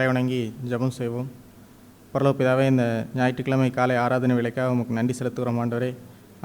தலை வணங்கி ஜெபம் செய்வோம். பரலோக பிதாவே, இந்த ஞாயிற்றுக்கிழமை காலை ஆராதனை வேளைக்காக உமக்கு நன்றி செலுத்துகிறோம்.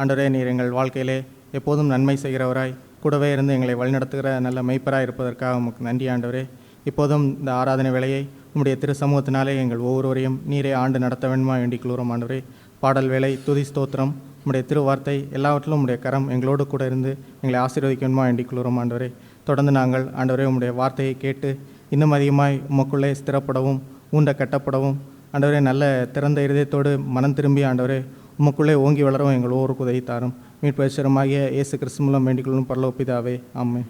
ஆண்டவரே, நீர் எங்கள் வாழ்க்கையிலே எப்போதும் நன்மை செய்கிறவராய் கூடவே இருந்து எங்களை வழிநடத்துகிற நல்ல மெய்ப்பராக இருப்பதற்காக உமக்கு நன்றி ஆண்டவரே. இப்போதும் இந்த ஆராதனை வேளையை உம்முடைய திரு சமூகத்தினாலே எங்கள் ஒவ்வொருவரையும் நீரே ஆண்டு நடத்த வேண்டுமா வேண்டிக் கொள்கிறோம் ஆண்டவரே. பாடல் வேலை, துதி, ஸ்தோத்திரம், உம்முடைய திருவார்த்தை எல்லாவற்றிலும் உம்முடைய கரம் எங்களோடு கூட இருந்து எங்களை ஆசீர்வதிக்க வேண்டுமா வேண்டிக் கொள்கிறோம் ஆண்டவரே. தொடர்ந்து நாங்கள் ஆண்டவரே உம்முடைய வார்த்தையை கேட்டு இன்னும் அதிகமாய் உமக்குள்ளே ஸ்திரப்படவும் ஊண்ட கட்டப்படவும் ஆண்டவரே, நல்ல திறந்த இருதயத்தோடு மனம் திரும்பி ஆண்டவரே உமக்குள்ளே ஓங்கி வளரவும் எங்கள் ஒவ்வொருக்கு உதவி தாரும். மீட்பேஸ்வரமாகிய இயேசு கிறிஸ்து மூலம் வேண்டிக் கொள்ளும் பரலோக பிதாவே, ஆமென்.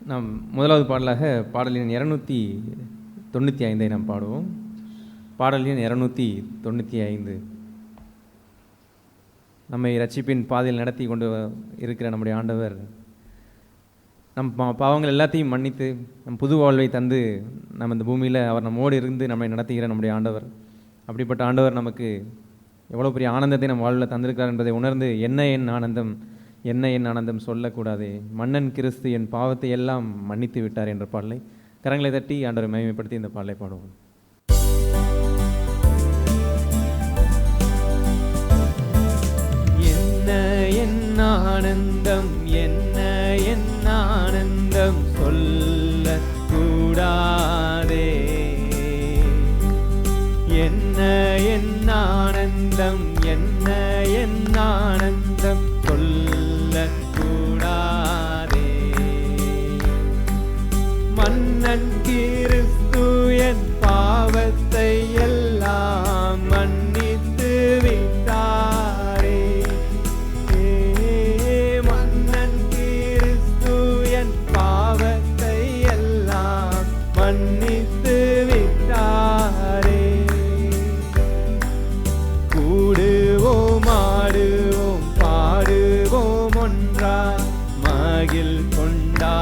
நாம் முதலாவது பாடலாக பாடல் எண் 295 நாம் பாடுவோம். பாடல் எண் 295. நம்மை ரட்சிப்பின் பாதையில் நடத்தி கொண்டு இருக்கிற நம்முடைய ஆண்டவர் நம் பாவங்கள் எல்லாத்தையும் மன்னித்து நம் புது வாழ்வை தந்து நம்ம இந்த பூமியில் அவர் நம்மோடு இருந்து நம்மை நடத்துகிற நம்முடைய ஆண்டவர். அப்படிப்பட்ட ஆண்டவர் நமக்கு எவ்வளோ பெரிய ஆனந்தத்தை நம் வாழ்வில் தந்திருக்கிறார் என்பதை உணர்ந்து என்ன என் ஆனந்தம் சொல்லக்கூடாதே, மன்னன் கிறிஸ்து என் பாவத்தை எல்லாம் மன்னித்து விட்டார் என்ற பாடலை கரங்களை தட்டி ஆண்டவரை மகிமைப்படுத்தி இந்த பாடலை பாடுவோம். என் ஆனந்தம், என்ன என் ஆனந்தம் சொல்ல கூடாதே, என்ன என் ஆனந்தம், என்ன என் ஆனந்தம் சொல்ல கூடாதே. மன்னன் கிறிஸ்து என் பாவத்தை எல்லாம் மன்னித்து விட்டாரே. மன்னன் கிறிஸ்து என் பாவத்தை எல்லாம் மன்னித்து விட்டாரே. கூடுவோம், ஆடுவோம், பாடுவோம், ஒன்றா மகிழ் கொண்டாடுவோம்.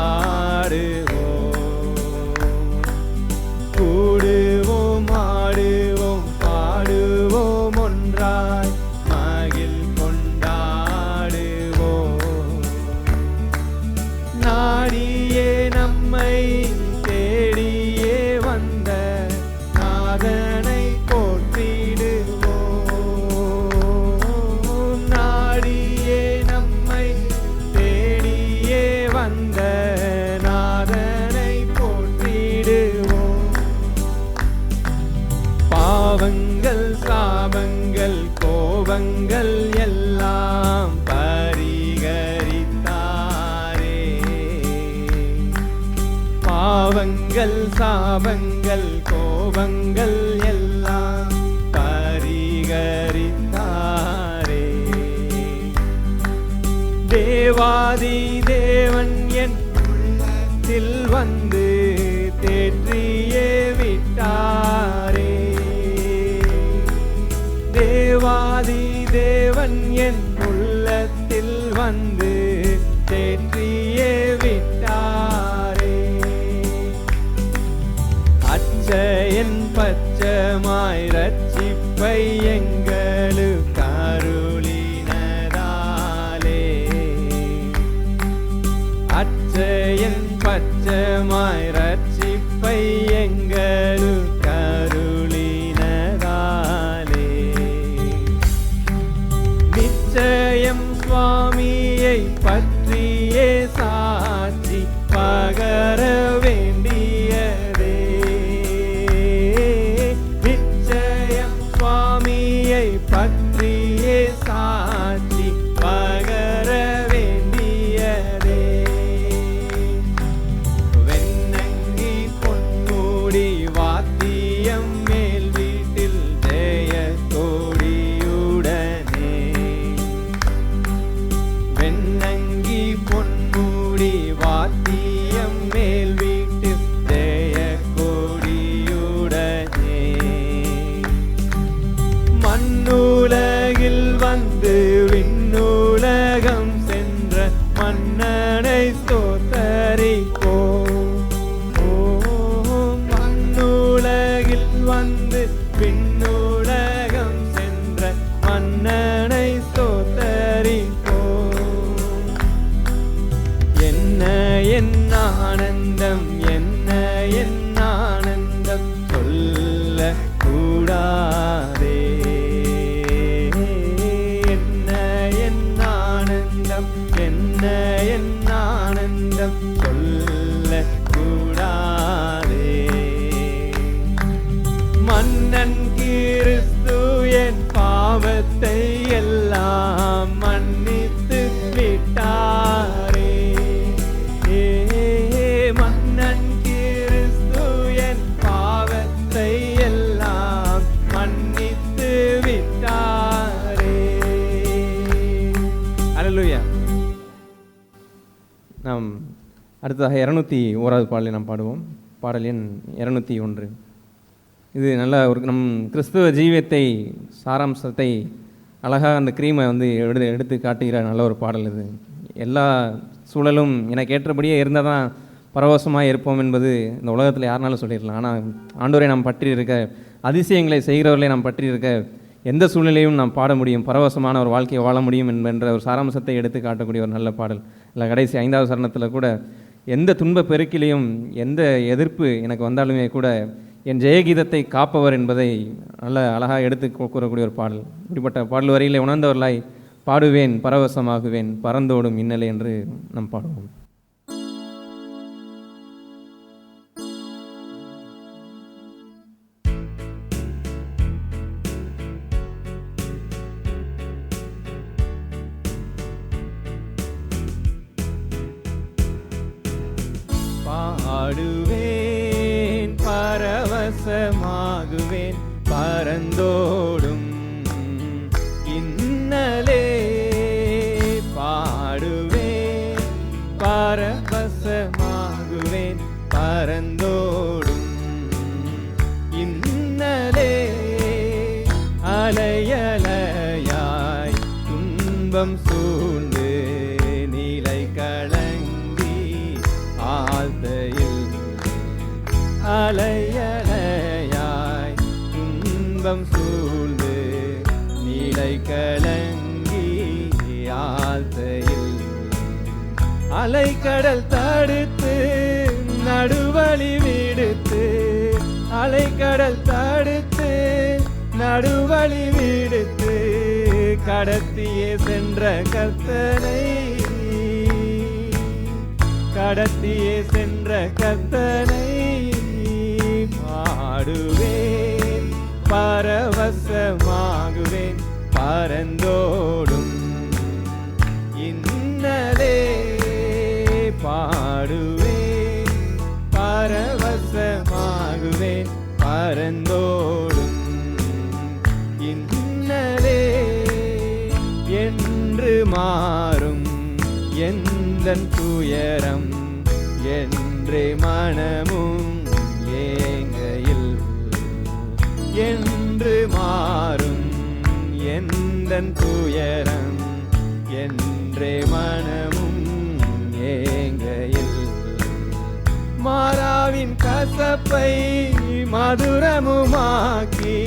கூடுவோம், ஆடுவோம், பாடுவோம், ஒன்றாய் மகிழ் கொண்டாடுவோம். நாடியே நம்மை தேடியே வந்த நாதனை போற்றிடுவோம். நாடியே நம்மை தேடியே வந்த நாதனை போற்றிடுவோம். பாவங்கள், சாபங்கள், கோபங்கள் எல்லாம் பரிகரித்தாரே. பாவங்கள், சாபங்கள், கோபங்கள் எல்லாம் பரிகரித்தாரே. தேவாதி தேவன் என் உள்ளத்தில் வந்து தேற்றியே விட்டாரே. தேவாதி தேவன் என் உள்ளத்தில் வந்து தேற்றியே விட்டாரே. அச்சயன் பச்சமாய் ரட்சிப்பை எங்களுக்கு அருளினதாலே. அச்சயன் பச்சமாய் ரட்சிப்பை எங்களுக்கு அருளினதாலே. நிச்சயம் சுவாமியை பற்றியே சாட்சி பகர வேண்டியதே. நிச்சயம் சுவாமியை பற்றியே சாட்சி பகர வேண்டியதே. வெண்ணங்கி பொன்மூடி வாத்தியம் மேல் வீட்டில் ஜெய கொடியுடனே. வெண்ணங்கி பொன்மூடி வாத்தியம் மேல் வீட்டில் ஜெய கொடியுடனே. மண்ணுலகில் வந்து விண்ணுலகம் சென்ற மன்னனை ஸ்தோத்தரிப்போம். மண்ணுலகில் வந்து விண்ணுலகம் சென்ற மன்னனை ஸ்தோத்தரிப்போம். என்ன என் ஆனந்தம், என்ன என் ஆனந்தம் சொல்ல என்ன என் ஆனந்தம் சொல்ல கூடாதே. மன்னன் கிறிஸ்து என் பாவத்தை எல்லாம் மன்னித்து விட்டாரே. மன்னன் கிறிஸ்து என் பாவத்தை எல்லாம் மன்னித்து விட்டாரே. அல்லேலூயா. நாம் அடுத்ததாக 201வது பாடலை நாம் பாடுவோம். பாடல் எண் 201. இது நல்ல ஒரு நம் கிறிஸ்துவ ஜீவியத்தை சாராம்சத்தை அழகாக அந்த கிரீமை எடுத்து காட்டுகிற நல்ல ஒரு பாடல் இது. எல்லா சூழலும் எனக்கு ஏற்றபடியே இருந்தால் தான் பரவசமாக இருப்போம் என்பது இந்த உலகத்தில் யாருனாலும் சொல்லிடலாம். ஆனால் ஆண்டவரை நாம் பற்றி இருக்க, அதிசயங்களை செய்கிறவர்களை நாம் பற்றி இருக்க, எந்த சூழ்நிலையும் நாம் பாட முடியும், பரவசமான ஒரு வாழ்க்கையை வாழ முடியும் என்ற ஒரு சாராம்சத்தை எடுத்து காட்டக்கூடிய ஒரு நல்ல பாடல். இல்லை கடைசி 5வது சரணத்தில் கூட எந்த துன்ப பெருக்கிலையும் எந்த எதிர்ப்பு எனக்கு வந்தாலுமே கூட என் ஜெயகீதத்தை காப்பவர் என்பதை நல்ல அழகாக எடுத்து கூறக்கூடிய ஒரு பாடல். இப்படிப்பட்ட பாடல் வரிகளை உணர்ந்தவர்களாய் பாடுவேன் பரவசமாகுவேன் பறந்தோடும் இன்னலை என்று நாம் பாடுவோம். பாடுவேன் பரவசமாகுவேன் பறந்தோடும் இன்னலே. பாடுவேன் பரவசமாகுவேன் பறந்தோடும் இன்னலே. அலையலையாய் துன்பம் சூழ்ந்து நிலை கலங்கி ஆழ்த்தையில். அலையலையாய் துன்பம் சூழ்ந்து நிலை கலங்கி ஆழ்த்தையில். அலைக்கடல் தடுத்து நடுவழி விடுத்து. அலைக்கடல் தடுத்து நடுவழி விடுத்து கடத்தியே சென்ற கர்த்தனை. கடத்தியே சென்ற கர்த்தனை பாடுவேன் பரவசமாகுவேன் பறந்தோடும் இன்னலே. பாடுவேன் பரவசமாகுவேன் பறந்தோடும் இன்னலே. என்று மாறும் எந்தன் துயரம் என்று மனமும் ஏங்கையில். என்று மாறும் எந்தன் துயரம் என்று மனமும் ஏங்கையில். மாறாவின் கசப்பை மதுரமுமாக்கி.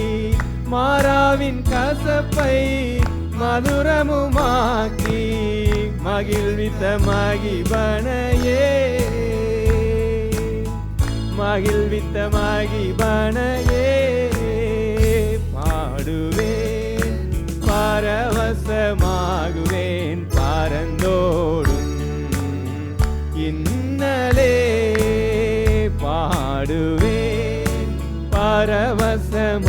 மாறாவின் கசப்பை மதுரமுமாக்கி மகிழ்வித்த மகிபனையே. மகிழ்வித்த மகிபனையே பாடுவேன் பரவசமாகுவேன் பறந்தோடும் இன்னலே. பாடுவேன் பரவசமாகுவேன்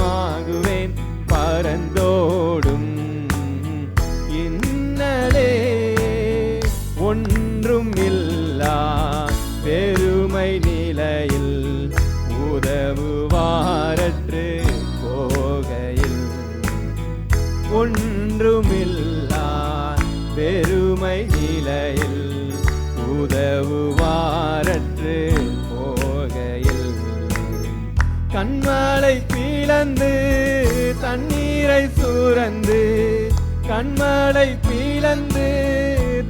பறந்தோடும் இன்னலே. ஒன்றும் இல்லா பெருமை நிலையில் உதவுவாரற்று போகையில். ஒன்றுமில்லா பெருமை நிலையில் உதவுவாரற்று போகையில். கண்மலை பிளந்து தண்ணீரை சுரந்து. கண்மலை பிளந்து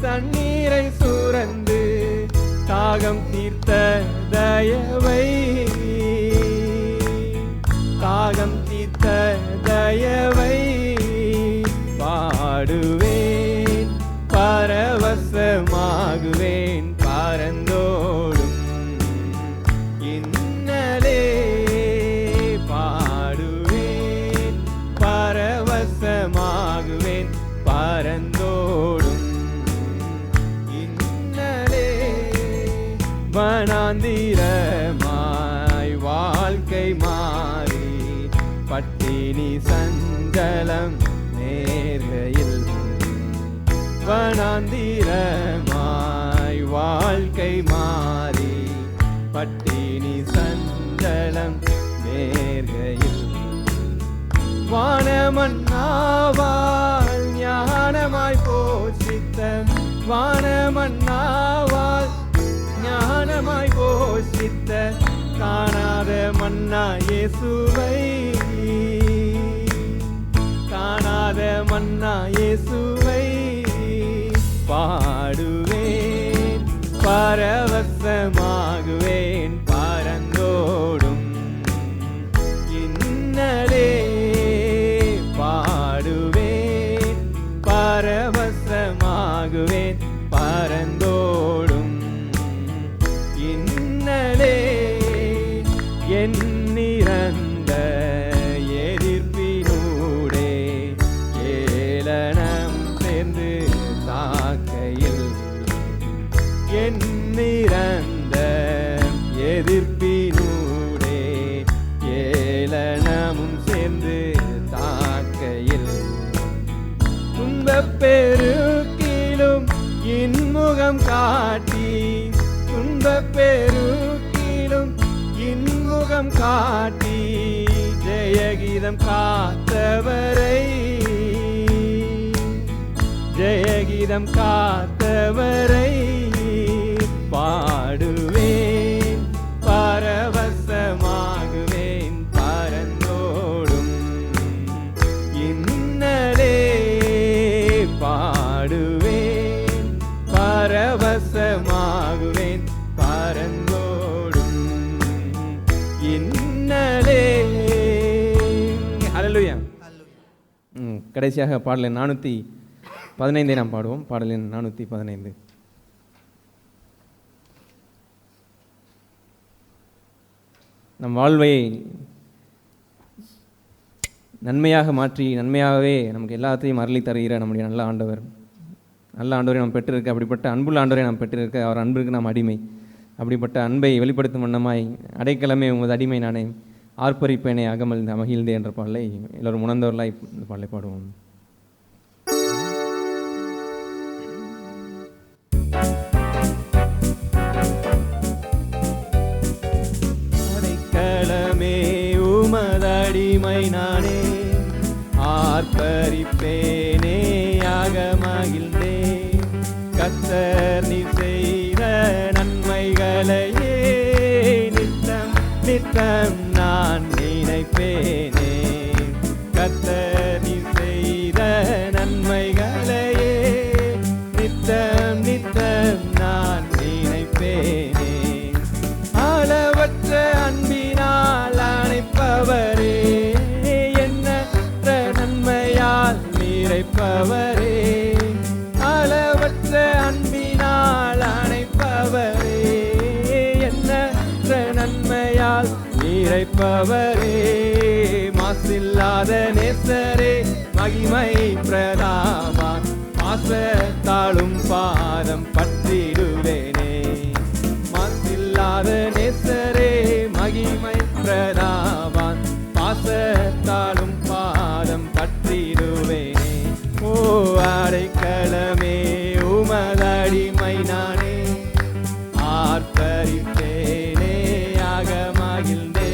தண்ணீரை சுரந்து தாகம் தீர்த்த தயவை. தாகம் தீர்த்த தயவை பாடுவேன் பரவசமாகுவேன் பறந்தோடும் இன்னலே. பாடுவேன் பரவசமாகுவேன் பறந்தோடும் வனாந்திரமாய் வாழ்க்கை மாறி பட்டினி சஞ்சலம் நேர்கையில் வனாந்திரமாய் வாழ்க்கை மாறி பட்டினி சஞ்சலம் நேர்கையில் வானமன்னாவால் ஞானமாய் போஷித்த வானமன்னாவால் ஞானமாய் போஷித்த காணாத மன்னா இயேசுவை காணாத மன்னா இயேசுவை பாடுவேன் பரவசமாகுவேன் பரந்தோடும் இன்னலே பாடுவேன் பரவசமாகுவேன் பரந்தோடும் இன்னலே என் நிறந்த எதிர்ப்பினூடே ஏளனம் சேர்ந்து தாக்கையில் என் நிறந்த எதிர்ப்பினூடே ஏளனமும் சேர்ந்து தாக்கையில் துன்பப் பெருக்கிலும் இன்முகம் காட்டி துன்பப் பெருக்கிலும் இன்முகம் காட்டி ஜெயகீதம் காத்தவரை ஜெயகீதம் காத்தவரை பாடுவேன் பரவசமாகுவேன் பரந்தோடும் இன்னலே பாடுவேன் பரவசமாகுவேன் பரந்தோடும் இன்னலே. ஹல்லேலூயா. கடைசியாக பாடல் 415 நாம் பாடுவோம். பாடல் 415. நம் வாழ்வை நன்மையாக மாற்றி நன்மையாகவே நமக்கு எல்லாத்தையும் அருளி தருகிற நம்முடைய நல்ல ஆண்டவர் நாம் பெற்றிருக்க, அப்படிப்பட்ட அன்புள்ள ஆண்டவரை நாம் பெற்றிருக்க, அவர் அன்பிற்கு நாம் அடிமை. அப்படிப்பட்ட அன்பை வெளிப்படுத்தும் வண்ணமாய் அடைக்கலமே உமது அடிமை நானே ஆர்ப்பரிப்பேனே அகமல் மகிழ்ந்தே என்ற பாடலை எல்லோரும் உணர்ந்தவர்களாய் இந்த பாடலை பாடுவோம். அடைக்கலமே உமதடிமை நானே ஆர்ப்பரிப்பேனே அகமகிழ்ந்தே கர்த்தர் நீர் செய்த நன்மைகளையே நித்தம் நித்தம் நான் நினைப்பேனே கர்த்தர் நீர் செய்த நன்மைகளையே நித்தம் நித்தம் நான் நினைப்பேனே அளவற்ற அன்பினால் அணைப்பவரே எண்ணற்ற நன்மையால் நிறைப்பவரே அளவற்ற அன்பினால் அணைப்பவரே எண்ணற்ற நன்மையால் நிறைப்பவரே மாசில்லாத நேசரே மகிமை பிரதாமா பாசத்தாலும் பாதம் பற்றிடுவேனே மாசில்லாத நேசரே மகிமை பிரதாவான் பாசத்தாலும் பாதம் பற்றிடுவேனே ஓ அடைக்கலமே உமதடிமை நானே ஆர்ப்பரிப்பேனே அகமகிழ்ந்தே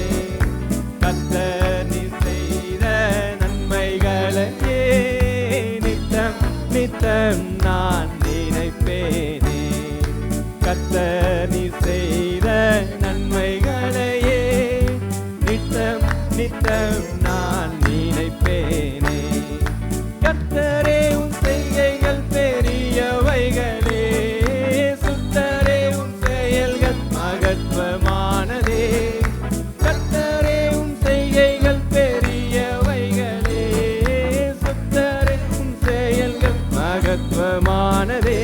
கர்த்தர் நீர் செய்த நன்மைகளையே நித்தம் நித்தம் நான் நினைப்பேனே கர்த்தர் நீர் செய்த நன்மைகளையே நித்தம் நித்தம் நான் நினைப்பேனே கர்த்தரே உம் செய்கைகள் பெரியவைகளே சுத்தரே உம் செயல்கள் மகத்துவமானதே கர்த்தரே உம் செய்கைகள் பெரியவைகளே சுத்தரே உம் செயல்கள் மகத்துவமானதே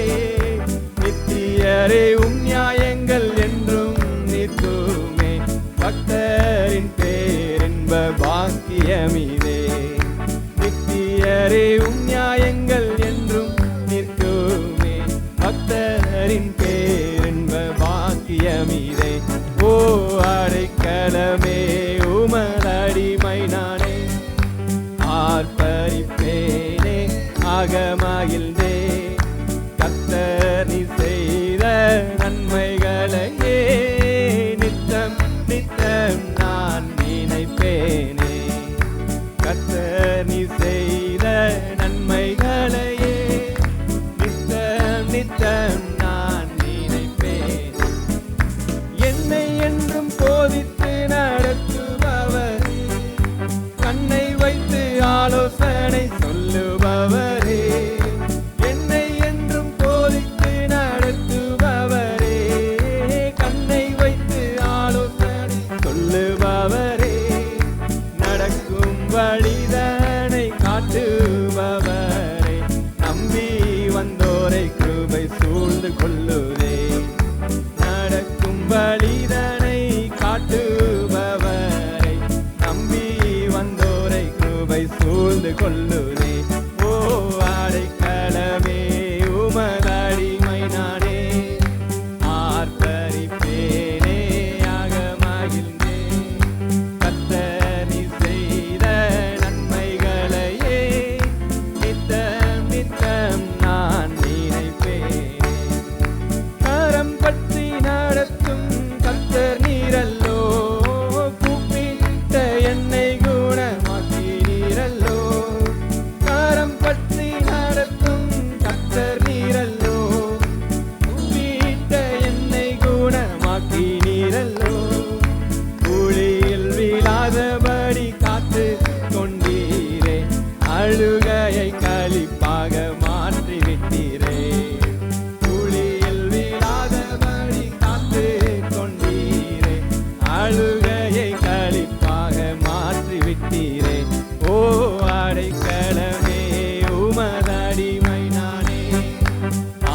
நித்தியரே உம் நியாயங்கள் என்றும் நிற்குமே பக்தரின் பேரின்ப பாக்கியமிதே நித்தியரே உம் நியாயங்கள் என்றும் நிற்குமே பக்தரின் பேரின்ப பாக்கியமிதே கர்த்தர் நீ செய்த நன்மைகளையே நித்தம் நித்தம் நான் நினைப்பேனே. கர்த்தர் நீ செய்த நன்மைகளையே நித்தம் நித்தம் நான் நினைப்பேன். என்னை என்றும் போதித்து நடத்துபவர், கண்ணை வைத்து ஆலோசனை சொல்லுபவரே. என்னை என்றும் போதித்து நடத்துபவரே, கண்ணை வைத்து ஆலோசனை சொல்லுபவரே. நடக்கும் வழிதனை காட்டுபவரே, நம்பி வந்தோரை கிருபை சூழ்ந்து கொள்ளுதே. நடக்கும் வழிதனை காட்டுபவரை, நம்பி வந்தோரை கிருபை சூழ்ந்து கொள்ளுதே. ஓ அடைக்கலமே உமதடிமை நானே, ஆர்ப்பரிப்பேனே ஆக மகிழ்ந்தேன். கர்த்தர் நீ செய்த நன்மைகளையே நித்தம் நித்தம் நான் நினைப்பேனே. கரம் பற்றி நடத்தும் கர்த்தர் நீரல்லோ, கூப்பிட்ட என்னை குணமாக்கி நீரல்லோ. கரம் பற்றி நடத்தும் கர்த்தர் நீரல்லோ, கூப்பிட்ட என்னை குணமாக்கி நீரல்லோ. குழியில் விழாதபடி காத்து கொண்டீரே, அழுகையை களிப்பாக மாற்றி விட்டீரே. குழியில் விழாதபடி காத்து கொண்டீரே, அழுகையை களிப்பாக மாற்றி விட்டீரே. ஓ அடைக்கலமே உமதடிமை நானே,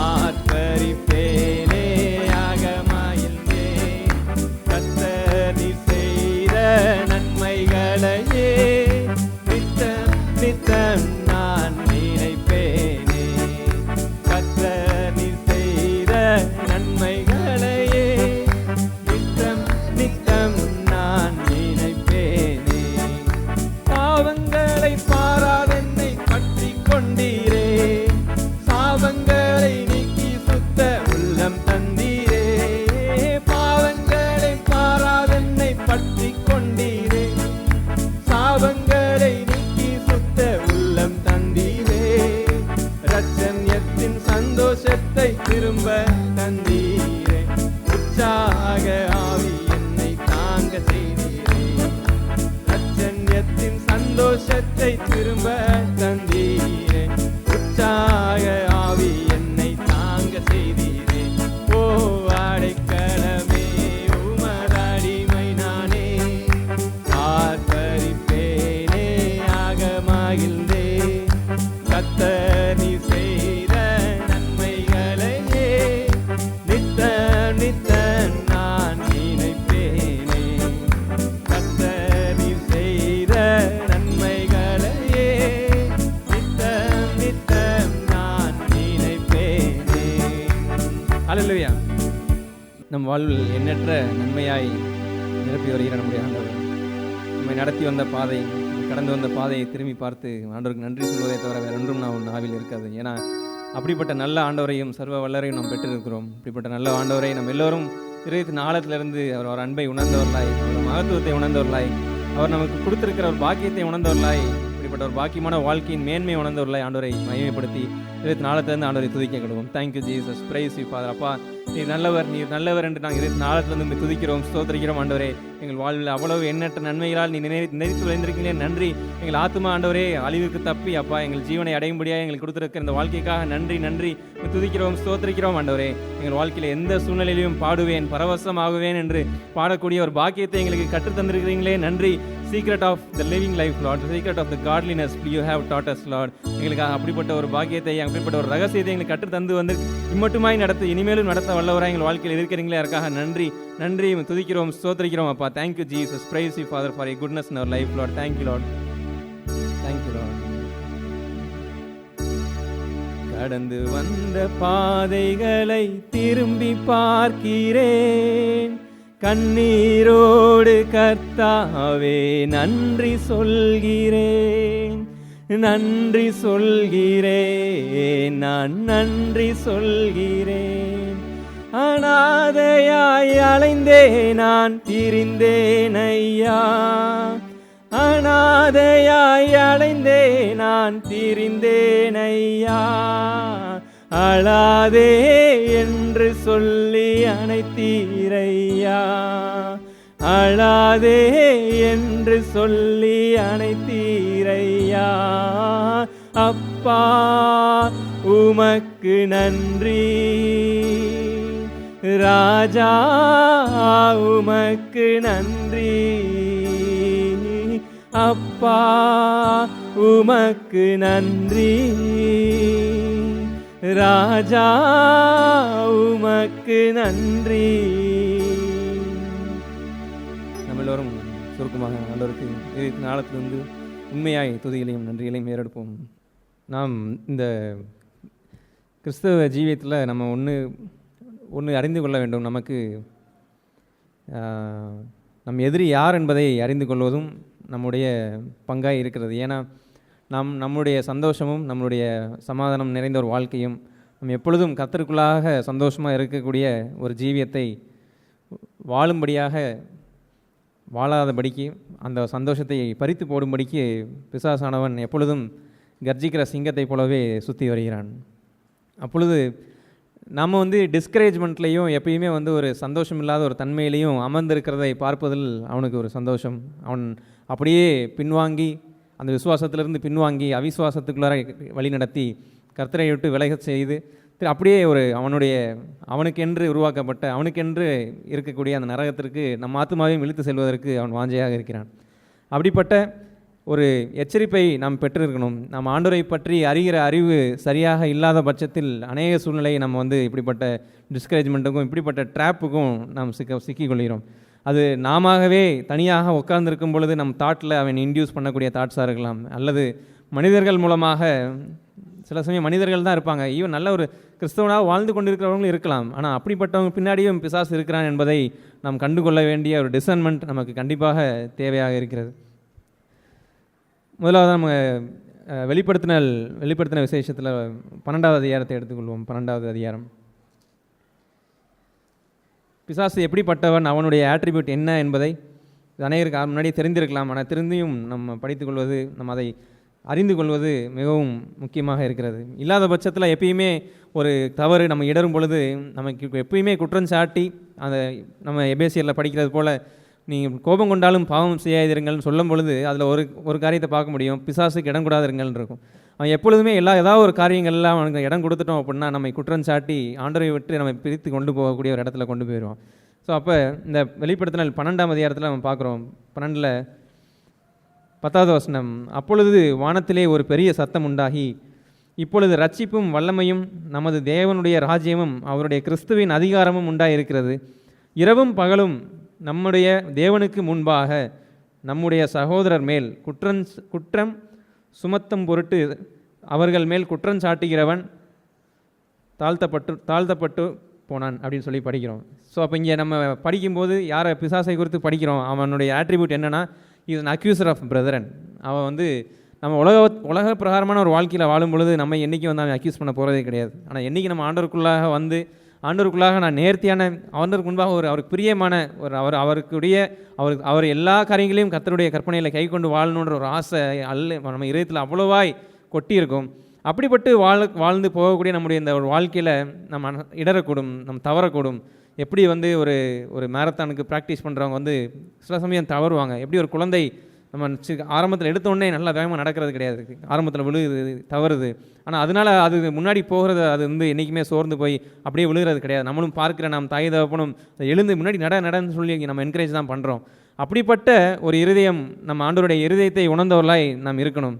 ஆர்ப்பரிப்பேனே ஆக மகிழ்ந்தேன். கர்த்தர் நீ செய்த நன்மைகளையே நித்தம் நித்தம் நான் நினைப்பேனே. கர்த்தர் நீ செய்த நன்மைகளையே நித்தம் நித்தம் நான் நினைப்பேனே. பாவங்களை பாராதென்னை பற்றி கொண்டீரே, சாபங்களை நீக்கி சுத்த உள்ளம் தந்தீரே. பாவங்களை பாராதென்னை பற்றி கொண்டீரே, சாபங்களை நீக்கி சுத்த உள்ளம் தந்தீரே. ரட்சண்யத்தின் சந்தோஷத்தை திரும்ப தந்தீரே, உற்சாக ஆவி என்னை தாங்க செய்தீரே. ரட்சண்யத்தின் சந்தோஷத்தை திரும்ப தந்தீரே, உற்சாக ஆவி என்னை தாங்க செய்தீரே. ஓ அடைக்கலமே உமதடிமை நானே, ஆர்ப்பரிப்பேனே ஆக மகிழ்ந்தேன். கர்த்தர் நீ செய்த நன்மைகளையே நித்தம் நித்தம் நான் நினைப்பேனே. கர்த்தர் நீ செய்த நன்மைகளையே நித்தம் நித்தம் நான் நினைப்பேனே. அல்லேலூயா. நம் வாழ்வில் எண்ணற்ற நன்மையாய் நிரப்பி வருகிற நம்முடைய ஆண்டவர், நம்மை நடத்தி வந்த பாதை, கடந்து வந்த பாதையை திரும்பி பார்த்து ஆண்டவருக்கு நன்றி சொல்வதை தவிர வேற ஒன்றும் நான் நாவில் இருக்காது. ஏன்னா அப்படிப்பட்ட நல்ல ஆண்டவரையும் சர்வ வல்லரையும் நாம் பெற்றிருக்கிறோம். அப்படிப்பட்ட நல்ல ஆண்டவரை நம்ம எல்லோரும் இருபத்தி நாளத்திலிருந்து அவர் அன்பை உணர்ந்தவர்களாய், அவர் மகத்துவத்தை உணர்ந்தவர்களாய், அவர் நமக்கு கொடுத்திருக்கிற ஒரு பாக்கியத்தை உணர்ந்தவர்களாய், இப்படிப்பட்ட ஒரு பாக்கியமான வாழ்க்கையின் மேன்மை உணர்ந்தவர்களாய் ஆண்டவரை மகிமைப்படுத்தி 24 ஆண்டவரை துதிக்க கிடுவோம். Thank you Jesus, praise you father. அப்பா நீர் நல்லவர், நீர் நல்லவர் என்று நாங்கள் 24 துதிக்கிறோம், ஸ்தோத்திரிக்கிறோம். ஆண்டவரே எங்கள் வாழ்வில் அவ்வளவு எண்ணற்ற நன்மைகளால் நீ நினைத்து வைத்திருக்கிறேன். நன்றி. எங்கள் ஆத்துமா ஆண்டவரே அழிவுக்கு தப்பி அப்பா எங்கள் ஜீவனை அடையும்படியாக எங்களுக்கு கொடுத்திருக்கிற இந்த வாழ்க்கைக்காக நன்றி நன்றி துதிக்கிறோம், ஸ்தோத்திரிக்கிறோம். ஆண்டவரே எங்கள் வாழ்க்கையில் எந்த சூழ்நிலையிலும் பாடுவேன், பரவசமாகுவேன் என்று பாடக்கூடிய ஒரு பாக்கியத்தை எங்களுக்கு கற்றுத்தந்திருக்கிறீங்களே, நன்றி. Secret of the living life, Lord, secret of the godliness you have taught us, Lord. எங்களுக்கு அப்படிப்பட்ட ஒரு பாக்கியத்தை, அப்படிப்பட்ட ஒரு ரகசியத்தை எங்களுக்கு கற்று தந்து வந்து இம்மட்டுமாய் நடத்த, இனிமேலும் நடத்த வல்லவராக எங்கள் வாழ்க்கையில் இருக்கிறீங்களே, அதற்காக நன்றி நன்றி துதிக்கிறோம், ஸ்தோத்திரிக்கிறோம். அப்பா thank you Jesus, praise you father for your goodness in our life, lord. Thank you lord, thank you lord. கடந்து வந்த பாதைகளை திரும்பி பார்க்கிறேன், கண்ணீரோடு கர்த்தாவே நன்றி சொல்கிறேன். நன்றி சொல்கிறேன், நான் நன்றி சொல்கிறேன். அனாதையாய் அலைந்தே நான் திரிந்தேன் ஐயா, அனாதையாய் அலைந்தே நான் திரிந்தேன் ஐயா. அழாதே என்று சொல்லி அணைத்தீரையா, அழாதே என்று சொல்லி அணைத்தீரையா. அப்பா உமக்கு நன்றி, ராஜா உமக்கு நன்றி. அப்பா உமக்கு நன்றி, ராஜா உமக்கு நன்றி. நம்ம எல்லோரும் சுருக்கமாக ஆண்டவருக்கு நாளத்திலிருந்து உண்மையாய் துதிகளையும் நன்றிகளையும் ஏறெடுப்போம். நாம் இந்த கிறிஸ்தவ ஜீவியத்தில் நம்ம ஒன்று அறிந்து கொள்ள வேண்டும். நமக்கு நம் எதிரி யார் என்பதை அறிந்து கொள்வதும் நம்முடைய பங்காய் இருக்கிறது. ஏன்னா நம்முடைய சந்தோஷமும் நம்முடைய சமாதானம் நிறைந்த ஒரு வாழ்க்கையும் நம்ம எப்பொழுதும் கர்த்தருக்குள்ளாக சந்தோஷமாக இருக்கக்கூடிய ஒரு ஜீவியத்தை வாழும்படியாக வாழாதபடிக்கு, அந்த சந்தோஷத்தை பறித்து போடும்படிக்கு பிசாசானவன் எப்பொழுதும் கர்ஜிக்கிற சிங்கத்தை போலவே சுற்றி வருகிறான். அப்பொழுது நம்ம டிஸ்கரேஜ்மெண்ட்லேயும் எப்பயுமே ஒரு சந்தோஷம் இல்லாத ஒரு தன்மையிலையும் அமர்ந்திருக்கிறதை பார்ப்பதில் அவனுக்கு ஒரு சந்தோஷம். அவன் அப்படியே பின்வாங்கி, அந்த விசுவாசத்திலிருந்து பின்வாங்கி அவிசுவாசத்துக்குள்ளார வழி நடத்தி கர்த்தரை விட்டு விலகச் செய்து அப்படியே அவனுக்கென்று உருவாக்கப்பட்ட, அவனுக்கென்று இருக்கக்கூடிய அந்த நரகத்திற்கு நம் ஆத்துமாவையும் இழுத்து செல்வதற்கு அவன் வாஞ்சையாக இருக்கிறான். அப்படிப்பட்ட ஒரு எச்சரிப்பை நாம் பெற்றிருக்கணும். நாம் ஆண்டவரை பற்றி அறிகிற அறிவு சரியாக இல்லாத பட்சத்தில் அநேக சூழ்நிலையை நம்ம இப்படிப்பட்ட டிஸ்கரேஜ்மெண்ட்டுக்கும் இப்படிப்பட்ட ட்ராப்புக்கும் நாம் சிக்கிக்கொள்கிறோம். அது நாமவே தனியாக உட்கார்ந்துருக்கும் பொழுது நம் தாட்டில் அவன் இன்டியூஸ் பண்ணக்கூடிய தாட்ஸாக இருக்கலாம், அல்லது மனிதர்கள் மூலமாக, சில சமயம் மனிதர்கள் தான் இருப்பாங்க, ஈவன் நல்ல ஒரு கிறிஸ்தவனாக வாழ்ந்து கொண்டிருக்கிறவங்களும் இருக்கலாம். ஆனால் அப்படிப்பட்டவங்க பின்னாடியும் பிசாசு இருக்கிறான் என்பதை நாம் கண்டுகொள்ள வேண்டிய ஒரு டிசர்ன்மெண்ட் நமக்கு கண்டிப்பாக தேவையாக இருக்கிறது. முதலாவது நம்ம வெளிப்படுத்தின விசேஷத்தில் 12வது அதிகாரத்தை எடுத்துக்கொள்வோம். 12வது அதிகாரம். பிசாசு எப்படிப்பட்டவன், அவனுடைய ஆட்ரிபியூட் என்ன என்பதை அநேகருக்கு முன்னாடியே தெரிந்திருக்கலாம். ஆனால் திருந்தியும் நம்ம படித்துக்கொள்வது, நம்ம அதை அறிந்து கொள்வது மிகவும் முக்கியமாக இருக்கிறது. இல்லாத பட்சத்தில் எப்பயுமே ஒரு தவறு நம்ம இடரும் பொழுது நமக்கு எப்பயுமே குற்றம் சாட்டி, அந்த நம்ம எபேசியரில் படிக்கிறது போல் நீங்கள் கோபம் கொண்டாலும் பாவம் செய்யாதிருங்கள்னு சொல்லும் பொழுது அதில் ஒரு காரியத்தை பார்க்க முடியும், பிசாசுக்கு இடம் கூடாதிருங்கள்னு இருக்கும். அவன் எப்பொழுதுமே ஏதாவது ஒரு காரியங்கள்லாம் அவனுக்கு இடம் கொடுத்துட்டோம் அப்படின்னா நம்மை குற்றம் சாட்டி ஆண்டவரை விட்டு நம்ம பிரித்து கொண்டு போகக்கூடிய ஒரு இடத்துல கொண்டு போயிடுவோம். ஸோ அப்போ இந்த வெளிப்படுத்தின 12ஆம் அதிகாரத்தில் நம்ம பார்க்குறோம். 12ல் 10வது வசனம். அப்பொழுது வானத்திலே ஒரு பெரிய சத்தம் உண்டாகி, இப்பொழுது ரட்சிப்பும் வல்லமையும் நமது தேவனுடைய ராஜ்யமும் அவருடைய கிறிஸ்துவின் அதிகாரமும் உண்டாயிருக்கிறது. இரவும் பகலும் நம்முடைய தேவனுக்கு முன்பாக நம்முடைய சகோதரர் மேல் குற்றம் சுமத்தும் பொருட்டு அவர்கள் மேல் குற்றம் சாட்டுகிறவன் தாழ்த்தப்பட்டு போனான் அப்படின்னு சொல்லி படிக்கிறோம். ஸோ அப்போ இங்கே நம்ம படிக்கும்போது யாரை பிசாசை குறித்து படிக்கிறோம், அவனுடைய ஆட்ரிபியூட் என்னென்னா, is an accuser of brethren. அவன் நம்ம உலக பிரகாரமான ஒரு வாழ்க்கையில் வாழும் பொழுது நம்ம என்றைக்கும் அவன் அக்யூஸ் பண்ண போகிறதே கிடையாது. ஆனால் என்றைக்கு நம்ம ஆண்டவருக்குள்ளாக நான் நேர்த்தியான, ஆண்டவருக்கு முன்பாக அவருக்கு பிரியமான அவர் எல்லா காரியங்களையும் கர்த்தருடைய கற்பனையில் கை கொண்டு வாழணுன்ற ஒரு ஆசை நம்ம இதயத்தில் அவ்வளவாய் கொட்டி இருக்கும். அப்படிப்பட்டு வாழ்ந்து போகக்கூடிய நம்முடைய இந்த ஒரு வாழ்க்கையில் நம்ம இடரக்கூடும், நம்ம தவறக்கூடும். எப்படி ஒரு மேரத்தானுக்கு ப்ராக்டிஸ் பண்ணுறவங்க சில சமயம் தவறுவாங்க. எப்படி ஒரு குழந்தை நம்ம ஆரம்பத்தில் எடுத்தோடனே நல்லா வேகமாக நடக்கிறது கிடையாது, ஆரம்பத்தில் விழுகுது, தவறுது. ஆனால் அதனால் அது முன்னாடி போகிறது, அது என்றைக்குமே சோர்ந்து போய் அப்படியே விழுகிறது கிடையாது. நம்மளும் பார்க்குற நாம் தாய் தகப்பனும் எழுந்து முன்னாடி நடன்னு சொல்லி நம்ம என்கரேஜ் தான் பண்ணுறோம். அப்படிப்பட்ட ஒரு இருதயம், நம்ம ஆண்டவருடைய இருதயத்தை உணர்ந்தவர்களாய் நாம் இருக்கணும்.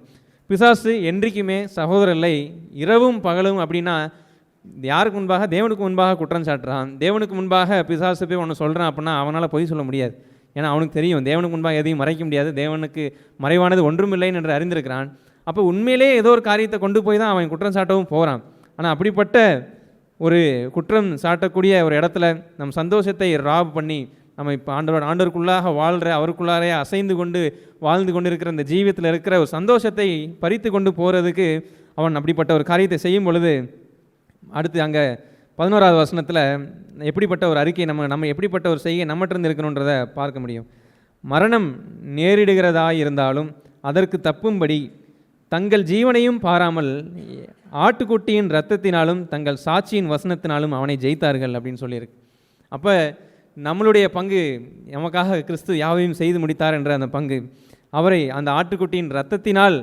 பிசாசு என்றைக்குமே சகோதரர்களை இரவும் பகலும் அப்படின்னா யாருக்கு முன்பாக, தேவனுக்கு முன்பாக குற்றம் சாட்டுறான். தேவனுக்கு முன்பாக பிசாசு போய் ஒன்று சொல்கிறான் அப்படின்னா அவனால் பொய் சொல்ல முடியாது. ஏன்னா அவனுக்கு தெரியும் தேவனுக்கு முன்பாக எதையும் மறைக்க முடியாது, தேவனுக்கு மறைவானது ஒன்றுமில்லைன்னு என்று அறிந்திருக்கிறான். அப்போ உண்மையிலே ஏதோ ஒரு காரியத்தை கொண்டு போய் தான் அவன் குற்றம் சாட்டவும் போகிறான். ஆனால் அப்படிப்பட்ட ஒரு குற்றம் சாட்டக்கூடிய ஒரு இடத்துல நம் சந்தோஷத்தை ராப் பண்ணி நம்ம இப்போ ஆண்டவருக்குள்ளாக வாழ்கிற, அவருக்குள்ளாரே அசைந்து கொண்டு வாழ்ந்து கொண்டு இருக்கிற இந்த ஜீவியத்தில் இருக்கிற ஒரு சந்தோஷத்தை பறித்து கொண்டு போகிறதுக்கு அவன் அப்படிப்பட்ட ஒரு காரியத்தை செய்யும் பொழுது, அடுத்து அங்கே 11வது வசனத்தில் எப்படிப்பட்ட ஒரு அறிக்கை நம்ம எப்படிப்பட்ட ஒரு செய்கை நம்மகிட்ட இருக்கணுன்றதை பார்க்க முடியும். மரணம் நேரிடுகிறதாயிருந்தாலும் அதற்கு தப்பும்படி தங்கள் ஜீவனையும் பாராமல் ஆட்டுக்குட்டியின் இரத்தத்தினாலும் தங்கள் சாட்சியின் வசனத்தினாலும் அவனை ஜெயித்தார்கள் அப்படின்னு சொல்லியிருக்கு. அப்போ நம்மளுடைய பங்கு, நமக்காக கிறிஸ்து யாவையும் செய்து முடித்தார் என்ற அந்த பங்கு, அவரை அந்த ஆட்டுக்குட்டியின் இரத்தத்தினால்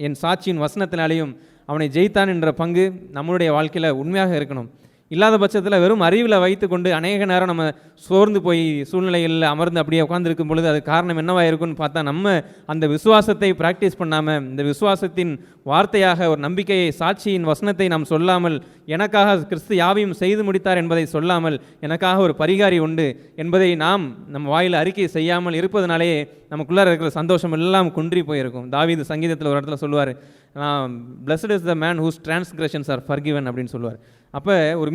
என் சாட்சியின் வசனத்தினாலேயும் அவனை ஜெயித்தான் என்ற பங்கு நம்மளுடைய வாழ்க்கையில் உண்மையாக இருக்கணும். இல்லாத பட்சத்தில் வெறும் அறிவில் வைத்து கொண்டு அநேக நேரம் நம்ம சோர்ந்து போய் சூழ்நிலைகளில் அமர்ந்து அப்படியே உட்காந்துருக்கும் பொழுது அது காரணம் என்னவாக இருக்குன்னு பார்த்தா, நம்ம அந்த விசுவாசத்தை ப்ராக்டிஸ் பண்ணாமல், இந்த விசுவாசத்தின் வார்த்தையாக ஒரு நம்பிக்கையை, சாட்சியின் வசனத்தை நாம் சொல்லாமல், எனக்காக கிறிஸ்து யாவையும் செய்து முடித்தார் என்பதை சொல்லாமல், எனக்காக ஒரு பரிகாரி உண்டு என்பதை நாம் நம்ம வாயில் அறிக்கை செய்யாமல் இருப்பதனாலேயே நமக்குள்ளார இருக்கிற சந்தோஷம் எல்லாம் குன்றி போயிருக்கும். தாவீது சங்கீதத்தில் ஒரு இடத்துல சொல்லுவார், blessed is the man whose transgressions are forgiven அப்படின்னு சொல்லுவார். அப்போ ஒரு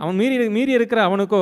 அவன் மீறி இருக்கிற அவனுக்கோ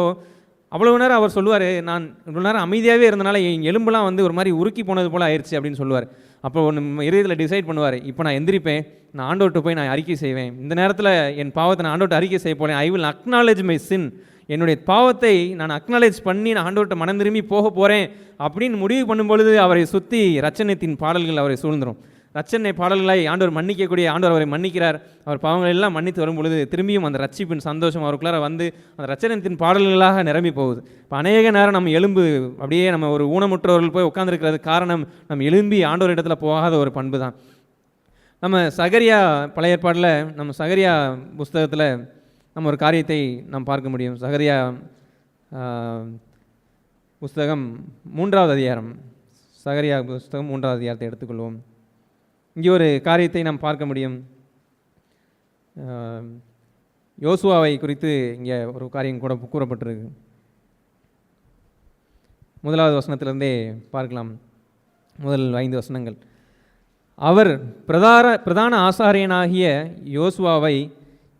அவ்வளவு நேரம் அவர் சொல்லுவார், நான் இவ்வளோ நேரம் அமைதியாகவே இருந்தனால என் எலும்புலாம் வந்து ஒரு மாதிரி உருக்கி போனது போல் ஆயிடுச்சு அப்படின்னு சொல்லுவார். அப்போ ஒன்று இதயத்தில் டிசைட் பண்ணுவார், இப்போ நான் எந்திரிப்பேன், நான் ஆண்டவர்கிட்ட போய் நான் அறிக்கை செய்வேன், இந்த நேரத்தில் என் பாவத்தை நான் ஆண்டவர்கிட்ட அறிக்கை செய்ய போகிறேன், ஐ வில் அக்னாலேஜ் மை சின், என்னுடைய பாவத்தை நான் அக்னாலேஜ் பண்ணி நான் ஆண்டவர்கிட்ட மனம் திரும்பி போக போகிறேன் அப்படின்னு முடிவு பண்ணும்பொழுது அவரை சுற்றி ரட்சணத்தின் பாடல்கள் அவரை சூழ்ந்துடும். ரட்சணை பாடல்களை ஆண்டவர் மன்னிக்கக்கூடிய ஆண்டவர் அவரை மன்னிக்கிறார். அவர் பாவங்கள் எல்லாம் மன்னித்து வரும் பொழுது திரும்பியும் அந்த ரட்சிப்பின் சந்தோஷம் அவருக்குள்ளார வந்து அந்த ரட்சணத்தின் பாடல்களாக நிரம்பி போகுது. இப்போ அநேக நேரம் நம்ம எலும்பு அப்படியே நம்ம ஒரு ஊனமுற்றவர்கள் போய் உட்காந்துருக்கிறது காரணம் நம்ம எலும்பி ஆண்டவர் இடத்துல போகாத ஒரு பண்பு தான். நம்ம சகரியா பழைய ஏற்பாடில் நம்ம சகரியா புஸ்தகத்தில் நம்ம ஒரு காரியத்தை நாம் பார்க்க முடியும். சகரியா புஸ்தகம் 3வது அதிகாரம், சகரியா புஸ்தகம் 3வது அதிகாரத்தை எடுத்துக்கொள்வோம். இங்கே ஒரு காரியத்தை நாம் பார்க்க முடியும். யோசுவாவை குறித்து இங்கே ஒரு காரியம் கூட கூறப்பட்டிருக்கு. 1வது வசனத்திலிருந்தே பார்க்கலாம். முதல் 5 வசனங்கள். அவர் பிரதான ஆசாரியனாகிய யோசுவாவை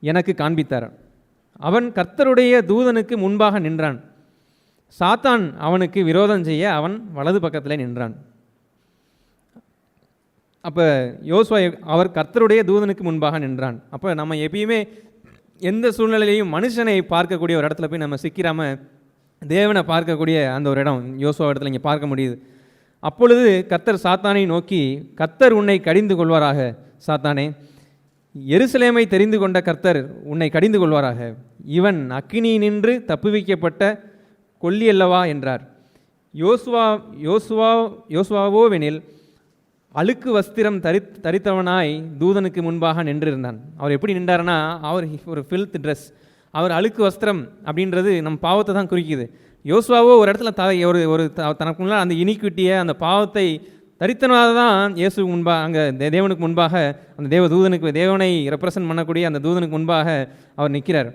எனக்கு காண்பித்தார். அவன் கர்த்தருடைய தூதனுக்கு முன்பாக நின்றான். சாத்தான் அவனுக்கு விரோதம் செய்ய அவன் வலது பக்கத்தில் நின்றான். அப்போ யோசுவா அவர் கர்த்தருடைய தூதனுக்கு முன்பாக நின்றான். அப்போ நம்ம எப்பயுமே எந்த சூழ்நிலையிலையும் மனுஷனை பார்க்கக்கூடிய ஒரு இடத்துல போய் நம்ம சிக்கிறாமல் தேவனை பார்க்கக்கூடிய அந்த ஒரு இடம் யோசுவா இடத்துல இங்கே பார்க்க முடியுது. அப்பொழுது கர்த்தர் சாத்தானை நோக்கி, கர்த்தர் உன்னை கடிந்து கொள்வாராக. சாத்தானே, எருசலேமை தெரிந்து கொண்ட கர்த்தர் உன்னை கடிந்து கொள்வாராக. இவன் அக்கினி நின்று தப்புவிக்கப்பட்ட கொல்லி அல்லவா என்றார். யோசுவாவோவெனில் அழுக்கு வஸ்திரம் தரித்தவனாய் தூதனுக்கு முன்பாக நின்றிருந்தான். அவர் எப்படி நின்றார்னா, அவர் ஒரு ஃபில்த் ட்ரெஸ், அவர் அழுக்கு வஸ்திரம் அப்படின்றது நம்ம பாவத்தை தான் குறிக்குது. யோசுவாவோ ஒரு இடத்துல தனக்கு முன்னால் அந்த இனிக்குட்டியை, அந்த பாவத்தை தரித்தனாக தான் இயேசுக்கு முன்பாக, அங்கே தேவனுக்கு முன்பாக, அந்த தேவனை ரெப்ரசன்ட் பண்ணக்கூடிய அந்த தூதனுக்கு முன்பாக அவர் நிற்கிறார்.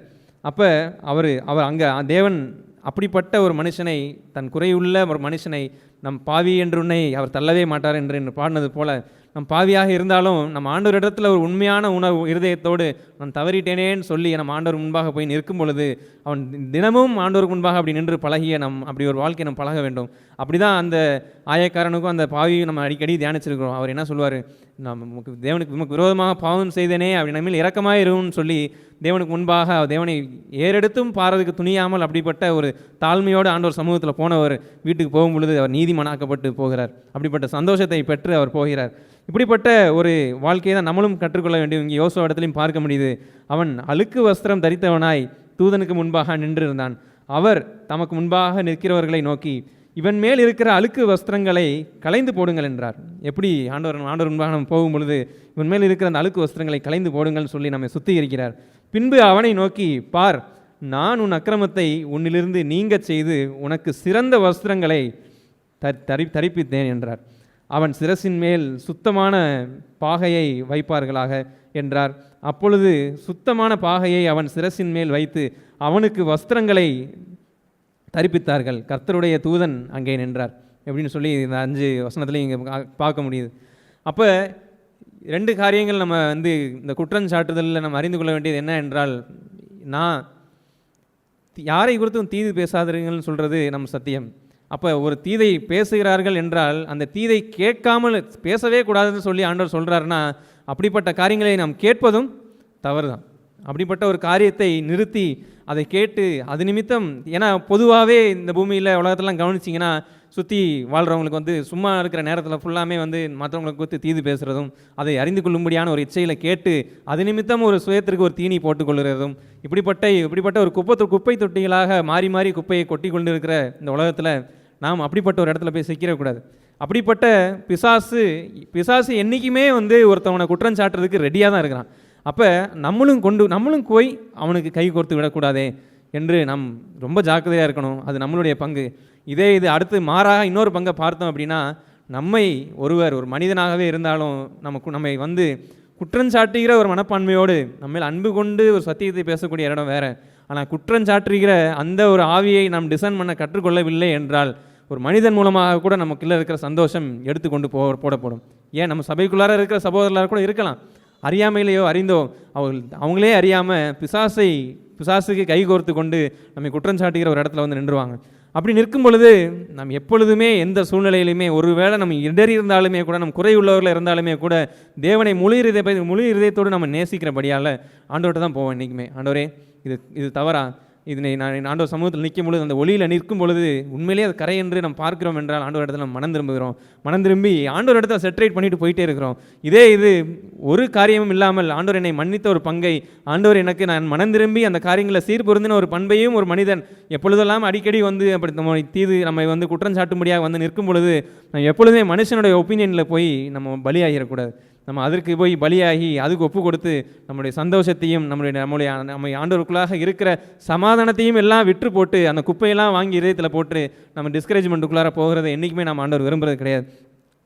அப்போ அவர் அங்கே தேவன் அப்படிப்பட்ட ஒரு மனுஷனை, தன் குறையுள்ள ஒரு மனுஷனை, நம் பாவி என்றுன்னை அவர் தள்ளவே மாட்டார் என்று பாடினது போல, நம் பாவியாக இருந்தாலும் நம்ம ஆண்டவர் இடத்துல ஒரு உண்மையான இருதயத்தோடு நான் தவறிட்டேனேன்னு சொல்லி நம்ம ஆண்டவர் முன்பாக போய் நிற்கும் பொழுது அவன் தினமும் ஆண்டவருக்கு முன்பாக அப்படி நின்று பழகிய அப்படி ஒரு வாழ்க்கை நம்ம பழக வேண்டும். அப்படி தான் அந்த ஆயக்காரனுக்கும் அந்த பாவியும் நம்ம அடிக்கடி தியானிச்சிருக்கிறோம். அவர் என்ன சொல்லுவார், நமக்கு விரோதமாக பாவம் செய்தேனே, அப்படி நம்ம இரக்கமாக இருக்கும்னு சொல்லி தேவனுக்கு முன்பாக தேவனை ஏறெடுத்தும் பாறதுக்கு துணியாமல் அப்படிப்பட்ட ஒரு தாழ்மையோடு ஆண்டவர் சமூகத்தில் போனவர் வீட்டுக்கு போகும் பொழுது அவர் நீதிமானாக்கப்பட்டு போகிறார். அப்படிப்பட்ட சந்தோஷத்தை பெற்று அவர் போகிறார். இப்படிப்பட்ட ஒரு வாழ்க்கையை தான் நம்மளும் கற்றுக்கொள்ள வேண்டும். இங்கே யோசுவா இடத்துலையும் பார்க்க முடியுது. அவன் அழுக்கு வஸ்திரம் தரித்தவனாய் தூதனுக்கு முன்பாக நின்றிருந்தான். அவர் தமக்கு முன்பாக நிற்கிறவர்களை நோக்கி, இவன் மேல் இருக்கிற அழுக்கு வஸ்திரங்களை களைந்து போடுங்கள் என்றார். எப்படி ஆண்டவர் முன்பாக நம்ம போகும் பொழுது இவன் மேல் இருக்கிற அந்த அழுக்கு வஸ்திரங்களை களைந்து போடுங்கள் சொல்லி நம்மை சுத்திகரிக்கிறார். பின்பு அவனை நோக்கி, பார், நான் உன் அக்கிரமத்தை உன்னிலிருந்து நீங்க செய்து உனக்கு சிறந்த வஸ்திரங்களை தரிப்பித்தேன் என்றார். அவன் சிரசின் மேல் சுத்தமான பாகையை வைப்பார்களாக என்றார். அப்பொழுது சுத்தமான பாகையை அவன் சிரசின் மேல் வைத்து அவனுக்கு வஸ்திரங்களை தரிப்பித்தார்கள். கர்த்தருடைய தூதன் அங்கே நின்றார் எப்படின்னு சொல்லி இந்த 5 வசனத்துலையும் இங்கே பார்க்க முடியுது. அப்போ 2 காரியங்கள் நம்ம இந்த குற்றஞ்சாட்டுதலில் நம்ம அறிந்து கொள்ள வேண்டியது என்ன என்றால், நான் யாரை குறித்தும் தீது பேசாதீர்கள்னு சொல்கிறது நம் சத்தியம். அப்போ ஒரு தீதை பேசுகிறார்கள் என்றால் அந்த தீதை கேட்காமல் பேசவே கூடாதுன்னு சொல்லி ஆண்டவர் சொல்கிறாருன்னா அப்படிப்பட்ட காரியங்களை நாம் கேட்பதும் தவறு தான். அப்படிப்பட்ட ஒரு காரியத்தை நிறுத்தி அதை கேட்டு அது நிமித்தம், ஏன்னா பொதுவாகவே இந்த பூமியில் உலகத்தெல்லாம் கவனிச்சிங்கன்னா சுற்றி வாழ்கிறவங்களுக்கு சும்மா இருக்கிற நேரத்தில் ஃபுல்லாமே மற்றவங்களுக்கு குறித்து தீது பேசுகிறதும் அதை அறிந்து கொள்ளும்படியான ஒரு இச்சையில் கேட்டு அது நிமித்தம் ஒரு சுயத்திற்கு ஒரு தீனி போட்டுக்கொள்கிறதும் இப்படிப்பட்ட ஒரு குப்பை தொட்டிகளாக மாறி மாறி குப்பையை கொட்டி கொண்டு இருக்கிற இந்த உலகத்தில் நாம் அப்படிப்பட்ட ஒரு இடத்துல போய் சிக்கிடக்கூடாது. அப்படிப்பட்ட பிசாசு என்றைக்குமே ஒருத்தவனை குற்றம் சாட்டுறதுக்கு ரெடியாக தான் இருக்கிறான். அப்போ நம்மளும் போய் அவனுக்கு கை கோர்த்து விடக்கூடாதே என்று நாம் ரொம்ப ஜாக்கிரதையாக இருக்கணும். அது நம்மளுடைய பங்கு. இது அடுத்து மாறாக இன்னொரு பங்கை பார்த்தோம் அப்படின்னா, நம்மை ஒரு மனிதனாகவே இருந்தாலும் நம்மை குற்றஞ்சாட்டுகிற ஒரு மனப்பான்மையோடு நம்ம அன்பு கொண்டு ஒரு சத்தியத்தை பேசக்கூடிய இடம் வேறு. ஆனால் குற்றஞ்சாட்டுகிற அந்த ஒரு ஆவியை நாம் டிசைன் பண்ண கற்றுக்கொள்ளவில்லை என்றால் ஒரு மனிதன் மூலமாக கூட நமக்குள்ளே இருக்கிற சந்தோஷம் எடுத்துக்கொண்டு போடப்படும். ஏன் நம்ம சபைக்குள்ளார இருக்கிற சகோதரர்களாக கூட இருக்கலாம், அறியாமையிலேயோ அறிந்தோ அவங்களே அறியாமல் பிசாசுக்கு கை கோர்த்து கொண்டு நம்மை குற்றஞ்சாட்டுகிற ஒரு இடத்துல நின்றுவாங்க. அப்படி நிற்கும் பொழுது நாம் எப்பொழுதுமே எந்த சூழ்நிலையிலுமே ஒருவேளை நம்ம இடறி இருந்தாலுமே கூட, நம்ம குறை உள்ளவர்கள் இருந்தாலுமே கூட தேவனை முழு இருதயத்தோடு நம்ம நேசிக்கிறபடியால் ஆண்டவர்கிட்ட தான் போவோம் என்றைக்குமே. ஆண்டவரே இது தவறா, இதனை நான் ஆண்டவர் சமூகத்தில் நிற்கும் பொழுது அந்த ஒளியில் நிற்கும் பொழுது உண்மையிலேயே அது கரை என்று நம்ம பார்க்கிறோம் என்றால் ஆண்டவர் இடத்துல நம்ம மனம் திரும்பி ஆண்டவர் இடத்துல செட்ரேட் பண்ணிட்டு போயிட்டே இருக்கிறோம். இது ஒரு காரியமும் இல்லாமல் ஆண்டவர் என்னை மன்னித்த ஒரு பங்கை, ஆண்டவர் எனக்கு நான் மனம் திரும்பி அந்த காரியங்களை சீர்பொருந்தின ஒரு பண்பையும் ஒரு மனிதன் எப்பொழுதெல்லாம் அடிக்கடி அப்படி நம்ம நம்மை குற்றஞ்சாட்டும்படியாக நிற்கும் பொழுது நம்ம எப்பொழுதுமே மனுஷனுடைய ஒப்பீனியனில் போய் நம்ம பலியாகிடக்கூடாது. நம்ம அதற்கு போய் பலியாகி அதுக்கு ஒப்பு கொடுத்து நம்முடைய சந்தோஷத்தையும் நம்ம ஆண்டவருக்குள்ளாக இருக்கிற சமாதானத்தையும் எல்லாம் விற்று போட்டு அந்த குப்பையெல்லாம் வாங்கி இதயத்தில் போட்டு நம்ம டிஸ்கரேஜ்மெண்ட்டுக்குள்ளார போகிறத என்றைக்குமே நம்ம ஆண்டவர் விரும்புறது கிடையாது.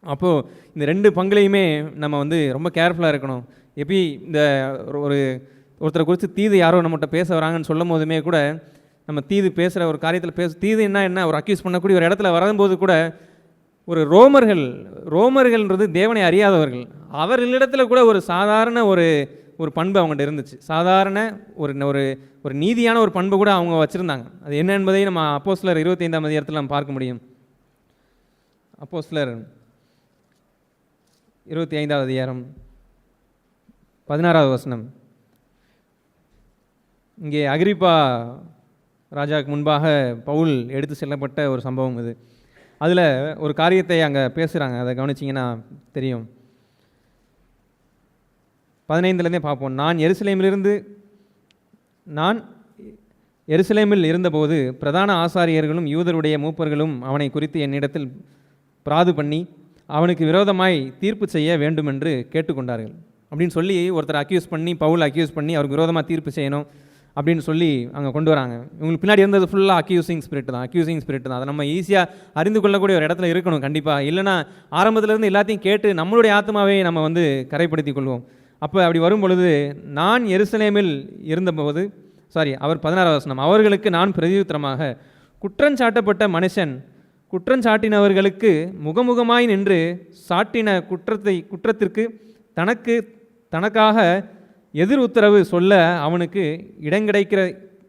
அப்போது இந்த ரெண்டு பங்குலையுமே நம்ம ரொம்ப கேர்ஃபுல்லாக இருக்கணும். எப்படி இந்த ஒருத்தரை குறித்து தீது யாரோ நம்மகிட்ட பேச வராங்கன்னு சொல்லும் போதுமே கூட நம்ம தீது பேசுகிற ஒரு காரியத்தில் தீது என்ன ஒரு அக்யூஸ் பண்ணக்கூடிய ஒரு இடத்துல வரும்போது கூட ஒரு ரோமர்கள்ன்றது தேவனை அறியாதவர்கள், அவர்களிடத்தில் கூட ஒரு சாதாரண ஒரு பண்பு அவங்கள்ட்ட இருந்துச்சு. சாதாரண ஒரு நீதியான ஒரு பண்பு கூட அவங்க வச்சுருந்தாங்க. அது என்ன என்பதை நம்ம அப்போஸ்தலர் 25ஆம் அதிகாரத்தில் நம்ம பார்க்க முடியும். அப்போஸ்தலர் 25ஆவது அதிகாரம் 16வது வசனம். இங்கே அகிரிப்பா ராஜாவுக்கு முன்பாக பவுல் எடுத்து செல்லப்பட்ட ஒரு சம்பவம் இது. அதில் ஒரு காரியத்தை அங்கே பேசுகிறாங்க, அதை கவனிச்சிங்கன்னா தெரியும். 15லேருந்தே பார்ப்போம். நான் எருசலேமில் இருந்தபோது பிரதான ஆசாரியர்களும் யூதருடைய மூப்பர்களும் அவனை குறித்து என்னிடத்தில் பிராது பண்ணி அவனுக்கு விரோதமாய் தீர்ப்பு செய்ய வேண்டும் என்று கேட்டுக்கொண்டார்கள் அப்படின்னு சொல்லி ஒருத்தர் பவுல் அக்யூஸ் பண்ணி அவருக்கு விரோதமாக தீர்ப்பு செய்யணும் அப்படின்னு சொல்லி அங்கே கொண்டு வராங்க. இவங்களுக்கு பின்னாடி இருந்தது ஃபுல்லாக அக்யூசிங் ஸ்பிரிட் தான். அதை நம்ம ஈஸியாக அறிந்து கொள்ளக்கூடிய ஒரு இடத்துல இருக்கணும் கண்டிப்பாக. இல்லைனா ஆரம்பத்திலேருந்து எல்லாத்தையும் கேட்டு நம்மளுடைய ஆத்மாவை நம்ம கரைப்படுத்தி கொள்வோம். அப்போ அப்படி வரும் பொழுது நான் எருசலேமில் இருந்தபோது அவர் 16வது வசனம், அவர்களுக்கு நான் பிரதியுத்தரமாக குற்றஞ்சாட்டப்பட்ட மனுஷன் குற்றஞ்சாட்டினவர்களுக்கு முகமுகமாய் நின்று சாட்டின குற்றத்திற்கு தனக்காக எதிர் உத்தரவு சொல்ல அவனுக்கு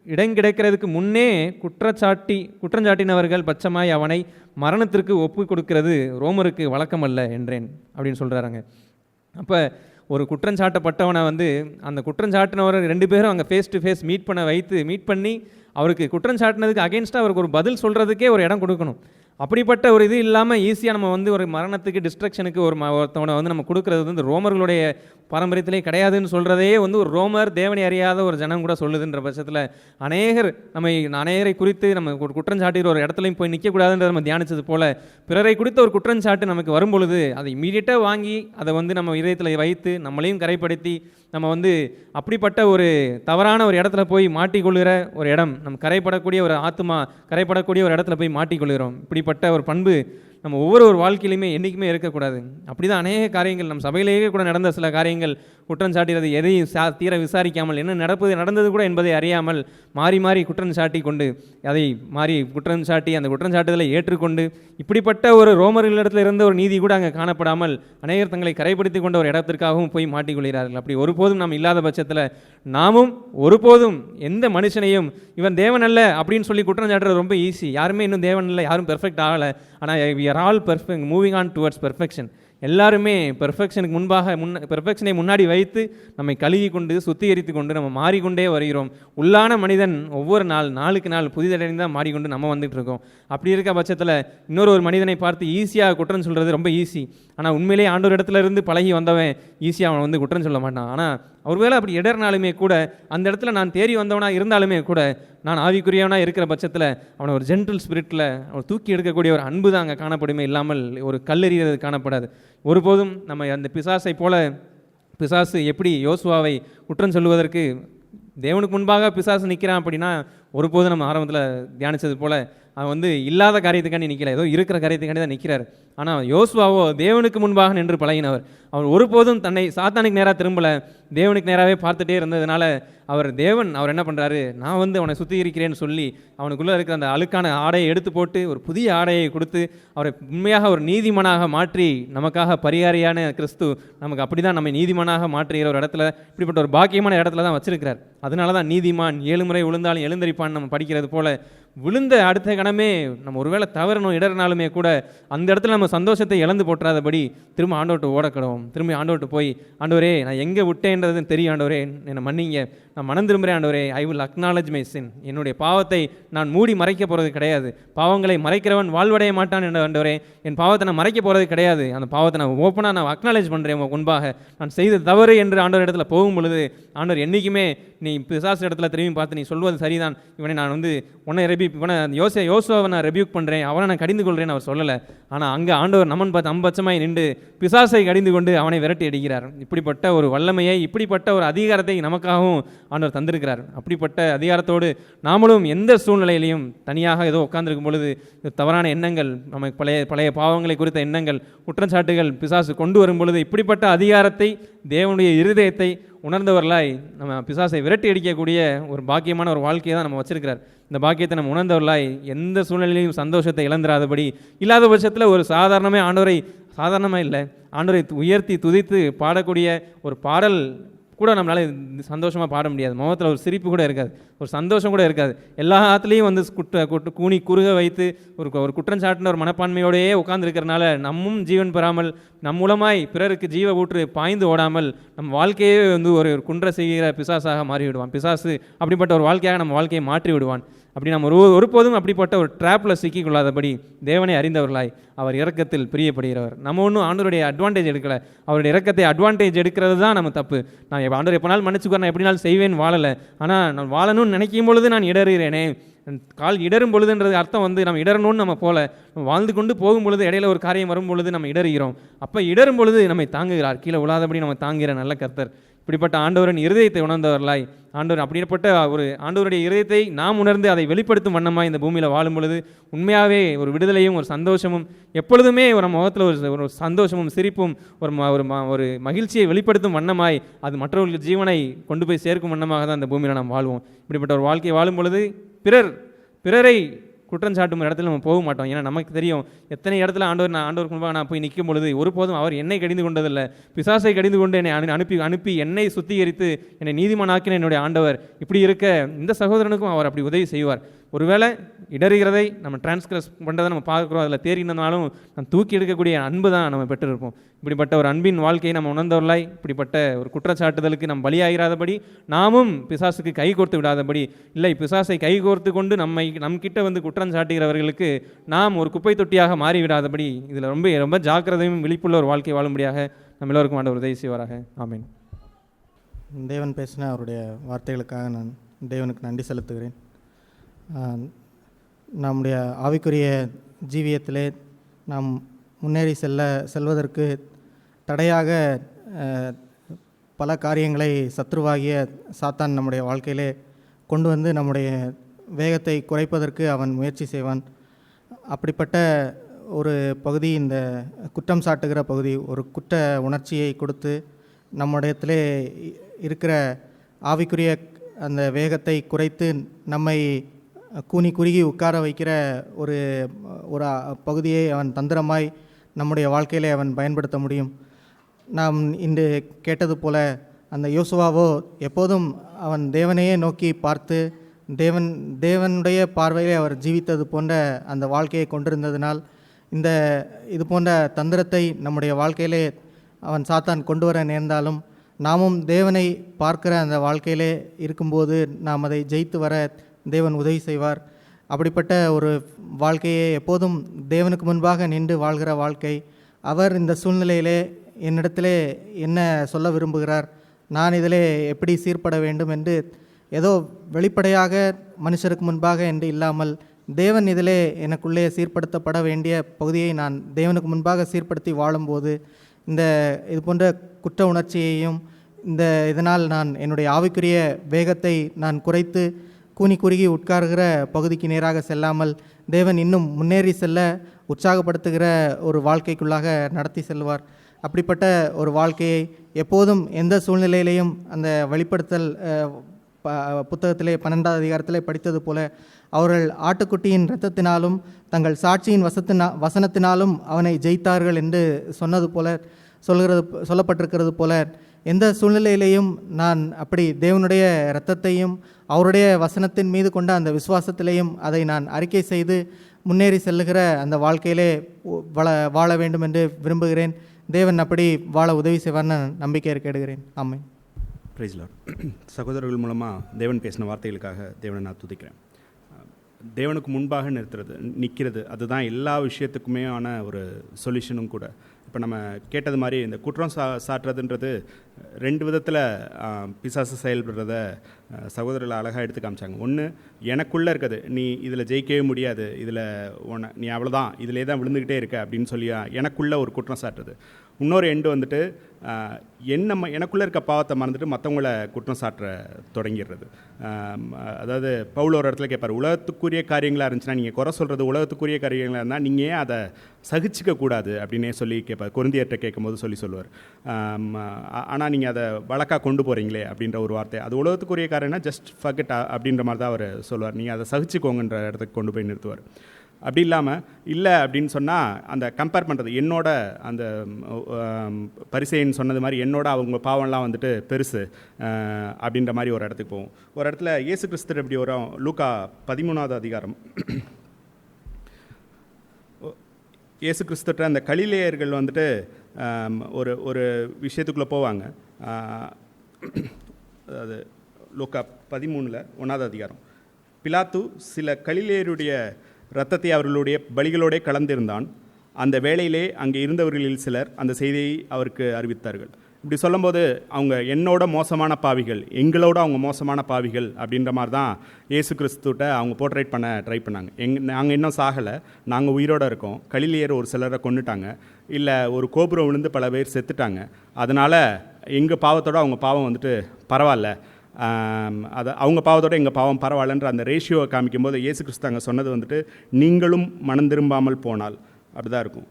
இடங்கிடைக்கிறதுக்கு முன்னே குற்றஞ்சாட்டினவர்கள் பட்சமாய் அவனை மரணத்திற்கு ஒப்பு கொடுக்கிறது ரோமருக்கு வழக்கமல்ல என்றேன் அப்படின்னு சொல்கிறாங்க. அப்போ ஒரு குற்றஞ்சாட்டப்பட்டவனை அந்த குற்றஞ்சாட்டினவர் 2 பேரும் அங்கே ஃபேஸ் டு ஃபேஸ் மீட் பண்ணி அவருக்கு குற்றஞ்சாட்டினதுக்கு அகெயின்ஸ்டாக அவருக்கு ஒரு பதில் சொல்கிறதுக்கே ஒரு இடம் கொடுக்கணும். அப்படிப்பட்ட ஒரு இது இல்லாமல் ஈஸியாக நம்ம ஒரு மரணத்துக்கு டிஸ்ட்ரக்ஷனுக்கு ஒருத்தவனை நம்ம கொடுக்குறது இந்த ரோமர்களுடைய பாரம்பரியத்திலே கிடையாதுன்னு சொல்கிறதே ஒரு ரோமர் தேவனை அறியாத ஒரு ஜனம் கூட சொல்லுதுன்ற பட்சத்தில் அநேகரை குறித்து நம்ம ஒரு குற்றஞ்சாட்டுகிற ஒரு இடத்துலையும் போய் நிற்கக்கூடாதுன்றதை நம்ம தியானித்தது போல் பிறரை குறித்த ஒரு குற்றஞ்சாட்டு நமக்கு வரும் பொழுது அதை இமீடியட்டாக வாங்கி அதை நம்ம இதயத்தில் வைத்து நம்மளையும் கரைப்படுத்தி நம்ம அப்படிப்பட்ட ஒரு தவறான ஒரு இடத்துல போய் மாட்டிக்கொள்கிற ஒரு இடம், நம்ம கரைப்படக்கூடிய ஒரு ஆத்மா கரைப்படக்கூடிய ஒரு இடத்துல போய் மாட்டிக்கொள்கிறோம். இப்படிப்பட்ட ஒரு பண்பு நம்ம ஒவ்வொரு வாழ்க்கையிலுமே என்றைக்குமே இருக்கக்கூடாது. அப்படி தான் அநேக காரியங்கள் நம் சபையிலேயே கூட நடந்த சில காரியங்கள் குற்றம் சாட்டுகிறது, எதையும் தீர விசாரிக்காமல் என்ன நடந்தது கூட என்பதை அறியாமல் மாறி மாறி குற்றம் சாட்டி கொண்டு அதை குற்றம் சாட்டி அந்த குற்றம் சாட்டுதலை ஏற்றுக்கொண்டு இப்படிப்பட்ட ஒரு ரோமர்களிடத்தில் இருந்த ஒரு நீதி கூட அங்கே காணப்படாமல் அநேகர் தங்களை கரைப்படுத்தி கொண்ட ஒரு இடத்திற்காகவும் போய் மாட்டிக்கொள்கிறார்கள். அப்படி ஒருபோதும் நாம் இல்லாத பட்சத்தில் நாமும் ஒருபோதும் எந்த மனுஷனையும் இவன் தேவன் அல்ல அப்படின்னு சொல்லி குற்றம் சாட்டுறது ரொம்ப ஈஸி. யாருமே இன்னும் தேவன் இல்லை, யாரும் பெர்ஃபெக்ட் ஆகலை. ஆனால் we are all perfect, moving on towards perfection. எல்லாருமே பெர்ஃபெக்ஷனை முன்னாடி வைத்து நம்மை கழுகி கொண்டு சுத்திகரித்து கொண்டு நம்ம மாறிக்கொண்டே வருகிறோம். உள்ளான மனிதன் ஒவ்வொரு நாளுக்கு நாள் புதிதடைந்து தான் மாறிக்கொண்டு நம்ம வந்துட்டு இருக்கோம். அப்படி இருக்க பட்சத்தில் ஒரு மனிதனை பார்த்து ஈஸியாக குற்றம் சொல்கிறது ரொம்ப ஈஸி. ஆனால் உண்மையிலேயே ஆண்டவர் இடத்துல இருந்து பழகி வந்தவன் ஈஸியாக அவன் குற்றம் சொல்ல மாட்டான். ஆனால் ஒருவேளை அப்படி இடர்னாலுமே கூட அந்த இடத்துல நான் தேறி வந்தவனாக இருந்தாலுமே கூட நான் ஆவிக்குரியவனாக இருக்கிற பட்சத்தில் அவனை ஒரு ஜென்டில் ஸ்பிரிட்டில் அவன் தூக்கி எடுக்கக்கூடிய ஒரு அன்பு தான் அங்கே காணப்படுமே இல்லாமல் ஒரு கல்லெறிகிறது காணப்படாது. ஒருபோதும் நம்ம அந்த பிசாசை போல பிசாசு எப்படி யோசுவாவை குற்றம் சொல்லுவதற்கு தேவனுக்கு முன்பாக பிசாசு நிற்கிறான் அப்படின்னா ஒருபோதும் நம்ம ஆரம்பத்தில் தியானித்தது போல் அவன் இல்லாத காரியத்துக்காண்டி நிற்கல, ஏதோ இருக்கிற காரியத்துக்காண்டி தான் நிற்கிறார். ஆனால் யோசுவாவோ தேவனுக்கு முன்பாக நின்று பழகினவர். அவர் ஒருபோதும் தன்னை சாத்தானுக்கு நேராக திரும்பலை, தேவனுக்கு நேராகவே பார்த்துட்டே இருந்ததுனால அவர் என்ன பண்ணுறாரு, நான் அவனை சுத்திகரிக்கிறேன்னு சொல்லி அவனுக்குள்ளே இருக்கிற அந்த அழுக்கான ஆடையை எடுத்து போட்டு ஒரு புதிய ஆடையை கொடுத்து அவரை உண்மையாக ஒரு நீதிமானாக மாற்றி நமக்காக பரிகாரியான கிறிஸ்து நமக்கு அப்படி தான் நம்மை நீதிமானாக மாற்றுகிற ஒரு இடத்துல இப்படிப்பட்ட ஒரு பாக்கியமான இடத்துல தான் வச்சிருக்கிறார். அதனால தான் நீதிமான் 7 முறை விழுந்தாலும் எழுந்தரிப்பான் நம்ம படிக்கிறது போல விழுந்த அடுத்த கணமே நம்ம ஒருவேளை தவறணும் இடர்னாலுமே கூட அந்த இடத்துல நம்ம சந்தோஷத்தை இழந்து போட்டுறாதபடி திரும்ப ஆண்டவர்கிட்ட ஓடக்கணும். திரும்ப ஆண்டவர்கிட்ட போய் ஆண்டவரே நான் எங்கே விட்டேன்றது தெரியும், ஆண்டவரே என்னை மன்னிங்க, நான் மனம் திரும்புகிறேன் ஆண்டவரே, ஐ வில் அக்னாலஜ் மை சின். என்னுடைய பாவத்தை நான் மூடி மறைக்க போகிறது கிடையாது. பாவங்களை மறைக்கிறவன் வாழ்வடைய மாட்டான் என்ற ஆண்டவரே, என் பாவத்தை நான் மறைக்க போகிறது கிடையாது. அந்த பாவத்தை நான் ஓப்பனாக நான் அக்னாலேஜ் பண்ணுறேன் முன்பாக நான் செய்த தவறு என்று ஆண்டவர் இடத்துல போகும் பொழுது ஆண்டவர் என்றைக்குமே நீ பிசாசு இடத்துல திரும்பி பார்த்து நீ சொல்வது சரிதான், இவனை நான் உன்னை யோசுவாவை நான் ரெபியூக் பண்ணுறேன், அவனை நான் கடிந்து கொள்கிறேன்னு அவர் சொல்லலை. ஆனால் அங்கே ஆண்டவர் நம்மன் பார்த்து அம்பட்சமாய் நின்று பிசாசை கடிந்து கொண்டு அவனை விரட்டி அடிக்கிறார். இப்படிப்பட்ட ஒரு வல்லமையை இப்படிப்பட்ட ஒரு அதிகாரத்தை நமக்காகவும் ஆண்டவர் தந்திருக்கிறார். அப்படிப்பட்ட அதிகாரத்தோடு நாமளும் எந்த சூழ்நிலையிலையும் தனியாக ஏதோ உட்கார்ந்துருக்கும் பொழுது தவறான எண்ணங்கள், நமக்கு பழைய பாவங்களை குறித்த எண்ணங்கள், குற்றச்சாட்டுகள் பிசாசு கொண்டு வரும் பொழுது இப்படிப்பட்ட அதிகாரத்தை தேவனுடைய இருதயத்தை உணர்ந்தவர்களாய் நம்ம பிசாசை விரட்டி அடிக்கக்கூடிய ஒரு பாக்கியமான ஒரு வாழ்க்கையை தான் நம்ம வச்சிருக்கிறார். இந்த பாக்கியத்தை நம்ம உணர்ந்தவர்களாய் எந்த சூழ்நிலையிலையும் சந்தோஷத்தை இழந்துராதபடி இல்லாத பட்சத்தில் ஒரு சாதாரணமாக இல்லை ஆண்டவரை உயர்த்தி துதித்து பாடக்கூடிய ஒரு பாடல் கூட நம்மளால் சந்தோஷமாக பாட முடியாது. முகத்தில் ஒரு சிரிப்பு கூட இருக்காது, ஒரு சந்தோஷம் கூட இருக்காது. எல்லாத்துலேயும் கூனி குறுக வைத்து ஒரு குற்றம் சாட்டின ஒரு மனப்பான்மையோடையே உட்கார்ந்துருக்கிறனால நம்மும் ஜீவன் பெறாமல் நம் மூலமாய் பிறருக்கு ஜீவ ஊற்று பாய்ந்து ஓடாமல் நம் வாழ்க்கையே ஒரு குன்ற செய்கிற பிசாசாக மாறிவிடுவான். பிசாசு அப்படிப்பட்ட ஒரு வாழ்க்கையாக நம்ம வாழ்க்கையை மாற்றி விடுவான். அப்படி நம்ம ஒருபோதும் அப்படிப்பட்ட ஒரு ட்ராப்பில் சிக்கிக்கொள்ளாதபடி தேவனை அறிந்தவர்களாய் அவர் இரக்கத்தில் பிரியப்படுகிறவர். நம்ம ஒன்றும் ஆண்டவருடைய அட்வான்டேஜ் எடுக்கலை, அவருடைய இரக்கத்தை அட்வான்டேஜ் எடுக்கிறது தான் நம்ம தப்பு. நான் ஆண்டவர் எப்போனாலும் மன்னிச்சுக்கோ, நான் எப்படினாலும் செய்வேன் வாழலை, ஆனால் நான் வாழணும்னு நினைக்கும் பொழுது நான் இடறுகிறேனே. கால் இடரும் பொழுதுன்றது அர்த்தம் நம்ம இடரணும்னு நம்ம போல வாழ்ந்து கொண்டு போகும் பொழுது இடையில ஒரு காரியம் வரும் பொழுது நம்ம இடறுகிறோம். அப்போ இடரும் பொழுது நம்மை தாங்குகிறார், கீழே விழாதபடி நம்ம தாங்குகிற நல்ல கர்த்தர். இப்படிப்பட்ட ஆண்டவரின் இருதயத்தை உணர்ந்தவர்களாய் ஆண்டவர் அப்படிப்பட்ட ஒரு ஆண்டவருடைய இருதயத்தை நாம் உணர்ந்து அதை வெளிப்படுத்தும் வண்ணமாக இந்த பூமியில் வாழும் பொழுது உண்மையாகவே ஒரு விடுதலையும் ஒரு சந்தோஷமும் எப்பொழுதுமே ஒரு முகத்தில் ஒரு சந்தோஷமும் சிரிப்பும் ஒரு மகிழ்ச்சியை வெளிப்படுத்தும் வண்ணமாய் அது மற்றவர்களுக்கு ஜீவனை கொண்டு போய் சேர்க்கும் வண்ணமாக தான் இந்த பூமியில் நாம் வாழ்வோம். இப்படிப்பட்ட ஒரு வாழ்க்கையை வாழும் பொழுது பிறரை குற்றம் சாட்டும் இடத்துல நம்ம போக மாட்டோம். ஏன்னா நமக்கு தெரியும் எத்தனை இடத்துல ஆண்டவர் முன்பாக நான் போய் நிற்கும் பொழுது ஒருபோதும் அவர் என்னை கடிந்து கொண்டதில்லை, பிசாசை கடிந்து கொண்டு என்னை அனுப்பி என்னை சுத்திகரித்து என்னை நீதிமானாக்கின என்னுடைய ஆண்டவர். இப்படி இருக்க இந்த சகோதரனுக்கும் அவர் அப்படி உதவி செய்வார். ஒருவேளை இடறுகிறதை நம்ம டிரான்ஸ்கிரஸ் பண்ணுறதை நம்ம பார்க்குறோம், அதில் தேறினாலும் நம்ம தூக்கி எடுக்கக்கூடிய அன்பு தான் நம்ம பெற்றிருப்போம். இப்படிப்பட்ட ஒரு அன்பின் வாழ்க்கையை நம்ம உணர்ந்தவர்களாய் இப்படிப்பட்ட ஒரு குற்றச்சாட்டுதலுக்கு நம்ம பலியாகிறாதபடி நாமும் பிசாசுக்கு கை கோர்த்து விடாதபடி, இல்லை பிசாசை கை கோர்த்து கொண்டு நம்மக்கிட்ட குற்றம் சாட்டுகிறவர்களுக்கு நாம் ஒரு குப்பை தொட்டியாக மாறிவிடாதபடி இதில் ரொம்ப ரொம்ப ஜாக்கிரதையும் விழிப்புள்ள ஒரு வாழ்க்கை வாழும்படியாக நம்ம எல்லோருக்கும் ஆண்டவர் உதவி செய்வாராக. ஆமீன். தேவன் பேசின அவருடைய வார்த்தைகளுக்காக நான் தேவனுக்கு நன்றி செலுத்துகிறேன். நம்முடைய ஆவிக்குரிய ஜீவியத்திலே நாம் முன்னேறி செல்வதற்கு தடையாக பல காரியங்களை சத்ருவாகிய சாத்தான் நம்முடைய வாழ்க்கையிலே கொண்டு வந்து நம்முடைய வேகத்தை குறைப்பதற்கு அவன் முயற்சி செய்வான். அப்படிப்பட்ட ஒரு பகுதி இந்த குற்றம் சாட்டுகிற பகுதி. ஒரு குற்ற உணர்ச்சியை கொடுத்து நம்முடையத்திலே இருக்கிற ஆவிக்குரிய அந்த வேகத்தை குறைத்து நம்மை கூனி குறுகி உட்கார வைக்கிற ஒரு ஒரு பகுதியை அவன் தந்திரமாய் நம்முடைய வாழ்க்கையிலே அவன் பயன்படுத்த முடியும். நாம் இன்று கேட்டது போல அந்த யோசுவாவோ எப்போதும் அவன் தேவனையே நோக்கி பார்த்து தேவனுடைய பார்வையிலே அவர் ஜீவித்தது போன்ற அந்த வாழ்க்கையை கொண்டிருந்ததினால் இது போன்ற தந்திரத்தை நம்முடைய வாழ்க்கையிலே அவன் சாத்தான் கொண்டு வர நேர்ந்தாலும் நாமும் தேவனை பார்க்கிற அந்த வாழ்க்கையிலே இருக்கும்போது நாம் அதை ஜெயித்து வர தேவன் உதவி செய்வார். அப்படிப்பட்ட ஒரு வாழ்க்கையை எப்போதும் தேவனுக்கு முன்பாக நின்று வாழ்கிற வாழ்க்கை. அவர் இந்த சூழ்நிலையிலே என்னிடத்திலே என்ன சொல்ல விரும்புகிறார், நான் இதிலே எப்படி சீர்பட வேண்டும் என்று ஏதோ வெளிப்படையாக மனுஷருக்கு முன்பாக என்று இல்லாமல் தேவன் இதிலே எனக்குள்ளே சீர்படுத்தப்பட வேண்டிய பகுதியை நான் தேவனுக்கு முன்பாக சீர்படுத்தி வாழும்போது இது போன்ற குற்ற உணர்ச்சியையும் இதனால் நான் என்னுடைய ஆவிக்குரிய வேகத்தை நான் குறைத்து கூனி குறுகி உட்காருகிற பகுதிக்கு நேராக செல்லாமல் தேவன் இன்னும் முன்னேறி செல்ல உற்சாகப்படுத்துகிற ஒரு வாழ்க்கைக்குள்ளாக நடத்தி செல்வார். அப்படிப்பட்ட ஒரு வாழ்க்கையை எப்போதும் எந்த சூழ்நிலையிலையும் அந்த வெளிப்படுத்தல் புத்தகத்திலே 12ஆம் அதிகாரத்திலே படித்தது போல அவர்கள் ஆட்டுக்குட்டியின் இரத்தத்தினாலும் தங்கள் சாட்சியின் வசனத்தினாலும் அவனை ஜெயித்தார்கள் என்று சொன்னது போல சொல்லப்பட்டிருக்கிறது போல எந்த சூழ்நிலையிலையும் நான் அப்படி தேவனுடைய இரத்தத்தையும் அவருடைய வசனத்தின் மீது கொண்ட அந்த விசுவாசத்திலையும் அதை நான் அறிக்கை செய்து முன்னேறி செல்லுகிற அந்த வாழ்க்கையிலே வாழ வேண்டும் என்று விரும்புகிறேன். தேவன் அப்படி வாழ உதவி செய்வார்னு நம்பிக்கை கேடுகிறேன். ஆமென். Price Lord. சகோதரர்கள் மூலமாக தேவன் பேசின வார்த்தைகளுக்காக தேவனை நான் துதிக்கிறேன். தேவனுக்கு முன்பாக நிற்கிறது அதுதான் எல்லா விஷயத்துக்குமே ஆன ஒரு சொல்யூஷனும் கூட. இப்போ நம்ம கேட்டது மாதிரி இந்த குற்றம் சாட்டுறதுன்றது 2 விதத்தில் பிசாசு செயல்படுறத சகோதரர்கள் அழகாக எடுத்து காமிச்சாங்க. ஒன்று, எனக்குள்ளே இருக்குது, நீ இதில் ஜெயிக்கவே முடியாது, இதில் நீ அவ்வளோதான், இதிலே தான் விழுந்துக்கிட்டே இருக்க அப்படின்னு சொல்லி எனக்குள்ளே ஒரு குற்றம் சாட்டுறது. இன்னொரு எண்டு வந்துட்டு எனக்குள்ளே இருக்க பாவத்தை மறந்துட்டு மற்றவங்கள குற்றம் சாட்டுற தொடங்கிடுறது. அதாவது பவுல் ஒரு இடத்துல கேட்பார், உலகத்துக்குரிய காரியங்களாக இருந்துச்சுன்னா நீங்கள் குறை சொல்கிறது உலகத்துக்குரிய காரியங்களாக இருந்தால் நீங்கள் ஏன் அதை சகிச்சிக்க கூடாது அப்படின்னே சொல்லி கேட்பார். கொரிந்தியர்கிட்ட கேட்கும்போது சொல்லுவார். ஆனால் நீங்கள் அதை வழக்காக கொண்டு போகிறீங்களே அப்படின்ற ஒரு வார்த்தை, அது உலகத்துக்குரிய காரியம்னா ஜஸ்ட் ஃபர்கெட் அப்படின்ற மாதிரி தான் அவர் சொல்லுவார். நீங்கள் அதை சகிச்சுக்கோங்கன்ற இடத்துக்கு கொண்டு போய் நிறுத்துவார். அப்படி இல்லாமல் இல்லை அப்படின்னு சொன்னால் அந்த கம்பேர் பண்ணுறது, என்னோட அந்த பரிசேயன் சொன்னது மாதிரி என்னோட அவங்க பாவம்லாம் வந்துட்டு பெருசு அப்படின்ற மாதிரி ஒரு இடத்துக்கு போவோம். ஒரு இடத்துல இயேசு கிறிஸ்து எப்படி வரும், லூக்கா 13ஆம் அதிகாரம், இயேசு கிறிஸ்துட்ட அந்த கலிலேயர்கள் வந்துட்டு ஒரு விஷயத்துக்குள்ளே போவாங்க. அதாவது லூக்கா 13:1 அதிகாரம், பிலாத்து சில கலிலேயருடைய இரத்தத்தை அவர்களுடைய பலிகளோடு கலந்திருந்தான். அந்த வேளையிலே அங்கே இருந்தவர்களில் சிலர் அந்த செய்தியை அவருக்கு அறிவித்தார்கள். இப்படி சொல்லும்போது அவங்க என்னோட மோசமான பாவிகள், எங்களோட அவங்க மோசமான பாவிகள் அப்படின்ற மாதிரி தான் இயேசு கிறிஸ்துட்ட அவங்க போர்ட்ரேட் பண்ண ட்ரை பண்ணாங்க. நாங்கள் இன்னும் சாகலை, நாங்கள் உயிரோடு இருக்கோம், கலிலேயர் ஒரு சிலரை கொண்டுட்டாங்க, இல்லை ஒரு கோபுரம் விழுந்து பல பேர் செத்துட்டாங்க, அதனால் எங்கள் பாவத்தோட அவங்க பாவம் வந்துட்டு பரவாயில்ல, அதை அவங்க பாவத்தோடு எங்கள் பாவம் பரவாயில்லன்ற அந்த ரேஷியோவை காமிக்கும்போது இயேசு கிறிஸ்து அங்கே சொன்னது வந்துட்டு நீங்களும் மனம் திரும்பாமல் போனால் அப்படி தான் இருக்கும்.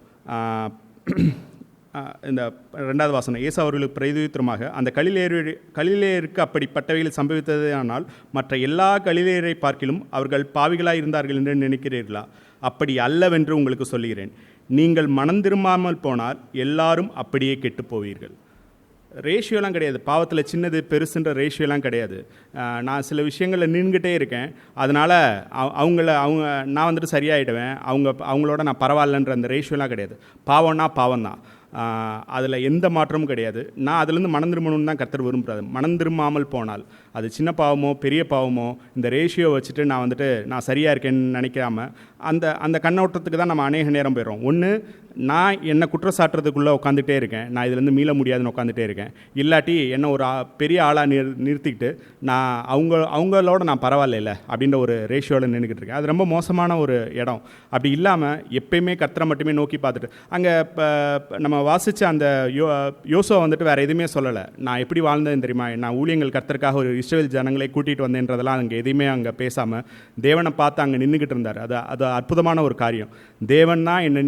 இந்த 2வது வாசனம், இயேசு அவர்களுக்கு பிரதியுத்தரமாக அந்த கலிலேயருக்கு அப்படிப்பட்டவைகள் சம்பவித்ததே ஆனால் மற்ற எல்லா கலிலேயரை பார்க்கிலும் அவர்கள் பாவிகளாக இருந்தார்கள் என்று நினைக்கிறீர்களா? அப்படி அல்லவென்று உங்களுக்கு சொல்லுகிறேன். நீங்கள் மனம் திரும்பாமல் போனால் எல்லாரும் அப்படியே கெட்டு போவீர்கள். ரேஷியோலாம் கிடையாது, பாவத்தில் சின்னது பெருசுன்ற ரேஷியோலாம் கிடையாது. நான் சில விஷயங்களில் நின்றுக்கிட்டே இருக்கேன், அதனால் நான் வந்துட்டு சரியாயிடுவேன், அவங்களோட நான் பரவாயில்லன்ற அந்த ரேஷியோலாம் கிடையாது. பாவம்னா பாவம் தான், அதில் எந்த மாற்றமும் கிடையாது. நான் அதுலேருந்து மனம் திரும்பணும்னு தான் கர்த்தர் விரும்புகிறாரு. மனம் திரும்பாமல் போனால் அது சின்ன பாவமோ பெரிய பாவமோ இந்த ரேஷியோ வச்சுட்டு நான் சரியாக இருக்கேன்னு நினைக்காம அந்த கண்ணோட்டத்துக்கு தான் நம்ம அநேக நேரம் போயிடுறோம். ஒன்று, நான் என்னை குற்றம் சாட்டுறதுக்குள்ளே உட்காந்துட்டே இருக்கேன், நான் இதுலேருந்து மீள முடியாதுன்னு உட்காந்துட்டே இருக்கேன். இல்லாட்டி என்னை ஒரு பெரிய ஆளாக நிறுத்திக்கிட்டு நான் அவங்களோட நான் பரவாயில்ல அப்படின்ற ஒரு ரேஷியோவில் நின்றுக்கிட்டு இருக்கேன். அது ரொம்ப மோசமான ஒரு இடம். அப்படி இல்லாமல் எப்பயுமே கர்த்தரை மட்டுமே நோக்கி பார்த்துட்டு, அங்கே நம்ம வாசித்த அந்த யோசுவா வந்துட்டு வேறு எதுவுமே சொல்லலை. நான் எப்படி வாழ்ந்தேன்னு தெரியுமா, நான் ஊழியங்கள் கர்த்தருக்காக ஒரு இஸ்ரவேல் ஜனங்களை கூட்டிகிட்டு வந்தேன்றதெல்லாம் அங்கே எதையுமே அங்கே பேசாமல் தேவனை பார்த்து அங்கே நின்றுக்கிட்டு இருந்தார். அது அற்புதமான ஒரு காரியம். தேவன் தான் என்னை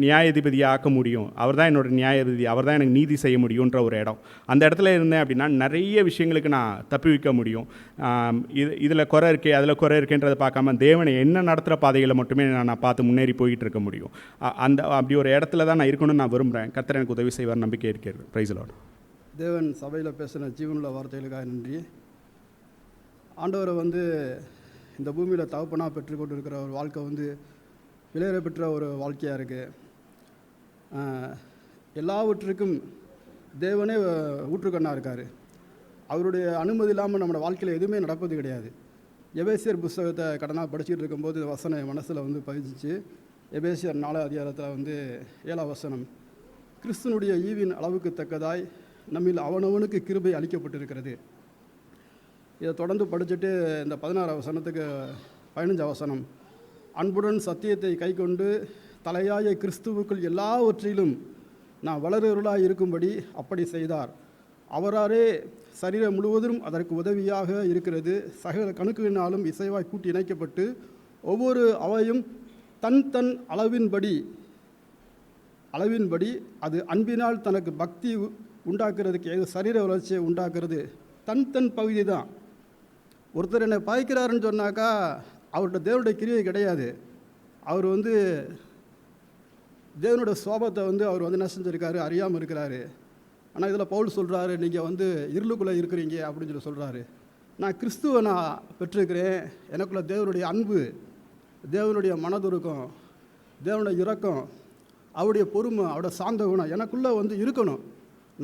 நியாயாதிபதியாக ஆக்க முடியும், அவர் தான் என்னோட நியாயாதிபதி, அவர் தான் எனக்கு நீதி செய்ய முடியுன்ற ஒரு இடம். அந்த இடத்துல இருந்தேன் அப்படின்னா நிறைய விஷயங்களுக்கு நான் தப்பி வைக்க முடியும். இதில் குறை இருக்கே அதில் குறை இருக்கேன்றதை பார்க்காம தேவனை என்ன நடத்துகிற பாதைகளை மட்டுமே நான் பார்த்து முன்னேறி போய்கிட்டு இருக்க முடியும். அப்படி ஒரு இடத்துல தான் நான் இருக்கணும்னு நான் விரும்புகிறேன். கர்த்தர் எனக்கு உதவி செய்வார், நம்பிக்கை இருக்கிறது. Praise lord. தேவன் சபையில் பேசின ஜீவனுள்ள வார்த்தைகளுக்காக நன்றி. ஆண்டவரை இந்த பூமியில் தகப்பனாக பெற்றுக்கொண்டு இருக்கிற ஒரு வாழ்க்கை விலையேற பெற்ற ஒரு வாழ்க்கையாக இருக்குது. எல்லாவற்றுக்கும் தேவனே ஊற்றுக்கண்ணாக இருக்கார். அவருடைய அனுமதி இல்லாமல் நம்மளோட வாழ்க்கையில் எதுவுமே நடப்பது கிடையாது. எபேசியர் புஸ்தகத்தை கடனாக படிச்சுட்டு இருக்கும்போது வசனம் என் மனசில் பதிஞ்சிச்சு. எபேசியர் 4 அதிகாரத்தில் 7 வசனம், கிறிஸ்துனுடைய ஈவின் அளவுக்கு தக்கதாய் நம்மில் அவனவனுக்கு கிருபை அளிக்கப்பட்டிருக்கிறது. இதை தொடர்ந்து படிச்சுட்டு இந்த 16 வசனத்துக்கு 15 வசனம், அன்புடன் சத்தியத்தை கைக்கொண்டு தலையாய கிறிஸ்துவுக்குள் எல்லாவற்றிலும் நான் வளருவர்களாக இருக்கும்படி அப்படி செய்தார். அவராரே சரீரம் முழுவதும் அதற்கு உதவியாக இருக்கிறது. சகல கணக்குகளினாலும் இசைவாய் கூட்டி இணைக்கப்பட்டு ஒவ்வொரு அவையும் தன் தன் அளவின்படி அது அன்பினால் தனக்கு பக்தி உண்டாக்குறதுக்கு சரீர வளர்ச்சியை உண்டாக்குறது தன் தன் பகுதி தான். ஒருத்தர் என்னை பாய்க்கிறாருன்னு சொன்னாக்கா அவர்கிட்ட தேவனுடைய கிரியை கிடையாது. அவர் தேவனுடைய சோபத்தை அவர் என்ன செஞ்சுருக்காரு, அறியாமல் இருக்கிறாரு. ஆனால் இதில் பவுல் சொல்கிறாரு, நீங்கள் இருளுக்குள்ளே இருக்கிறீங்க அப்படின்னு சொல்கிறாரு. நான் கிறிஸ்துவை நான் பெற்றிருக்கிறேன். எனக்குள்ள தேவனுடைய அன்பு, தேவனுடைய மனதுருக்கம், தேவனுடைய இரக்கம், அவருடைய பொறுமை, அவருடைய சாந்த குணம் எனக்குள்ளே இருக்கணும்.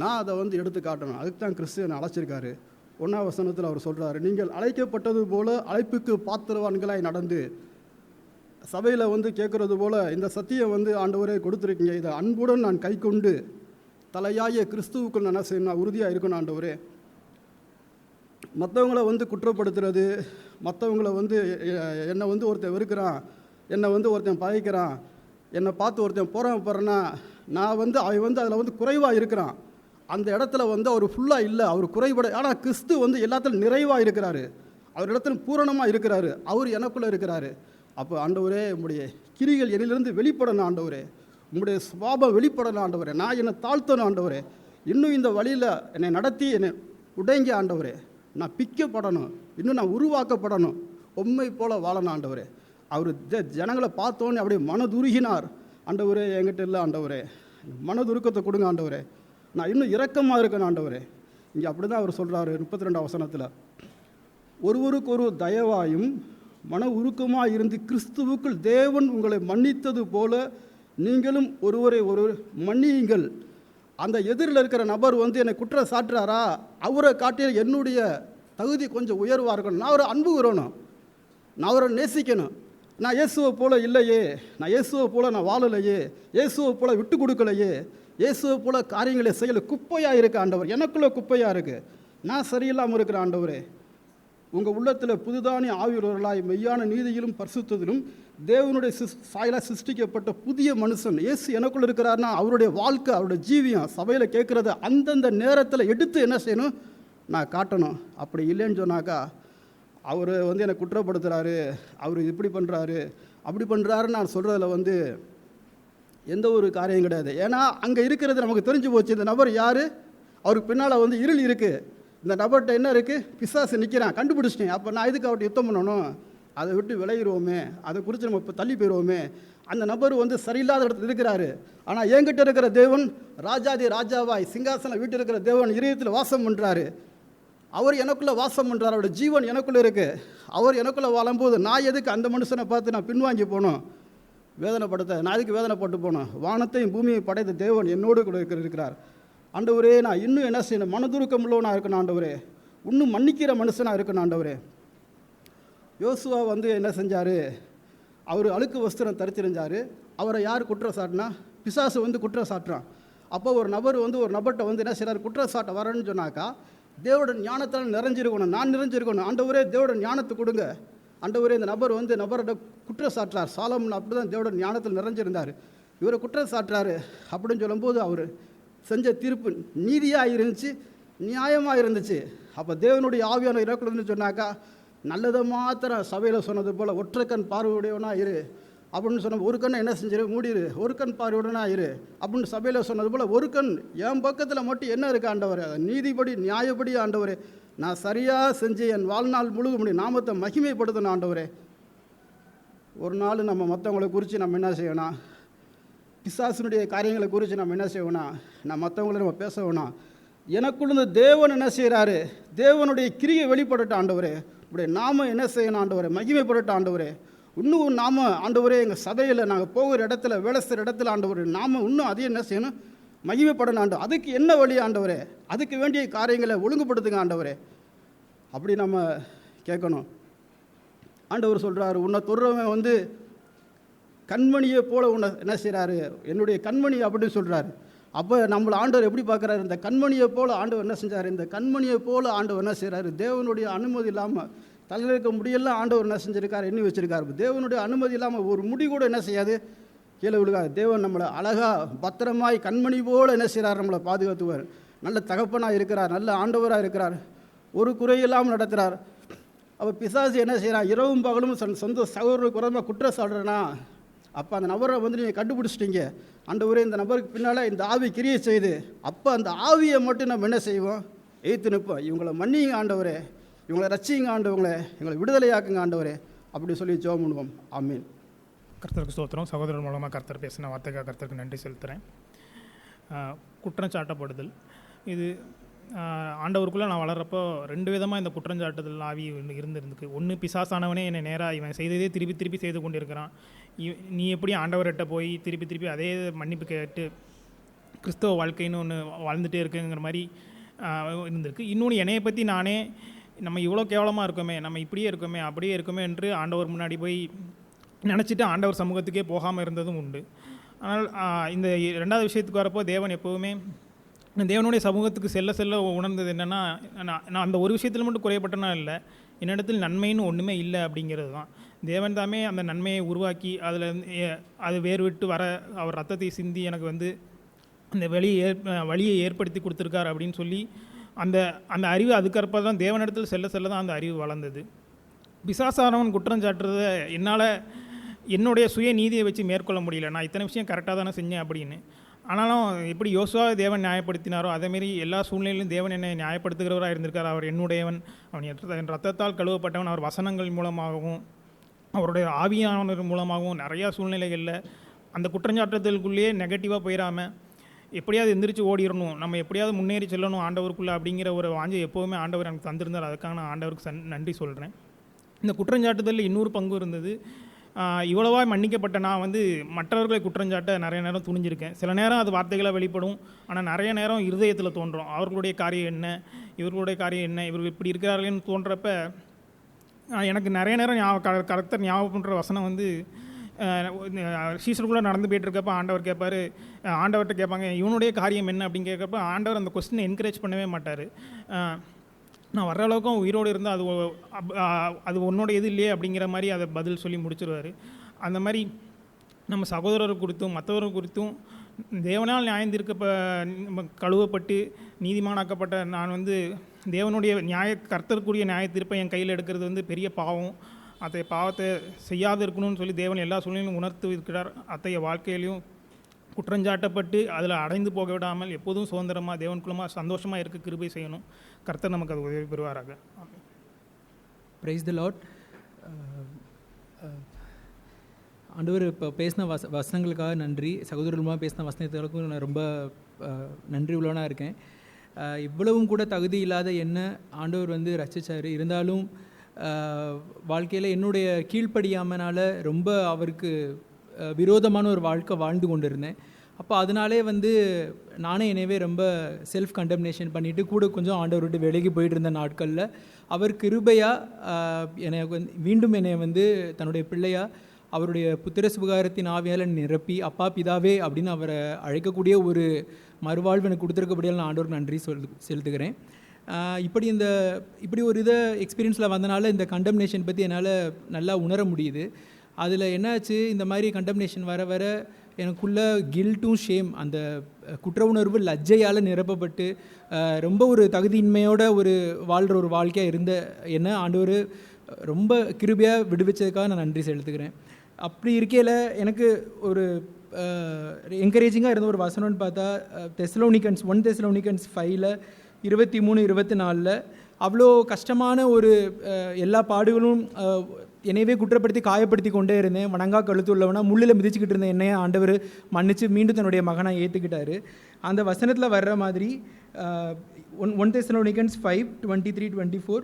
நான் அதை எடுத்து காட்டணும். அதுக்கு தான் கிறிஸ்து என்னை அழைச்சிருக்காரு. 1 வசனத்தில் அவர் சொல்கிறாரு, நீங்கள் அழைக்கப்பட்டது போல அழைப்புக்கு பாத்திரவான்களாய் நடந்து சபையில் கேட்குறது போல் இந்த சத்தியம் ஆண்டவரே கொடுத்துருக்கீங்க. இதை அன்புடன் நான் கை கொண்டு தலையாய கிறிஸ்துவுக்குள் நான் என்ன செய்யணும், உறுதியாக இருக்கணும். ஆண்டவரே, மற்றவங்கள குற்றப்படுத்துறது, மற்றவங்கள என்னை ஒருத்தன் வெறுக்கிறான், என்னை ஒருத்தன் பகைக்கிறான், என்னை பார்த்து ஒருத்தன் போகிறேன்னா நான் அவன் அதில் குறைவாக இருக்கிறான். அந்த இடத்துல அவர் ஃபுல்லாக இல்லை, அவர் குறைபட. ஆனால் கிறிஸ்து எல்லாத்திலும் நிறைவாக இருக்கிறாரு, அவர் இடத்துல பூரணமாக இருக்கிறாரு, அவர் எனக்குள்ளே இருக்கிறாரு. அப்போ ஆண்டவரே, உங்களுடைய கிரிகள் என்னிலிருந்து வெளிப்படணும். ஆண்டவரே, உங்களுடைய சுபாவம் வெளிப்படணும். ஆண்டவரே, நான் என்னை தாழ்த்தணும். ஆண்டவரே, இன்னும் இந்த வழியில் என்னை நடத்தி என்னை உடைங்க. ஆண்டவரே, நான் பிக்கப்படணும், இன்னும் நான் உருவாக்கப்படணும், உண்மை போல் வாழணும். ஆண்டவரே, அவர் ஜனங்களை பார்த்தோன்னே அப்படியே மனதுருகினார். ஆண்டவரே, என்கிட்ட இல்லை ஆண்டவரே, மனதுருக்கத்தை கொடுங்க ஆண்டவரே, நான் இன்னும் இரக்கமாக இருக்கணும். ஆண்டவரே, இங்கே அப்படி தான் அவர் சொல்கிறாரு 32 வசனத்தில், ஒருவருக்கு ஒரு தயவாயும் மன உருக்கமாக இருந்து கிறிஸ்துவுக்குள் தேவன் உங்களை மன்னித்தது போல நீங்களும் ஒருவரை ஒருவர் மன்னியுங்கள். அந்த எதிரில் இருக்கிற நபர் என்னை குற்றம் சாட்டுறாரா, அவரை காட்டிய என்னுடைய தகுதி கொஞ்சம் உயர்வாக இருக்கணும். நான் அவரை அன்பு கூறணும், நான் அவரை நேசிக்கணும். நான் இயேசுவை போல் இல்லையே, நான் இயேசுவை போல் நான் வாழலையே, இயேசுவை போல் விட்டு கொடுக்கலையே, இயேசுவை போல் காரியங்களை செய்யலை, குப்பையாக இருக்க ஆண்டவர், எனக்குள்ளே குப்பையாக இருக்குது, நான் சரியில்லாமல் இருக்கிற ஆண்டவரே. உங்கள் உள்ளத்தில் புதுதானி ஆவியுள்ளவர்களாய் மெய்யான நீதியிலும் பரிசுத்தத்திலும் தேவனுடைய சாயலாக சிருஷ்டிக்கப்பட்ட புதிய மனுஷன் இயேசு எனக்குள்ள இருக்கிறாருன்னா அவருடைய வாழ்க்கை, அவருடைய ஜீவியம் சபையில் கேட்குறத அந்தந்த நேரத்தில் எடுத்து என்ன செய்யணும், நான் காட்டணும். அப்படி இல்லைன்னு சொன்னாக்கா அவர் என்னை குற்றப்படுத்துகிறாரு, அவர் இப்படி பண்ணுறாரு அப்படி பண்ணுறாருன்னு நான் சொல்கிறதுல எந்த ஒரு காரியம் கிடையாது. ஏன்னா அங்கே இருக்கிறது நமக்கு தெரிஞ்சு போச்சு. இந்த நபர் யார், அவருக்கு பின்னால் இருள் இருக்குது, இந்த நபர்கிட்ட என்ன இருக்குது, பிசாசு நிற்கிறான், கண்டுபிடிச்சிட்டேன். அப்போ நான் இதுக்கு அவர்கிட்ட யுத்தம் பண்ணணும், அதை விட்டு விளையிடுவோமே, அதை குறித்து நம்ம இப்போ தள்ளி போயிடுவோமே. அந்த நபர் சரியில்லாத இடத்துல இருக்கிறாரு. ஆனால் என்கிட்ட இருக்கிற தேவன் ராஜாதி ராஜாவாய் சிங்காசனம் வீட்டு இருக்கிற தேவன் இதயத்தில் வாசம் பண்ணுறாரு. அவர் எனக்குள்ளே வாசம் பண்ணுறார், அவருடைய ஜீவன் எனக்குள்ளே இருக்குது. அவர் எனக்குள்ளே வாழும்போது நான் எதுக்கு அந்த மனுஷனை பார்த்து நான் பின்வாங்கி போகணும், வேதனைப்படுத்த நான் எதுக்கு வேதனைப்பட்டு போகணும். வானத்தையும் பூமியை படைத்த தேவன் என்னோடு கூட இருக்கிறார். ஆண்டவரே, நான் இன்னும் என்ன செய்யணும், மனதுருக்கம் உள்ளவனாக இருக்கணும் ஆண்டவரே, இன்னும் மன்னிக்கிற மனுஷனாக இருக்கணும் ஆண்டவரே. யோசுவா என்ன செஞ்சார், அவர் அழுக்கு வஸ்திரம் தரித்திருந்தார். அவரை யார் குற்றம் சாட்டினா, பிசாசு குற்றம் சாட்டுறான். அப்போ ஒரு நபர் ஒரு நபர்கிட்ட என்ன செய்கிறார், குற்றம் சாட்ட வரேன்னு சொன்னாக்கா தேவோட ஞானத்தால் நிறைஞ்சிருக்கணும், நான் நிறைஞ்சிருக்கணும். ஆண்டவரே, தேவோட ஞானத்தை கொடுங்க. ஆண்டவரே, இந்த நபர் நபரோட குற்றம் சாட்டுறார். சாலமன் அப்படி தான் தேவோட ஞானத்தில் நிறைஞ்சிருந்தார். இவரை குற்றம் சாட்டுறாரு அப்படின்னு சொல்லும்போது அவர் செஞ்ச தீர்ப்பு நீதியாக இருந்துச்சு, நியாயமாக இருந்துச்சு. அப்போ தேவனுடைய ஆவியான இறக்குறதுன்னு சொன்னாக்கா நல்லதை மாத்திரம் சபையில் சொன்னது போல் ஒற்றை கண் பார்வையுடையவனா இரு அப்படின்னு சொன்ன, ஒரு கண் என்ன செஞ்சிரு மூடிடு, ஒரு கண் பார்வையுடனா இரு அப்படின்னு சபையில் சொன்னது போல் ஒரு கண் என் பக்கத்தில் மட்டும் என்ன இருக்கு ஆண்டவர், நீதிபடி நியாயப்படி ஆண்டவரே நான் சரியாக செஞ்சு என் வாழ்நாள் முழுக்க முடியும் நாமத்தை மகிமைப்படுத்தணும் ஆண்டவரே. ஒரு நாள் நம்ம மற்றவங்களை குறித்து நம்ம என்ன செய்யணும், பிசாசினுடைய காரியங்களை குறித்து நம்ம என்ன செய்யணும், நான் மற்றவங்களை நம்ம பேச வேணாம். எனக்குள்ள தேவன் என்ன செய்கிறாரு, தேவனுடைய கிரியை வெளிப்படட்ட ஆண்டவரே, இப்படி நாம என்ன செய்யணும் ஆண்டவரே, மகிமைப்படட்ட ஆண்டவரே. இன்னும் நாம ஆண்டவரே எங்கள் சபையில் நாங்கள் போகிற இடத்துல வேலை செய்கிற இடத்துல ஆண்டவரே நாம இன்னும் அதையும் என்ன செய்யணும், மகிமைப்படணும் ஆண்டவர். அதுக்கு என்ன வழி ஆண்டவரே, அதுக்கு வேண்டிய காரியங்களை ஒழுங்குபடுத்துங்க ஆண்டவரே, அப்படி நம்ம கேட்கணும். ஆண்டவர் சொல்கிறாரு, உன்னை தொடுறவன் வந்து கண்மணியை போல உன்னை என்ன செய்கிறாரு, என்னுடைய கண்மணி அப்படின்னு சொல்கிறாரு. அப்போ நம்மளை ஆண்டவர் எப்படி பார்க்குறாரு, இந்த கண்மணியை போல் ஆண்டவர் என்ன செஞ்சார், இந்த கண்மணியை போல் ஆண்டவர் என்ன செய்கிறாரு, தேவனுடைய அனுமதி இல்லாமல் தலையில் இருக்க முடியெல்லாம் ஆண்டவர் என்ன செஞ்சுருக்காரு, எண்ணி வச்சுருக்காரு. தேவனுடைய அனுமதி இல்லாமல் ஒரு முடி கூட என்ன செய்யாது, கீழே விழுகாது. தேவன் நம்மளை அழகாக பத்திரமாய் கண்மணி போல் என்ன செய்கிறார், நம்மளை பாதுகாத்துவார். நல்ல தகப்பனாக இருக்கிறார், நல்ல ஆண்டவராக இருக்கிறார், ஒரு குறையில்லாமல் நடத்துகிறார். அப்போ பிசாசு என்ன செய்கிறான், இரவும் பகலும் சொந்த சகோதரருக்கு குறைமா குற்றம் சாடுறேன்னா, அப்போ அந்த நபரை வந்து நீங்கள் கண்டுபிடிச்சிட்டீங்க ஆண்டவரே, இந்த நபருக்கு பின்னால் இந்த ஆவி கிரியை செய்யுது. அப்போ அந்த ஆவியை மட்டும் நம்ம என்ன செய்வோம், எய்த்து நிற்போம். இவங்களை மன்னிங்க ஆண்டவரே, இவங்களை ரட்சிங்க ஆண்டவங்களே, எங்களை விடுதலையாக்குங்க ஆண்டவரே, அப்படி சொல்லி ஜெபம் பண்ணுவோம். ஆமீன். கர்த்தருக்கு ஸ்தோத்திரம். சகோதரர் மூலமாக கர்த்தர் பேசின வார்த்தைக்காக கர்த்தருக்கு நன்றி செலுத்துகிறேன். குற்றஞ்சாட்டப்படுதல், இது ஆண்டவருக்குள்ளே நான் வளர்கிறப்போ 2 விதமாக இந்த குற்றஞ்சாட்டுதல் ஆவி இருந்திருக்கு. ஒன்று, பிசாசானவனே என்னை நேராக இவன் செய்ததே திருப்பி திருப்பி செய்து கொண்டிருக்கிறான், நீ எப்படி ஆண்டவர்கிட்ட போய் திருப்பி திருப்பி அதே மன்னிப்பு கேட்டு கிறிஸ்தவ வாழ்க்கைன்னு ஒன்று வாழ்ந்துகிட்டே இருக்குங்கிற மாதிரி இருந்திருக்கு. இன்னொன்று, என்னையை பற்றி நானே நம்ம இவ்வளோ கேவலமாக இருக்கோமே, நம்ம இப்படியே இருக்கோமே அப்படியே இருக்கோமே என்று ஆண்டவர் முன்னாடி போய் நினச்சிட்டு ஆண்டவர் சமூகத்துக்கே போகாமல் இருந்ததும் உண்டு. ஆனால் இந்த 2வது விஷயத்துக்கு வரப்போ தேவன் எப்போவுமே தேவனுடைய சமூகத்துக்கு செல்ல செல்ல உணர்ந்தது என்னென்னா, நான் அந்த ஒரு விஷயத்தில் மட்டும் குறையப்பட்டனா இல்லை, என்னிடத்தில் நன்மைன்னு ஒன்றுமே இல்லை அப்படிங்கிறது தான். தேவன் தாமே அந்த நன்மையை உருவாக்கி அதில் அது வேறு விட்டு வர அவர் ரத்தத்தை சிந்தி எனக்கு வந்து அந்த வழியை ஏற்படுத்தி கொடுத்துருக்கார் அப்படின்னு சொல்லி அந்த அந்த அறிவு அதுக்கப்புறம் தான் தேவனிடத்தில் செல்ல செல்ல தான் அந்த அறிவு வளர்ந்தது. பிசாசானவன் குற்றம் சாட்டுறதை என்னால் என்னுடைய சுய நீதியை வச்சு மேற்கொள்ள முடியல. நான் இத்தனை விஷயம் கரெக்டாக தானே செஞ்சேன் அப்படின்னு. ஆனாலும் எப்படி யோசுவாவை தேவன் நியாயப்படுத்தினாரோ அதேமாரி எல்லா சூழ்நிலையிலும் தேவன் என்னை நியாயப்படுத்துகிறவராக இருந்திருக்கார். அவர் என்னுடையவன், அவன் ரத்தத்தால் கழுவப்பட்டவன். அவர் வசனங்கள் மூலமாகவும் அவருடைய ஆவியானவர் மூலமாகவும் நிறையா சூழ்நிலைகளில் அந்த குற்றஞ்சாட்டுதலுக்குள்ளேயே நெகட்டிவாக போயிடாமல் எப்படியாவது எந்திரிச்சு ஓடிடணும், நம்ம எப்படியாவது முன்னேறி செல்லணும் ஆண்டவருக்குள்ளே அப்படிங்கிற ஒரு வாஞ்சை எப்போவுமே ஆண்டவர் எனக்கு தந்திருந்தார். அதுக்காக நான் ஆண்டவருக்கு நன்றி சொல்கிறேன். இந்த குற்றஞ்சாட்டுதலில் இன்னொரு பங்கு இருந்தது. இவ்வளவா மன்னிக்கப்பட்ட நான் வந்து மற்றவர்களை குற்றஞ்சாட்ட நிறைய நேரம் துணிஞ்சிருக்கேன். சில நேரம் அது வார்த்தைகளாக வெளிப்படும், ஆனால் நிறைய நேரம் இருதயத்தில் தோன்றும், அவர்களுடைய காரியம் என்ன, இவர்களுடைய காரியம் என்ன, இவர்கள் இப்படி இருக்கிறார்களேன்னு தோன்றப்ப எனக்கு நிறைய நேரம் கரெக்டாக ஞாபகம் பண்ணுற வசனம் வந்து சீசருக்குள்ளே நடந்து போயிட்டுருக்கப்ப ஆண்டவர்கிட்ட கேட்பாங்க இவனுடைய காரியம் என்ன அப்படின்னு கேட்குறப்ப ஆண்டவர் அந்த கொஸ்டினை என்கரேஜ் பண்ணவே மாட்டார். நான் வர்ற அளவுக்கும் உயிரோடு இருந்தால் அது உன்னோட இது இல்லையே அப்படிங்கிற மாதிரி அதை பதில் சொல்லி முடிச்சிருவார். அந்த மாதிரி நம்ம சகோதரர் குறித்தும் மற்றவர்கள் குறித்தும் தேவனால் கழுவப்பட்டு நீதிமானாக்கப்பட்ட நான் வந்து தேவனுடைய கர்த்தருக்குரிய நியாய தீர்ப்பை என் கையில் எடுக்கிறது வந்து பெரிய பாவம். அத்தகைய பாவத்தை செய்யாது இருக்கணும்னு சொல்லி தேவன் எல்லா சூழ்நிலையும் உணர்த்து இருக்கிறார். அத்தகைய வாழ்க்கையிலையும் குற்றஞ்சாட்டப்பட்டு அதில் அடைந்து போக விடாமல் எப்போதும் சுதந்திரமாக தேவனுக்குள்ளமாக சந்தோஷமாக இருக்க கிருபை செய்யணும். கர்த்தர் நமக்கு அது உதவி பெறுவாராக. Praise the Lord. ஆண்டவர் இப்போ பேசின வசனங்களுக்காக நன்றி. சகோதரமாக பேசின வசனத்துக்கும் நான் ரொம்ப நன்றி உள்ளவனாக இருக்கேன். இவ்வளவும் கூட தகுதி இல்லாத என்ன ஆண்டவர் வந்து ரட்சிச்சார். இருந்தாலும் வாழ்க்கையில் என்னுடைய கீழ்ப்படியாமனால் ரொம்ப அவருக்கு விரோதமான ஒரு வாழ்க்கை வாழ்ந்து கொண்டு இருந்தேன். அப்போ அதனாலே வந்து நானே என்னவே ரொம்ப செல்ஃப் கண்டம்னேஷன் பண்ணிவிட்டு கூட கொஞ்சம் ஆண்டவர் விட்டு விலகி போயிட்டு இருந்த நாட்களில் அவர் கிருபையாக என்னை மீண்டும் என்னை வந்து தன்னுடைய பிள்ளையாக அவருடைய புத்திர சுகாரத்தின் ஆவியால் நிரப்பி அப்பா பிதாவே அப்படின்னு அவரை அழைக்கக்கூடிய ஒரு மறுவாழ்வு எனக்கு கொடுத்துருக்கபடியால் நான் ஆண்டவருக்கு நன்றி செலுத்துகிறேன். இப்படி ஒரு எக்ஸ்பீரியன்ஸில் வந்தனால இந்த கண்டம்னேஷன் பற்றி என்னால் நல்லா உணர முடியுது. அதில் என்னாச்சு, இந்த மாதிரி கண்டம்னேஷன் வர வர எனக்குள்ள கில்ட்டும் ஷேம், அந்த குற்ற உணர்வு லஜ்ஜையால் நிரப்பப்பட்டு ரொம்ப ஒரு தகுதியின்மையோட வாழ்கிற ஒரு வாழ்க்கையாக இருந்த என்ன ஆண்டவர் ரொம்ப கிருபையாக விடுவிச்சதுக்காக நான் நன்றி செலுத்துக்கிறேன். அப்படி இருக்கையில் எனக்கு ஒரு என்கரேஜிங்காக இருந்த ஒரு வசனம்னு பார்த்தா தெசலோனிக்கன்ஸ் 1 தெசலோனிக்கன்ஸ் 5 23-24 அவ்வளோ கஷ்டமான ஒரு எல்லா பாடுகளும் என்னையவே குற்றப்படுத்தி காயப்படுத்தி கொண்டே இருந்தேன். வணங்கா கழுத்து உள்ளவனா முள்ளில் மிதிச்சுக்கிட்டு இருந்த என்னையே ஆண்டவர் மன்னித்து மீண்டும் தன்னுடைய மகனாக ஏற்றுக்கிட்டாரு. அந்த வசனத்தில் வர்ற மாதிரி 1 தெசலோனிக்கன்ஸ் 5:23-24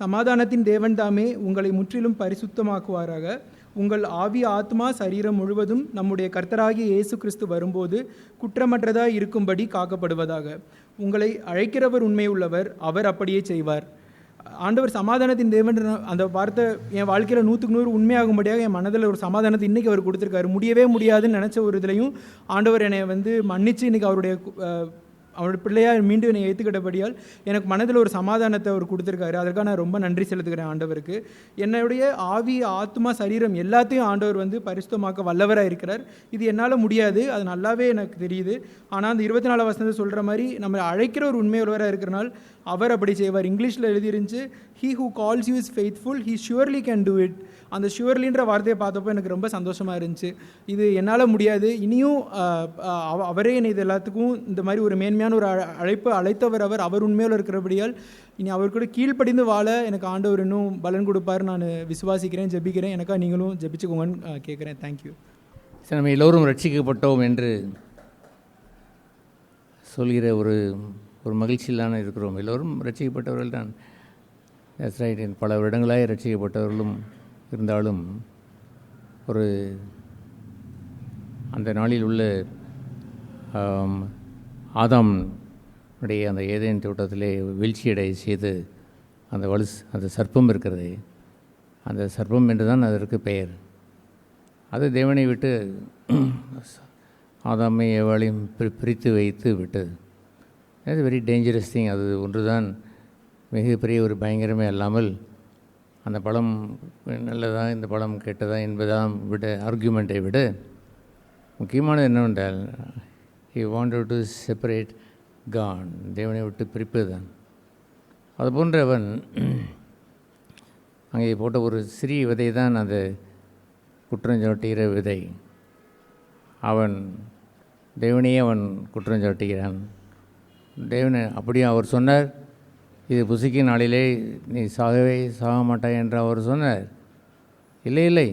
சமாதானத்தின் தேவன் தாமே உங்களை முற்றிலும் பரிசுத்தமாக்குவாராக. உங்கள் ஆவி ஆத்மா சரீரம் முழுவதும் நம்முடைய கர்த்தராகிய இயேசு கிறிஸ்து வரும்போது குற்றமற்றதாக இருக்கும்படி காக்கப்படுவதாக. உங்களை அழைக்கிறவர் உண்மை உள்ளவர், அவர் அப்படியே செய்வார். ஆண்டவர் சமாதானத்தின் தேவன் அந்த வார்த்தை என் வாழ்க்கையில் 100க்கு 100 உண்மையாகும்படியாக என் மனதில் ஒரு சமாதானத்தை இன்றைக்கி அவர் கொடுத்துருக்காரு. முடியவே முடியாதுன்னு நினச்ச ஒரு இதுலையும் ஆண்டவர் என்னை மன்னித்து இன்றைக்கி அவருடைய பிள்ளையாக மீண்டும் என்னை ஏற்றுக்கிட்டபடியால் எனக்கு மனதில் ஒரு சமாதானத்தை அவர் கொடுத்துருக்காரு. அதற்காக நான் ரொம்ப நன்றி செலுத்துக்கிறேன் ஆண்டவருக்கு. என்னுடைய ஆவி ஆத்மா சரீரம் எல்லாத்தையும் ஆண்டவர் பரிசுத்தமாக்க வல்லவராக இருக்கிறார். இது என்னால் முடியாது, அது நல்லாவே எனக்கு தெரியுது. ஆனால் அந்த 24 வசனத்தை சொல்கிற மாதிரி நம்ம அழைக்கிற ஒரு உண்மையுள்ளவராக இருக்கிறனால் அவர் அப்படி செய்வார். இங்கிலீஷில் எழுதிருந்துச்சு, he who calls you is faithful, he surely can do it. அந்த ஷுவர்லின்ற வார்த்தையை பார்த்தப்போ எனக்கு ரொம்ப சந்தோஷமாக இருந்துச்சு. இது என்னால் முடியாது, இனியும் அவரே என்னை இது எல்லாத்துக்கும் இந்த மாதிரி ஒரு மேன்மையான ஒரு அழைப்பு அழைத்தவர் அவர் உண்மையில் இருக்கிறபடியால் இனி அவர் கூட கீழ்ப்படிந்து வாழ எனக்கு ஆண்டவர் இன்னும் பலன் கொடுப்பார் நான் விசுவாசிக்கிறேன், ஜெபிக்கிறேன். எனக்காக நீங்களும் ஜெபிச்சுக்கோங்கன்னு கேட்குறேன். தேங்க்யூ. சார், நம்ம எல்லோரும் ரட்சிக்கப்பட்டோம் என்று சொல்கிற ஒரு மகிழ்ச்சியிலான இருக்கிறோம். எல்லோரும் ரட்சிக்கப்பட்டவர்கள் தான். That's right. பல வருடங்களாக ரட்சிக்கப்பட்டவர்களும் இருந்தாலும் அந்த நாளில் உள்ள ஆதாம் அந்த ஏதேன் தோட்டத்திலே வீழ்ச்சியடை செய்து அந்த சர்ப்பம் இருக்கிறது, அந்த சர்ப்பம் என்று தான் அதற்கு பெயர். அது தேவனை விட்டு ஆதாமை ஏவாளையும் பிரித்து வைத்து விட்டது. அது வெரி டேஞ்சரஸ் திங். அது ஒன்று தான் மிகப்பெரிய ஒரு பயங்கரமே அல்லாமல் அந்த பழம் நல்லதா இந்த பழம் கெட்டதா என்பதாம் ஆர்கியூமெண்ட்டை விட முக்கியமானது என்னவென்றால் he wanted to separate God, தேவனை விட்டு பிரிப்பது தான். அதுபோன்ற அவன் அங்கே போட்ட ஒரு சிறிய விதை தான் அந்த குற்றஞ்சாட்டுகிற விதை. அவன் தேவனையே அவன் குற்றஞ்சாட்டுகிறான். தேவனை அப்படியே அவர் சொன்னார், இது புசிக்கும் நாளிலே நீ சாக மாட்டாய் என்று அவர் சொன்னார். இல்லை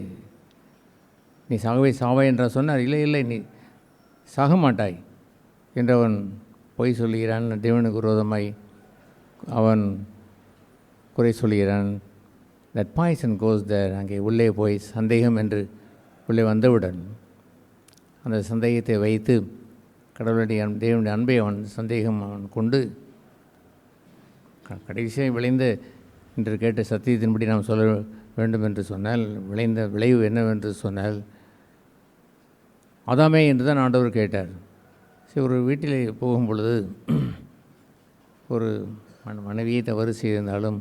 நீ சாவாய் என்றார் சொன்னார். இல்லை நீ சாக மாட்டாய் என்றவன் பொய் சொல்கிறான். தேவனுக்கு விரோதமாய் அவன் குறை சொல்கிறான். தட் பாய்சன் கோஸ் தேர். அங்கே உள்ளே போய் சந்தேகம் என்று உள்ளே வந்தவுடன் அந்த சந்தேகத்தை வைத்து கடவுளுடைய தேவனுடைய அன்பை அவன் அவன் கொண்டு கடைசியாக விளைந்த என்று கேட்ட சத்தியத்தின்படி நாம் சொல்ல வேண்டும் என்று சொன்னால் விளைந்த விளைவு என்னவென்று சொன்னால் ஆதாமே என்று தான் ஆண்டவர் கேட்டார். சரி, ஒரு வீட்டில் போகும் பொழுது ஒரு மனைவியை தவறு செய்திருந்தாலும்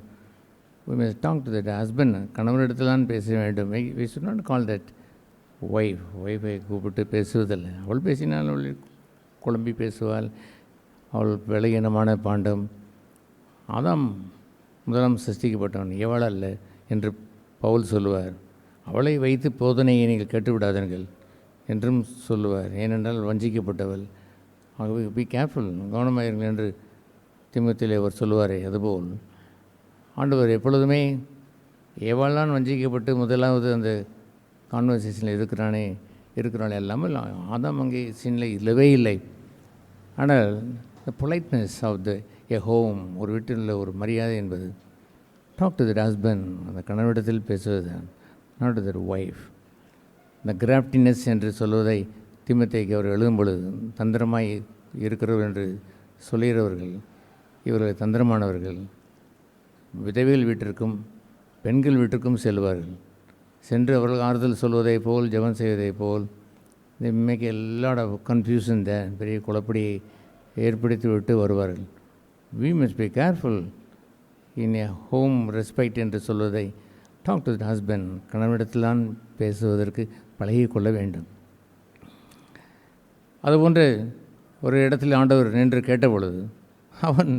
we must talk to that husband. கணவனிடத்தில் தான் பேச வேண்டும். we should not call that wifi கூப்பிட்டு பேசுவதில்லை. அவள் பேசினால் அவள் குழம்பி பேசுவாள், அவள் விலகினமான பாண்டம். ஆதாம் முதலாம் சிருஷ்டிக்கப்பட்டவன், ஏவாள் அல்ல என்று பவுல் சொல்லுவார். அவளை வைத்து போதனையை நீங்கள் கேட்டுவிடாதீர்கள் என்றும் சொல்லுவார். ஏனென்றால் வஞ்சிக்கப்பட்டவள். ஆகவே பி கேர்ஃபுல், கவனமாயிருங்கள் என்று திமுத்திலே அவர் சொல்லுவாரே. அதுபோல் ஆண்டவர் எப்பொழுதுமே ஏவாள்தான் வஞ்சிக்கப்பட்டு முதலாவது அந்த கான்வர்சேஷனில் இருக்கிறாளே இல்லாமல் ஆதாம் அங்கே சீனில் இல்லவே இல்லை. ஆனால் த பொலைட்னஸ் ஆஃப் எ ஹோம், ஒரு வீட்டில் ஒரு மரியாதை என்பது டாக் டு தட் ஹஸ்பண்ட், அந்த கணவனிடத்தில் பேசுவது தான், நாட் டு தட் ஒய்ஃப். இந்த கிராஃப்டினஸ் என்று சொல்வதை திமுத்தைக்கு அவர் எழுதும் பொழுது தந்திரமாய் இருக்கிறவர் என்று சொல்லுகிறவர்கள் இவர்கள் தந்திரமானவர்கள். விதவைகள் வீட்டிற்கும் பெண்கள் வீட்டிற்கும் செல்வார்கள். சென்று அவர்கள் ஆறுதல் சொல்வதை போல் ஜெபம் செய்வதை போல் make a lot of confusion தான், பெரிய குழப்படியை ஏற்படுத்தி விட்டு வருவார்கள். We must be careful in a home respect என்று சொல்வதை டாக் டு த ஹஸ்பண்ட், கணவனிடத்தில்தான் பேசுவதற்கு பழகிக்கொள்ள வேண்டும். அதுபோன்று ஒரு இடத்தில் ஆண்டவர் நின்று கேட்டபொழுது அவன்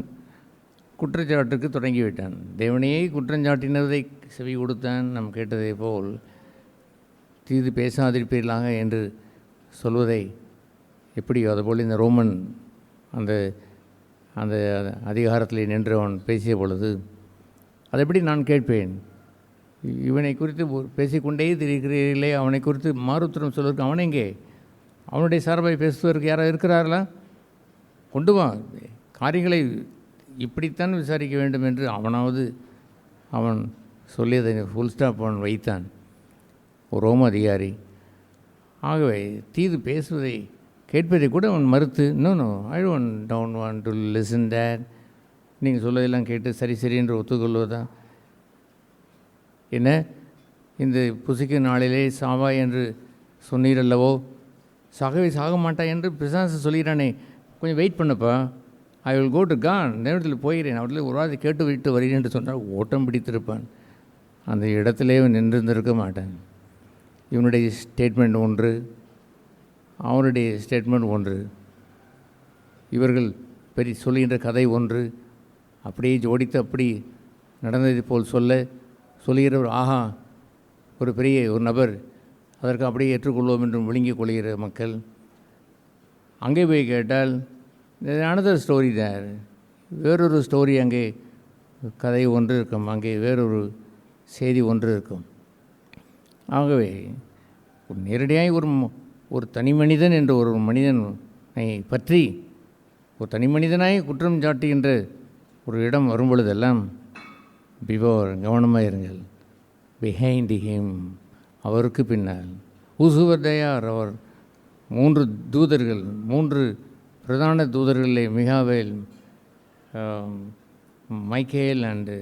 குற்றச்சாட்டுக்கு தொடங்கிவிட்டான். தேவனையே குற்றஞ்சாட்டினதை செவி கொடுத்தான். நாம் கேட்டதை போல் தீது பேசாதிருப்பீர்களாக என்று சொல்வதை எப்படியோ அதுபோல் இந்த ரோமன் அந்த அந்த அதிகாரத்தில் நின்று அவன் பேசிய பொழுது அதை எப்படி நான் கேட்பேன்? இவனை குறித்து பேசிக்கொண்டே திரிகிறீர்களே, அவனை குறித்து மாறுத்திரம் சொல்வதற்கு அவன் எங்கே? அவனுடைய சார்பை பேசுவதற்கு யாராவது இருக்கிறார்களா? கொண்டு வா, காரியங்களை இப்படித்தான் விசாரிக்க வேண்டும் என்று அவன் சொல்லியதை ஃபுல் ஸ்டாப் அவன் வைத்தான், ஒரு ரோம அதிகாரி. ஆகவே தீது பேசுவதை கேட்பதை கூட அவன் மறுத்து, no I don't want to listen that, நீங்கள் சொல்வதெல்லாம் கேட்டு சரி என்று ஒத்துக்கொள்வதா என்ன? இந்த புசிக்கு நாளிலே சாவாய் என்று சொன்னீரல்லவோ, சாக மாட்டாய் என்று பிசாசு சொல்கிறானே, கொஞ்சம் வெயிட் பண்ணப்பா, I will go to God, நேரத்தில் போகிறேன், அவர்கள் ஒரு வாரத்தை கேட்டு விட்டு வருகிறேன் என்று சொன்னால் ஓட்டம் பிடித்திருப்பான். அந்த இடத்திலே நின்றிருந்திருக்க மாட்டான். இவனுடைய ஸ்டேட்மெண்ட் ஒன்று, அவனுடைய ஸ்டேட்மெண்ட் ஒன்று, இவர்கள் பெரிய சொல்லுகின்ற கதை ஒன்று, அப்படியே ஜோடித்து அப்படி நடந்தது போல் சொல்லுகிறவர் ஆஹா ஒரு பெரிய ஒரு நபர், அதற்கு அப்படியே ஏற்றுக்கொள்வோம் என்று விழுங்கிக் கொள்கிற மக்கள். அங்கே போய் கேட்டால் அனதர் ஸ்டோரி தான், வேறொரு ஸ்டோரி, அங்கே கதை ஒன்று இருக்கும், அங்கே வேறொரு செய்தி ஒன்று இருக்கும். ஆகவே நேரடியாக ஒரு தனி மனிதன் என்று ஒரு மனிதனை பற்றி ஒரு தனி மனிதனாய் குற்றம் சாட்டுகின்ற ஒரு இடம் வரும்பொழுதெல்லாம் கவனமாக இருங்கள். பிஹைண்ட் ஹிம், அவருக்கு பின்னால் ஊசுவதையார், அவர் 3 தூதர்கள், 3 பிரதான தூதர்களிலே மிகாவேல், மைக்கேல் அண்டு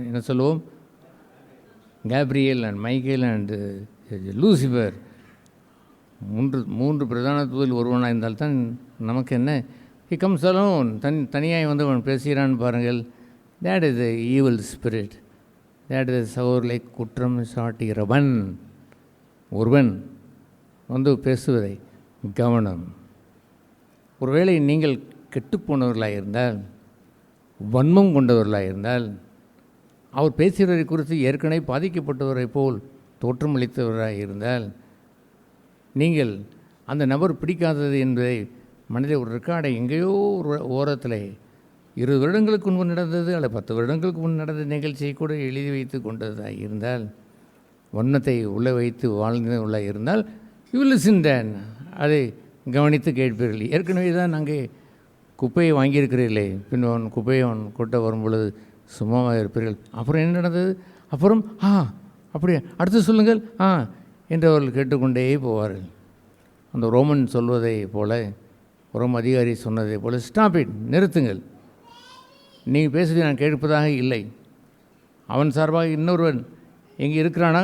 என்ன சொல்லுவோம், Gabriel and Michael and Lucifer, 3 பிரதான தூதர்கள் ஒருவனாக இருந்தால்தான் நமக்கு என்ன. ஹி கம்ஸ் அலோன், தனியாய் வந்து அவன் பேசுகிறான்னு பாருங்கள். That is the evil spirit, that is சகோதரர்களை குற்றம் சாட்டுகிறவன் ஒருவன் வந்து பேசுவதை கவனம். ஒருவேளை நீங்கள் கெட்டுப்போனவர்களாக இருந்தால், வன்மம் கொண்டவர்களாக இருந்தால், அவர் பேசுகிறவரை குறித்து ஏற்கனவே பாதிக்கப்பட்டவரை போல் தோற்றமளித்தவராக இருந்தால், நீங்கள் அந்த நபர் பிடிக்காதது என்பதை மனதில் ஒரு ரெக்கார்டை எங்கேயோ ஒரு ஓரத்தில் 20 வருடங்களுக்கு முன்பு நடந்தது அல்லது 10 வருடங்களுக்கு முன் நடந்த நிகழ்ச்சியை கூட எழுதி வைத்து கொண்டதாக இருந்தால், வண்ணத்தை உள்ளே வைத்து வாழ்ந்தவர்களாக இருந்தால், லிசன், அதை கவனித்து கேட்பீர்கள். ஏற்கனவே தான் அங்கே குப்பையை வாங்கியிருக்கிறீர்களே, பின் குப்பையை கொட்ட வரும்பொழுது சும்மாவாக இருப்பீர்கள். அப்புறம் என்ன நடந்தது, அப்புறம் அப்படியே அடுத்து சொல்லுங்கள் என்று அவர்கள் கேட்டுக்கொண்டே போவார்கள். அந்த ரோமன் சொல்வதை போல, ரோம அதிகாரி சொன்னதை போல, ஸ்டாப் இட், நிறுத்துங்கள், நீங்கள் பேசுவதை நான் கேட்பதாக இல்லை. அவன் சார்பாக இன்னொருவன் எங்கே இருக்கிறானா,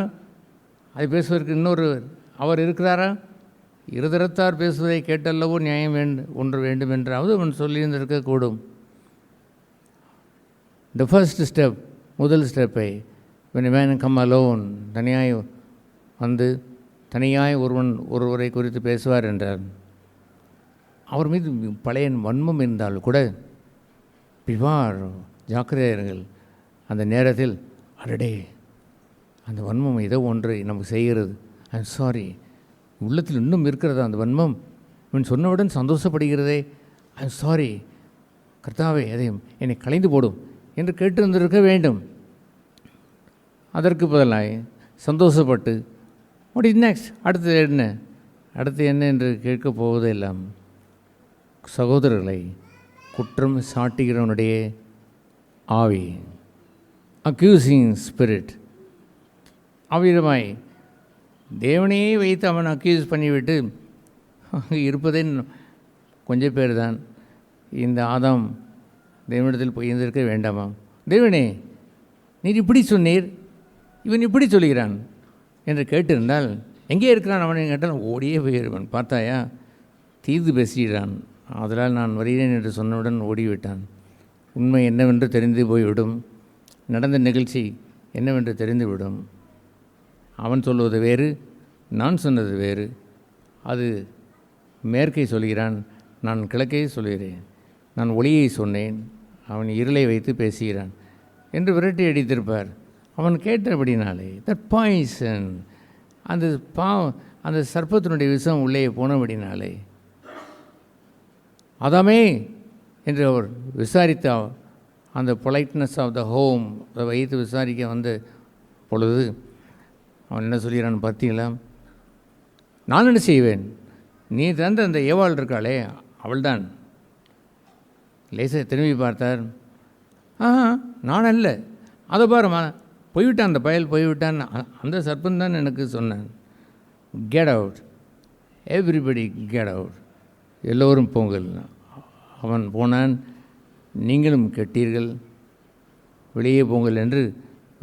அதை பேசுவதற்கு இன்னொருவர் அவர் இருக்கிறாரா? இருதரத்தார் பேசுவதை கேட்டல்லவோ நியாயம் ஒன்று வேண்டும் என்றாவது அவன் சொல்லியிருந்திருக்கக்கூடும். த ஃபர்ஸ்ட் ஸ்டெப், முதல் ஸ்டெப்பை when a man come alone, தனியாய் வந்து தனியாய் ஒருவரை குறித்து பேசுவார் என்றார், அவர் மீது பழைய வன்மம் இருந்தால் கூட ஜாக்கிரதையார்கள். அந்த நேரத்தில் அடடே அந்த வன்மம் ஏதோ ஒன்று நமக்கு செய்கிறது, ஐம் சாரி, உள்ளத்தில் இன்னும் இருக்கிறதா அந்த வன்மம், இவன் சொன்னவுடன் சந்தோஷப்படுகிறதே, ஐம் சாரி கர்த்தாவே, அதையும் என்னை கலைந்து போடும் என்று கேட்டிருந்திருக்க வேண்டும். அதற்கு பதிலாக சந்தோஷப்பட்டு வாட் இஸ் நெக்ஸ்ட், அடுத்து என்ன என்று கேட்கப் போவதெல்லாம் சகோதரர்களை குற்றம் சாட்டுகிறவனுடைய ஆவி, அக்யூசிங் ஸ்பிரிட், அவ்விதமாய் தேவனையே வைத்து அவன் அக்யூஸ் பண்ணிவிட்டு அங்கே இருப்பதே கொஞ்சம் பேர் தான். இந்த ஆதாம் தேவனிடத்தில் போய் இருந்திருக்க வேண்டாமா? தேவனே நீர் இப்படி சொன்னீர், இவன் இப்படி சொல்கிறான் என்று கேட்டிருந்தால், எங்கே இருக்கிறான் அவனை கேட்டால் ஓடியே போயிருவன். பார்த்தாயா, தீது பேசுகிறான், அதனால் நான் வருகிறேன் என்று சொன்னவுடன் ஓடிவிட்டான். உண்மை என்னவென்று தெரிந்து போய்விடும், நடந்த நிகழ்ச்சி என்னவென்று தெரிந்துவிடும். அவன் சொல்வது வேறு, நான் சொன்னது வேறு. அது மேற்கை சொல்கிறான், நான் கிழக்கை சொல்கிறேன். நான் ஒளியை சொன்னேன், அவன் இருளை வைத்து பேசுகிறான் என்று விரட்டி அடித்திருப்பார். அவன் கேட்டபடினாலே தட் பாய்சன், அந்த அந்த சர்ப்பத்தினுடைய விஷம் உள்ளே போனபடினாலே அதாமே என்று அவர் விசாரித்த அந்த பொலைட்னஸ் ஆஃப் த ஹோம் அதை வைத்து விசாரிக்க வந்த பொழுது அவன் என்ன சொல்கிறான் பார்த்தீங்களா, நான் என்ன செய்வேன், நீ தந்த அந்த ஏவாள் இருக்காளே அவள்தான். லேசாக திரும்பி பார்த்தார். நான் அல்ல, அதை பாருமா போய்விட்டான், அந்த பயல் போய்விட்டான், அந்த சர்ப்பந்தான் எனக்கு சொன்னான். Get out, everybody get out, எல்லோரும் போங்கள். அவன் போனான், நீங்களும் கெட்டீர்கள், வெளியே போங்கள் என்று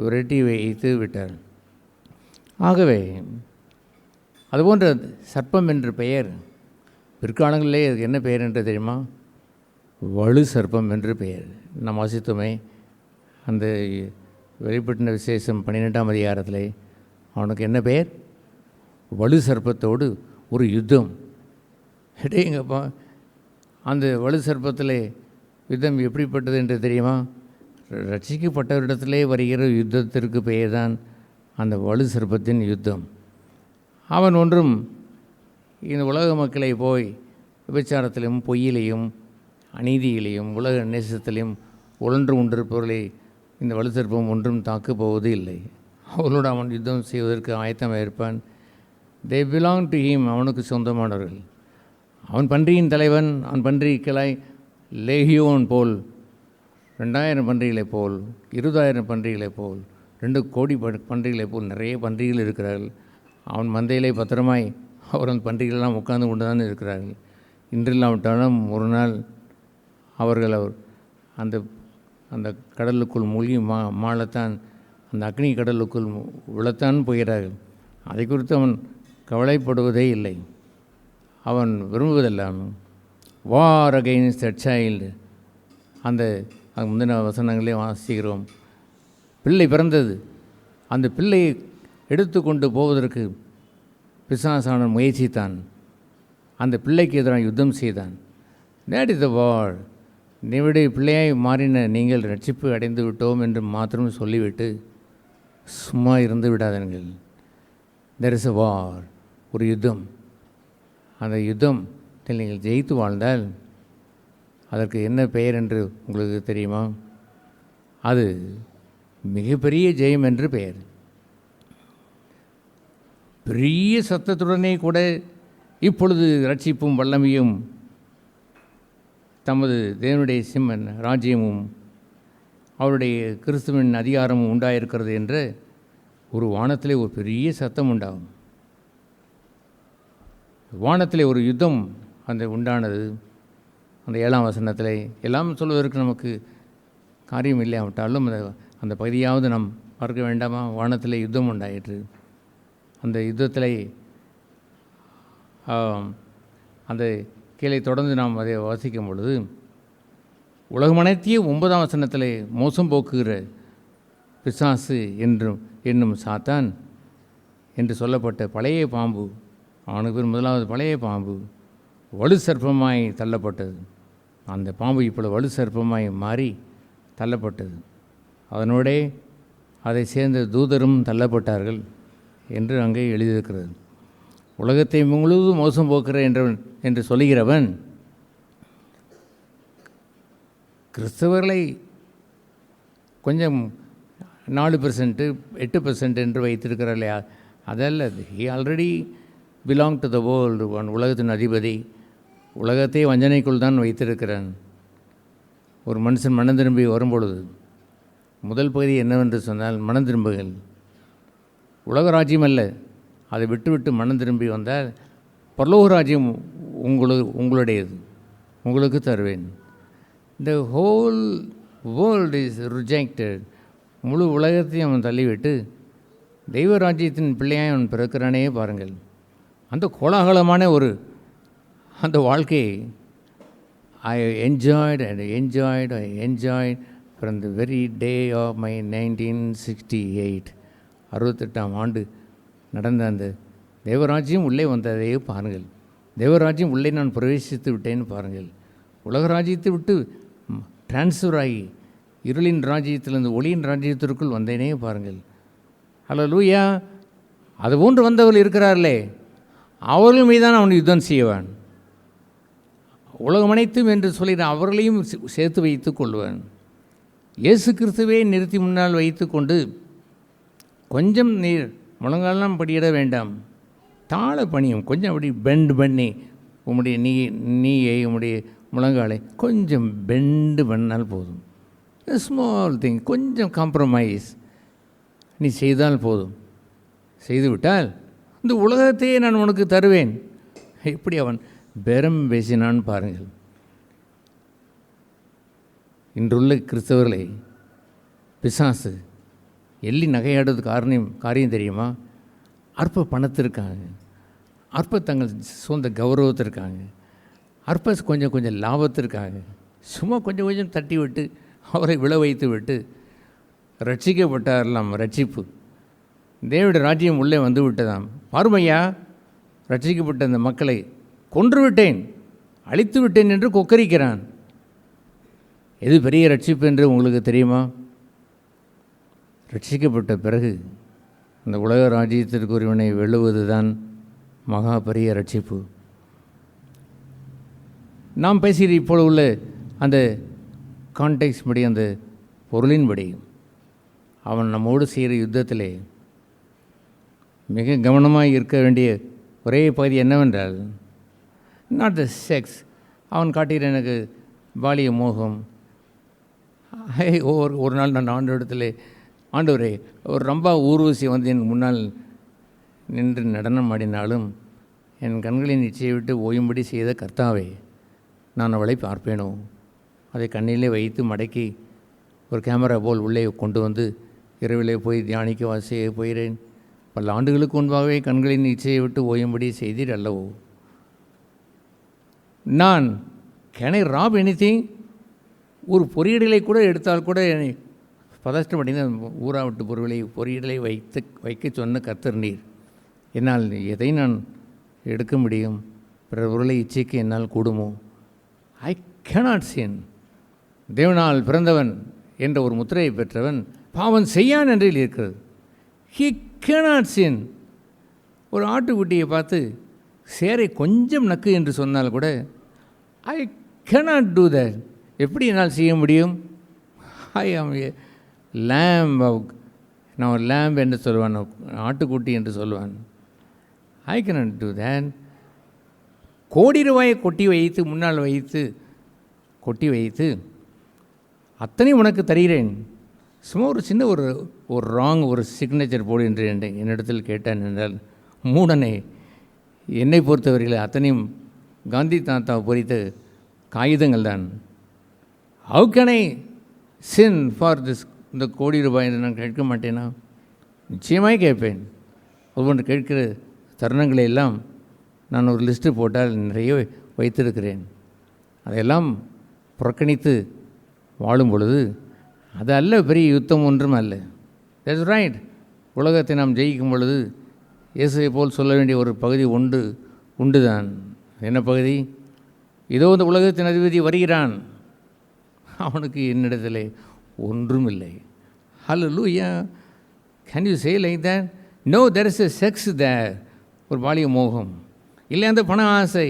விரட்டி வைத்து விட்டார். ஆகவே அதுபோன்ற சர்ப்பம் என்ற பெயர் பிற்காலங்களிலே அதுக்கு என்ன பெயர் என்று தெரியுமா? வலு சர்ப்பம் என்று பெயர். நாம் வாசித்தோமே அந்த வெளிப்பட்டின விசேஷம் 12ஆம் அதிகாரத்தில். அவனுக்கு என்ன பெயர்? வலு சர்ப்பத்தோடு ஒரு யுத்தம். எங்கப்பா அந்த வலு சர்ப்பத்தில் யுத்தம் எப்படிப்பட்டது என்று தெரியுமா? ரட்சிக்கப்பட்டவரிடத்திலே வருகிற யுத்தத்திற்கு பெயர் தான் அந்த வலு சர்ப்பத்தின் யுத்தம். அவன் ஒன்றும் இந்த உலக மக்களை போய் விபச்சாரத்திலும் பொய்யிலையும் அநீதியிலையும் உலக நேசத்திலையும் உழன்று கொண்டிருப்பவர்களை இந்த வலு சர்ப்பம் ஒன்றும் தாக்கப் போவது இல்லை. அவர்களோடு அவன் யுத்தம் செய்வதற்கு ஆயத்தமாக இருப்பான். தே பிலாங் டு ஹீம், அவனுக்கு சொந்தமானவர்கள். அவன் பன்றியின் தலைவன். அவன் பன்றிகளாய் லேகியோன் போல் 2000 பன்றிகளைப் போல் 20,000 பன்றிகளைப் போல் 2 கோடி பன்றிகளைப் போல் நிறைய பன்றிகள் இருக்கிறார்கள். அவன் மந்தையிலே பத்திரமாய் அவர் அந்த பன்றிகளெல்லாம் உட்கார்ந்து கொண்டு தான் இருக்கிறார்கள். இன்றில்லாவிட்டாலும் ஒரு நாள் அவர்கள் அந்த அந்த கடலுக்குள் மூழ்கி மாளத்தான், அந்த அக்னி கடலுக்குள் விழத்தான் போகிறார்கள். அதை குறித்து அவன் கவலைப்படுவதே இல்லை. அவன் விரும்புவதெல்லாம் வார் அகெயின்ஸ்ட் த சைல்டு. அந்த முந்தின வசனங்களே வாசிக்கிறோம். பிள்ளை பிறந்தது, அந்த பிள்ளையை எடுத்து கொண்டு போவதற்கு பிசாசான முயற்சித்தான். அந்த பிள்ளைக்கு எதிராக யுத்தம் செய்தான். தேட் இஸ் த வார். நீவுடைய பிள்ளையாய் மாறின நீங்கள் ரட்சிப்பு அடைந்து விட்டோம் என்று மாத்திரம் சொல்லிவிட்டு சும்மா இருந்து விடாதீர்கள். தெர் இஸ் அ வார், ஒரு யுத்தம். அந்த யுத்தத்தில் நீங்கள் ஜெயித்து வாழ்ந்தால் அதற்கு என்ன பெயர் என்று உங்களுக்கு தெரியுமா? அது மிகப்பெரிய ஜெயம் என்று பெயர். பெரிய சத்தத்துடனே கூட இப்பொழுது ரட்சிப்பும் வல்லமையும் தமது தேவனுடைய சிம்மன் ராஜ்யமும் அவருடைய கிறிஸ்துவின் அதிகாரமும் உண்டாயிருக்கிறது என்ற ஒரு வானத்திலே ஒரு பெரிய சத்தம் உண்டாகும். வானத்திலே ஒரு யுத்தம் அந்த உண்டானது. அந்த 7ஆம் வசனத்தில் எல்லாம் சொல்வதற்கு நமக்கு காரியம் இல்லாவிட்டாலும் அந்த பகுதியாவது நாம் பார்க்க வேண்டாமா? வானத்திலே யுத்தம் உண்டாயிற்று. அந்த யுத்தத்தில் அந்த கீழே தொடர்ந்து நாம் அதை வாசிக்கும் பொழுது உலகம் அனைத்தையும் 9ஆம் வசனத்தில் மோசம் போக்குகிற பிசாசு என்னும் சாத்தான் என்று சொல்லப்பட்ட பழைய பாம்பு, அவனுக்கு பேர் முதலாவது பழைய பாம்பு, வலு சர்ப்பமாய் தள்ளப்பட்டது. அந்த பாம்பு இப்பொழுது வலு சர்ப்பமாய் மாறி தள்ளப்பட்டது. அதனோடே அதை சேர்ந்த தூதரும் தள்ளப்பட்டார்கள் என்று அங்கே எழுதியிருக்கிறது. உலகத்தை முழுவதும் மோசம் போக்குற என்று சொல்லுகிறவன் கிறிஸ்தவர்களை கொஞ்சம் 4%, 8% என்று வைத்திருக்கிறார் இல்லையா? அதல்ல. He already belong to the world. உலகத்தின் அதிபதி உலகத்தை வஞ்சனைக்குள் தான் வைத்திருக்கிறான். ஒரு மனுஷன் மனம் திரும்பி வரும்பொழுது முதல் பகுதி என்னவென்று சொன்னால் மனம் திரும்புகள். உலக ராஜ்யம் அல்ல, அதை விட்டு மனம் திரும்பி வந்தால் பரலோக ராஜ்யம் உங்களுடையது, உங்களுக்கு தருவேன். The whole world is rejected. முழு உலகத்தையும் அவன் தள்ளிவிட்டு தெய்வ ராஜ்யத்தின் பிள்ளையாய் அவன் பிறக்கிறானே பாருங்கள். அந்த கோலாகலமான அந்த வாழ்க்கையை I enjoyed from the very day of my 1968. 68ஆம் ஆண்டு நடந்த அந்த தேவராஜ்யம் உள்ளே வந்ததையே பாருங்கள். தேவராஜ்யம் உள்ளே நான் பிரவேசித்து விட்டேன்னு பாருங்கள். உலக ராஜ்யத்தை விட்டு டிரான்ஸ்ஃபர் ஆகி இருளின் ராஜ்யத்திலிருந்து ஒளியின் ராஜ்யத்திற்குள் வந்தேனே பாருங்கள். ஹல்லேலூயா. அதுபோன்று வந்தவர்கள் இருக்கிறார்களே, அவர்கள் மீதான அவன் யுத்தம் செய்வான். உலகம் அனைத்தும் என்று சொல்லிட அவர்களையும் சேர்த்து வைத்து கொள்வான். இயேசு கிறிஸ்துவே நிறுத்தி முன்னால் வைத்து கொண்டு, கொஞ்சம் நீர் முழங்காலாம் படியிட வேண்டாம், தாழ பணியும், கொஞ்சம் அப்படி பெண்ட் பண்ணி உம்முடைய நீயை உம்முடைய முழங்காலை கொஞ்சம் பெண்டு பண்ணால் போதும். ஸ்மால் திங், கொஞ்சம் காம்ப்ரமைஸ் நீ செய்தால் போதும். செய்துவிட்டால் இந்த உலகத்தையே நான் உனக்கு தருவேன். எப்படி அவன் பேரம் பேசினான்னு பாருங்கள். இன்றுள்ள கிறிஸ்தவர்களை பிசாசு எள்ளி நகையாடுறது காரியம் தெரியுமா? அற்ப பணத்திற்காக, அற்ப தங்கள் சொந்த கௌரவத்திற்காக, அற்ப கொஞ்சம் லாபத்திற்காக சும்மா கொஞ்சம் தட்டி விட்டு அவரை விழ வைத்து விட்டு ரட்சிக்கப்பட்டாரெல்லாம். ரட்சிப்பு தேவனுடைய ராஜ்யம் உள்ளே வந்து விட்டதாம். பாருமையா, ரட்சிக்கப்பட்ட அந்த மக்களை கொன்று விட்டேன், அழித்து விட்டேன் என்று கொக்கரிக்கிறான். எது பெரிய ரட்சிப்பு என்று உங்களுக்கு தெரியுமா? ரட்சிக்கப்பட்ட பிறகு அந்த உலக ராஜ்யத்திற்கு ஒருவனை வெல்லுவது தான் மகா பெரிய ரட்சிப்பு. நாம் பேசுகிற இப்போது உள்ள அந்த கான்டெக்ஸ்ட் படி, அந்த பொருளின்படி, அவன் நம்மோடு செய்கிற யுத்தத்திலே மிக கவனமாக இருக்க வேண்டிய ஒரே பகுதி என்னவென்றால், நாட் த செக்ஸ். அவன் காட்டுகிற எனக்கு பாலிய மோகம். ஒரு நாள் நான் ஆண்டவரிடத்தில், ஆண்டவரே, ஒரு ரம்பா ஊர்வசி வந்து என் முன்னால் நின்று நடனம் ஆடினாலும் என் கண்களின் நிச்சயை விட்டு ஓயும்படி செய்த கர்த்தாவே, நான் அவளை பார்ப்பேனோ? அதை கண்ணிலே வைத்து மடக்கி ஒரு கேமரா போல் உள்ளே கொண்டு வந்து இரவிலே போய் தியானிக்க வாசிய போகிறேன். பல ஆண்டுகளுக்கு முன்பாகவே கண்களின் நிச்சயை விட்டு ஓயும்படி செய்தீர் அல்லவோ? நான் கேன் ஐ ராப் எனிதிங்? ஒரு பொறியிடலை கூட எடுத்தால் கூட என்னை பதஷ்டப்படின ஊரா விட்டு பொறியிடலை வைக்க சொன்ன கர்த்தர் நீர். என்னால் எதை நான் எடுக்க முடியும்? பிற பொருளை இச்சைக்கு என்னால் கூடுமோ? ஐ கேனாட் சின். தேவனால் பிறந்தவன் என்ற ஒரு முத்திரையை பெற்றவன் பாவம் செய்யான் என்றில் இருக்கிறது. ஹி கேனாட் சின். ஒரு ஆட்டுக்குட்டியை பார்த்து சேரை கொஞ்சம் நக்கு என்று சொன்னால் கூட ஐ கேனாட் டூ தட். எப்படி என்னால் செய்ய முடியும்? ஐ ஆம் ஏ லேம்ப். நான் லேம்ப் என்று சொல்லுவான், ஆட்டுக்குட்டி என்று சொல்லுவான். I cannot do that. கோடி ரூபாயை முன்னால் கொட்டி வைத்து அத்தனை உனக்கு தருகிறேன், சும்மா ஒரு சின்ன ஒரு ராங் ஒரு சிக்னேச்சர் போடு என்று என்னிடத்தில் கேட்டான் என்றால், மூடனே, என்னை பொறுத்தவரையில் அத்தனையும் காந்தி தாத்தா பொறித்த காகிதங்கள் தான். How can I sin for this? இந்த கோடி ரூபாய் என்று நான் கேட்க மாட்டேனா? நிச்சயமாக கேட்பேன். ஒவ்வொன்று கேட்கிற தருணங்களை எல்லாம் நான் ஒரு லிஸ்ட்டு போட்டால் நிறைய வைத்திருக்கிறேன். அதையெல்லாம் புறக்கணித்து வாழும் பொழுது அது அல்ல பெரிய யுத்தம் ஒன்றும் அல்ல. That's right. உலகத்தை நாம் ஜெயிக்கும் பொழுது இயேசுவை போல் சொல்ல வேண்டிய ஒரு பகுதி உண்டு தான். என்ன பகுதி? இதோ இந்த உலகத்தின் அதிபதி வருகிறான், அவனுக்கு என்னிடத்திலே ஒன்றும் இல்லை. Hallelujah. Can you say like that? No, there is a sex there. ஒரு பாலிய மோகம், இல்லை அந்த பண ஆசை.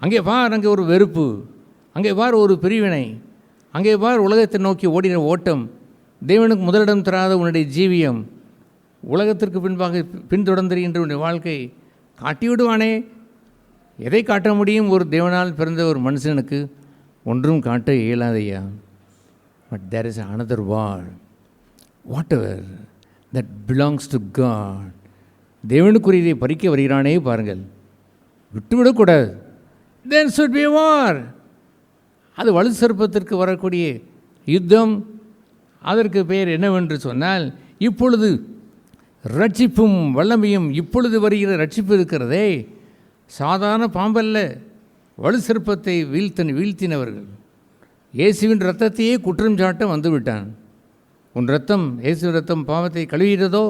அங்கே பார், அங்கே ஒரு வெறுப்பு, அங்கே பார் ஒரு பிரிவினை, அங்கே பார் உலகத்தை நோக்கி ஓடின ஓட்டம், தேவனுக்கு முதலிடம் தராத உன்னுடைய ஜீவியம், உலகத்திற்கு பின்தொடர்ந்திருக்கின்ற உன்னுடைய வாழ்க்கை காட்டிவிடுவானே. எதை காட்ட முடியும்? ஒரு தேவனால் பிறந்த ஒரு மனுஷனுக்கு ஒன்றும் காட்ட இயலாதையா. But there is another war, whatever that belongs to God. தேவனுக்குரியதை பறிக்க வருகிறானே பாருங்கள், விட்டுவிடக்கூடாது. then should be a war. அது வலு சர்ப்பத்திற்கு வரக்கூடிய யுத்தம். அதற்கு பெயர் என்னவென்று சொன்னால், இப்பொழுது ரட்சிப்பும் வல்லமையும் இப்பொழுது வருகிற ரட்சிப்பு இருக்கிறதே, சாதாரண பாம்பல்ல, வலு சர்ப்பத்தை வீழ்த்தினவர்கள். இயேசுவின் இரத்தத்தையே குற்றம் சாட்ட வந்துவிட்டான். உன் இரத்தம், இயேசு இரத்தம் பாவத்தை கழுவுகிறதோ,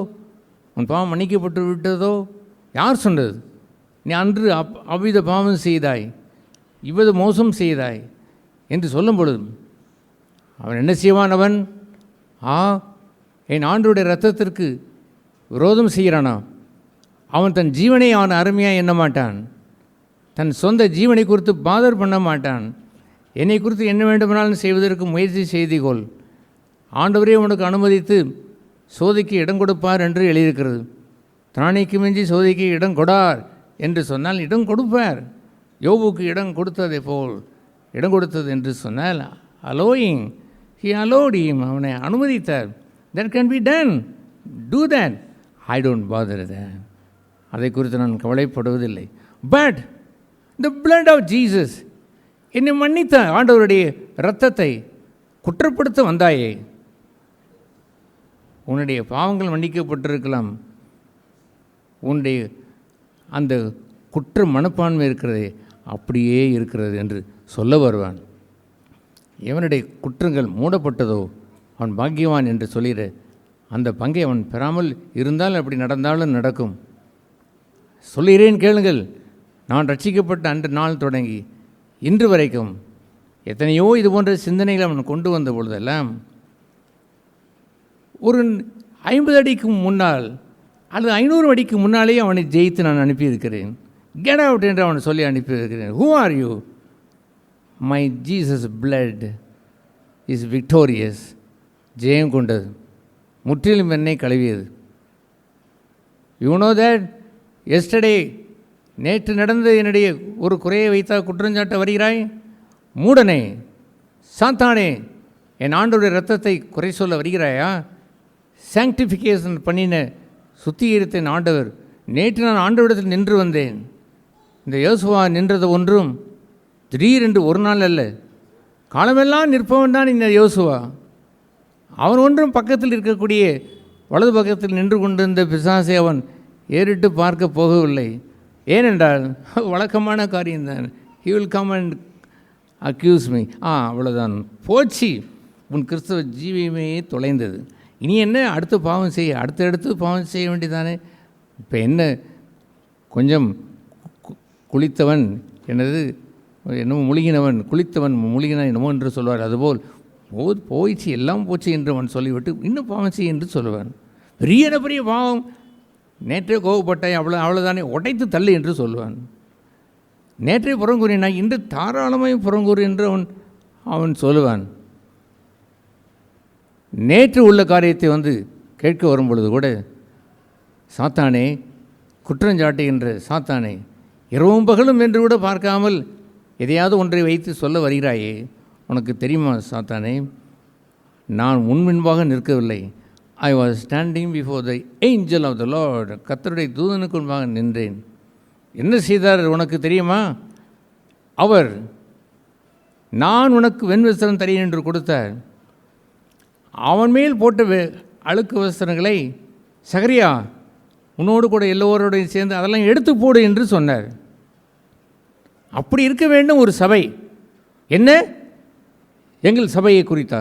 உன் பாவம் மன்னிக்கப்பட்டு விட்டதோ? யார் சொன்னது? நீ அன்று அவ்வித பாவம் செய்தாய், இவ்வித மோசம் செய்தாய் என்று சொல்லும் பொழுது அவன் என்ன செய்வான்? அவன் என் ஆண்டவருடைய இரத்தத்திற்கு விரோதம் செய்கிறானா? அவன் தன் ஜீவனை அவன் அருமையாக எண்ண மாட்டான். தன் சொந்த ஜீவனை குறித்து பாதர் பண்ண மாட்டான். என்னை குறித்து என்ன வேண்டுமானாலும் செய்வதற்கு முயற்சி செய்திகொள், ஆண்டவரே உனக்கு அனுமதித்து சோதிக்கு இடம் கொடுப்பார் என்று எழுதியிருக்கிறது. திராணிக்கு மிஞ்சி சோதிக்கு இடம் கொடார் என்று சொன்னால் இடம் கொடுப்பார். யோபுக்கு இடம் கொடுத்ததை போல் இடம் கொடுத்தது என்று சொன்னால் அலோயிங், ஹி அலோட் ஹிம், அவனை அனுமதித்தார். That can be done, do that, I don't bother that, அதை குறித்து நான் கவலைப்படுவதில்லை. But the blood of Jesus, என்னை மன்னித்த ஆண்டவருடைய இரத்தத்தை குற்றப்படுத்த வந்தாயே, உன்னுடைய பாவங்கள் மன்னிக்கப்பட்டிருக்கலாம், உன்னுடைய அந்த குற்ற மனப்பான்மை இருக்கிறதே அப்படியே இருக்கிறது என்று சொல்ல வருவான். எவனுடைய குற்றங்கள் மூடப்பட்டதோ அவன் பாக்கியவான் என்று சொல்லிட அந்த பங்கை அவன் பெறாமல் இருந்தால் அப்படி நடந்தாலும் நடக்கும். சொல்லுகிறேன் கேளுங்கள், நான் ரட்சிக்கப்பட்ட அன்று நாள் தொடங்கி இன்று வரைக்கும் எத்தனையோ இது போன்ற சிந்தனைகளை அவன் கொண்டு வந்த பொழுதெல்லாம் ஒரு 50 அடிக்கு முன்னால் அல்லது 500 அடிக்கு முன்னாலே அவனை ஜெயித்து நான் அனுப்பியிருக்கிறேன். கெட் அவுட் என்று அவனை சொல்லி அனுப்பியிருக்கிறேன். Who are you? My Jesus blood is victorious, ஜெயம் கொண்டது, முற்றிலும் என்னை கழுவியது. யூ நோ தட் எஸ்டர்டே, நேற்று நடந்த என்னுடைய ஒரு குறையை வைத்தா குற்றஞ்சாட்ட வருகிறாய்? மூடனே, சாத்தானே, என் ஆண்டோடைய இரத்தத்தை குறை சொல்ல வருகிறாயா? சாங்டிஃபிகேஷன் பண்ணின சுத்திகரித்தேன் ஆண்டவர். நேற்று நான் ஆண்டவரிடத்தில் நின்று வந்தேன். இந்த யோசுவா நின்றது ஒன்றும் திடீரென்று ஒரு நாள் அல்ல, காலமெல்லாம் நிற்பவன் தான் இந்த யோசுவா. அவன் ஒன்றும் பக்கத்தில் இருக்கக்கூடிய வலது பக்கத்தில் நின்று கொண்டிருந்த பிசாசை அவன் ஏறிட்டு பார்க்க போகவில்லை. ஏனென்றால் வழக்கமான காரியம்தான். He will come and accuse me. அவ்வளோதான், போச்சு, உன் கிறிஸ்தவ ஜீவியமே தொலைந்தது. இனி என்ன அடுத்து பாவம் செய்ய, அடுத்தடுத்து பாவம் செய்ய வேண்டியதானே. இப்போ என்ன, கொஞ்சம் குளித்தவன் என்னது என்னமோ முழுகினவன், குளித்தவன் முழுகினான் என்னமோ என்று சொல்வார். அதுபோல் போயிடுச்சு, எல்லாம் போச்சு என்று அவன் சொல்லிவிட்டு இன்னும் பாவம் செய்ய என்று சொல்லுவான். பெரிய பாவம், நேற்றே கோவப்பட்டாய், அவ்வளோதானே, உடைத்து தள்ளு என்று சொல்லுவான். நேற்றே புறங்கூறினா இன்று தாராளமாக புறங்கூறு என்று அவன் சொல்லுவான். நேற்று உள்ள காரியத்தை வந்து கேட்க வரும் பொழுது கூட, சாத்தானே, குற்றஞ்சாட்டுகின்ற சாத்தானே, இரவும் பகலும் என்று கூட பார்க்காமல் எதையாவது ஒன்றை வைத்து சொல்ல வருகிறாயே, உனக்கு தெரியுமா சாத்தானே, நான் முன்பாக நிற்கவில்லை. I was standing before the angel of the Lord, கர்த்தருடைய தூதனுக்கு முன்பாக நின்றேன். என்ன செய்தார் உனக்கு தெரியுமா? அவர், நான் உனக்கு வெண்வஸ்திரம் தரேன் என்று கொடுத்தார். அவன் மேல் போட்ட அழுக்கு வஸ்திரங்களை சகரியா உன்னோடு கூட எல்லோரோடையும் சேர்ந்து அதெல்லாம் எடுத்து போடு என்று சொன்னார். அப்படி இருக்க வேண்டும் ஒரு சபை. என்ன, எங்கள் சபையை குறித்தா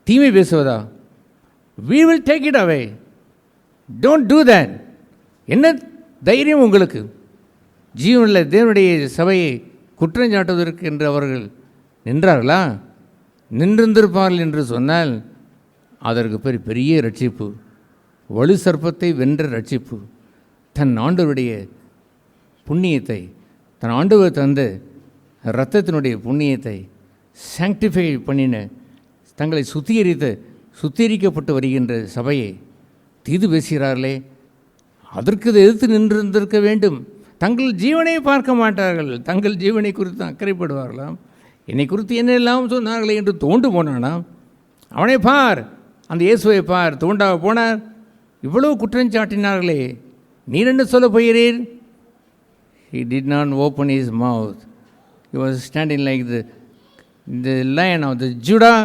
தீமை பேசுவதா? we will take it away, don't do that. என்ன தைரியம் உங்களுக்கு? ஜீவனில் தேவனுடைய சபையை குற்றஞ்சாட்டுவதற்கு என்று அவர்கள் நின்றார்களா? நின்றிருந்திருப்பார்கள் என்று சொன்னால் அதற்கு பெரிய ரட்சிப்பு, வலு சர்ப்பத்தை வென்ற ரட்சிப்பு. தன் ஆண்டவருடைய புண்ணியத்தை, தன் ஆண்டவர் தந்த இரத்தத்தினுடைய புண்ணியத்தை சாங்டிஃபை பண்ணின, தங்களை சுத்திகரிக்கப்பட்டு வருகின்ற சபையை தீது பேசுகிறார்களே, அதற்கு எதிர்த்து நின்றிருந்திருக்க வேண்டும். தங்கள் ஜீவனை பார்க்க மாட்டார்கள், தங்கள் ஜீவனை குறித்து அக்கறைப்படுவார்களாம். என்னை குறித்து என்னெல்லாம் சொன்னார்களே என்று தோண்டு போனானாம். அவனை பார், அந்த இயேசுவை பார், தோண்டாக போனார். இவ்வளவு குற்றஞ்சாட்டினார்களே, நீர் என்ன சொல்ல போகிறீர்? He did not open his mouth. He was standing like the lion of the Judah.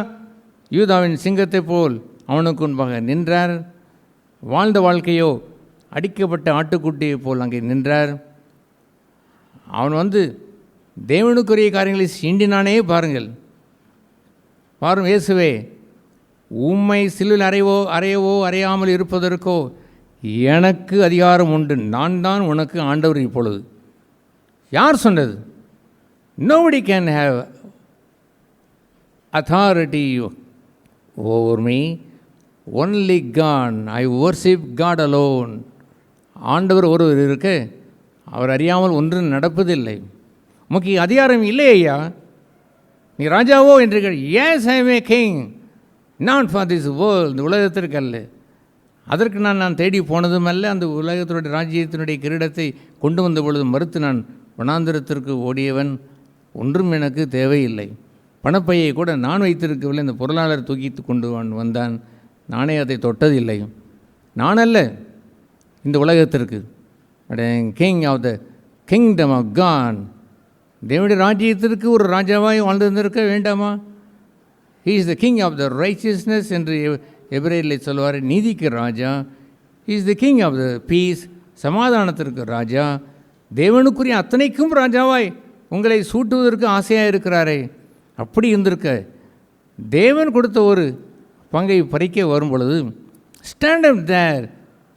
யூதாவின் சிங்கத்தை போல் அவனுக்கு முன்பாக நின்றார். வாழ்ந்த வாழ்க்கையோ அடிக்கப்பட்ட ஆட்டுக்குட்டியை போல் அங்கே நின்றார். அவன் தேவனுக்குரிய காரியங்களை சீண்டினானே பாருங்கள். பாரும், இயேசுவே, உம்மை சிலுவில் அறையவோ அறையாமல் இருப்பதற்கோ எனக்கு அதிகாரம் உண்டு. நான் தான் உனக்கு ஆண்டவர். இப்பொழுது யார் சொன்னது? Nobody can have authority over me. Only God. I worship God alone. ஆண்டவர் ஒருவர் இருக்க அவர் அறியாமல் ஒன்றும் நடப்பதில்லை. உமக்கு அதிகாரம் இல்லை ஐயா, நீ ராஜாவோ என்று yes I am a king, not for this world. இந்த உலகத்திற்கு அல்ல. அதற்கு நான் தேடி போனதும் அல்ல. அந்த உலகத்தினுடைய ராஜ்யத்தினுடைய கிரீடத்தை கொண்டு வந்த பொழுது மறுத்து நான் வனாந்திரத்திற்கு ஓடியவன். ஒன்றும் எனக்கு தேவையில்லை. பணப்பையை கூட நான் வைத்திருக்கவில்லை. இந்த பொருளாளர் தூக்கி கொண்டு வந்தான். நானே அதை தொட்டதில்லை. நான் அல்ல இந்த உலகத்திற்கு. King of the kingdom of God. தேவனுடைய ராஜ்யத்திற்கு ஒரு ராஜாவாய் வாழ்ந்திருந்திருக்க வேண்டாமா? He is the king of the righteousness என்று எபிரேயரில் சொல்வார். நீதிக்கு ராஜா. He is the king of the peace. சமாதானத்திற்கு ராஜா. தேவனுக்குரிய அத்தனைக்கும் ராஜாவாய் உங்களை சூட்டுவதற்கு ஆசையாக இருக்கிறாரே. அப்படி இருந்திருக்க தேவன் கொடுத்த ஒரு பங்கை பறிக்க வரும் பொழுது ஸ்டாண்ட் அப் தேர்.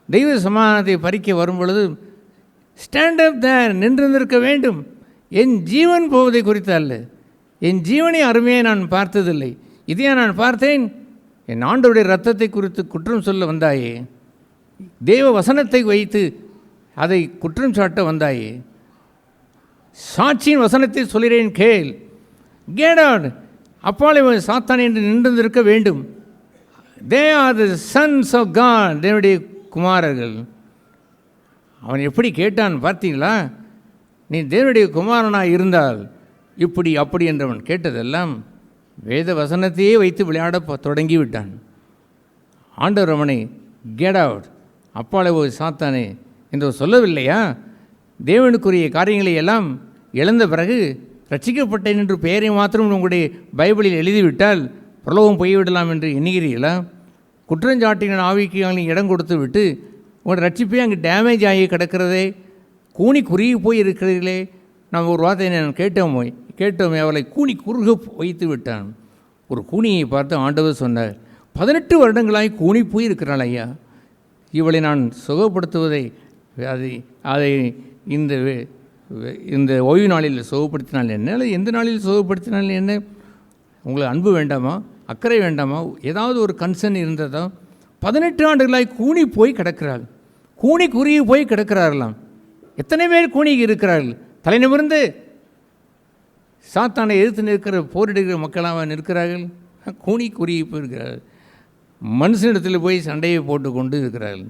தெய்வ சமாதானத்தை பறிக்க வரும் பொழுது ஸ்டாண்ட் அப் தேர், நின்றிருந்திருக்க வேண்டும். என் ஜீவன் போவதை குறித்து அல்ல, என் ஜீவனை அருமையை நான் பார்த்ததில்லை. இதையா நான் பார்த்தேன்? என் ஆண்டவருடைய இரத்தத்தை குறித்து குற்றம் சொல்ல வந்தாயே, தேவ வசனத்தை வைத்து அதை குற்றம் சாட்ட வந்தாயே. சாட்சியின் வசனத்தை சொல்கிறேன் கேள். Get out. அப்பாலே சாத்தான் என்று நின்றிருக்க வேண்டும். They are the sons of God. தேவனுடைய குமாரர்கள். அவன் எப்படி கேட்டான் பார்த்தீங்களா? நீ தேவனுடைய குமாரனாக இருந்தால் இப்படி அப்படி என்றவன் கேட்டதெல்லாம் வேத வசனத்தையே வைத்து விளையாட தொடங்கி விட்டான். ஆண்டவர் அவனை கெட் அவுட், அப்பாலே சாத்தானே என்று சொல்லவில்லையா? தேவனுக்குரிய காரியங்களை எல்லாம் இழந்த பிறகு ரட்சிக்கப்பட்டேன் என்று பெயரை மாத்திரம் உங்களுடைய பைபிளில் எழுதிவிட்டால் பிரலோகம் போய்விடலாம் என்று எண்ணுகிறீர்களா? குற்றஞ்சாட்டின ஆவிக்கு இடம் கொடுத்து விட்டு உங்களோட ரட்சிப்பே அங்கே டேமேஜ் ஆகி கிடக்கிறதே, கூனி குறுகி போய் இருக்கிறீர்களே. நான் ஒரு வார்த்தையை நான் கேட்டோமே அவளை கூனி குறுக வைத்து விட்டான். ஒரு கூனியை பார்த்து ஆண்டவர் சொன்னார், 18 வருடங்களாய் கூனி போய் இருக்கிறாள் ஐயா, இவளை நான் சுகப்படுத்துவதை அதை இந்த ஓய்வு நாளில் சுகப்படுத்தினால் என்ன, எந்த நாளில் சுகப்படுத்தினால் என்ன? உங்களுக்கு அன்பு வேண்டாமா? அக்கறை வேண்டாமா? ஏதாவது ஒரு கன்சர்ன் இருந்ததா? 18 ஆண்டுகளாய் கூனி போய் கிடக்கிறாள். கூனி குறுகி போய் கிடக்கிறார்களாம். எத்தனை பேர் கூனி இருக்கிறார்கள்? தலை நிமிர்ந்து சாத்தானை எதிர்த்து நிற்கிற போரிடுகிற மக்களாக நிற்கிறார்கள். கூனி குறுகி போயிருக்கிறார்கள். மனுஷனிடத்தில் போய் சண்டையை போட்டு கொண்டு இருக்கிறார்கள்.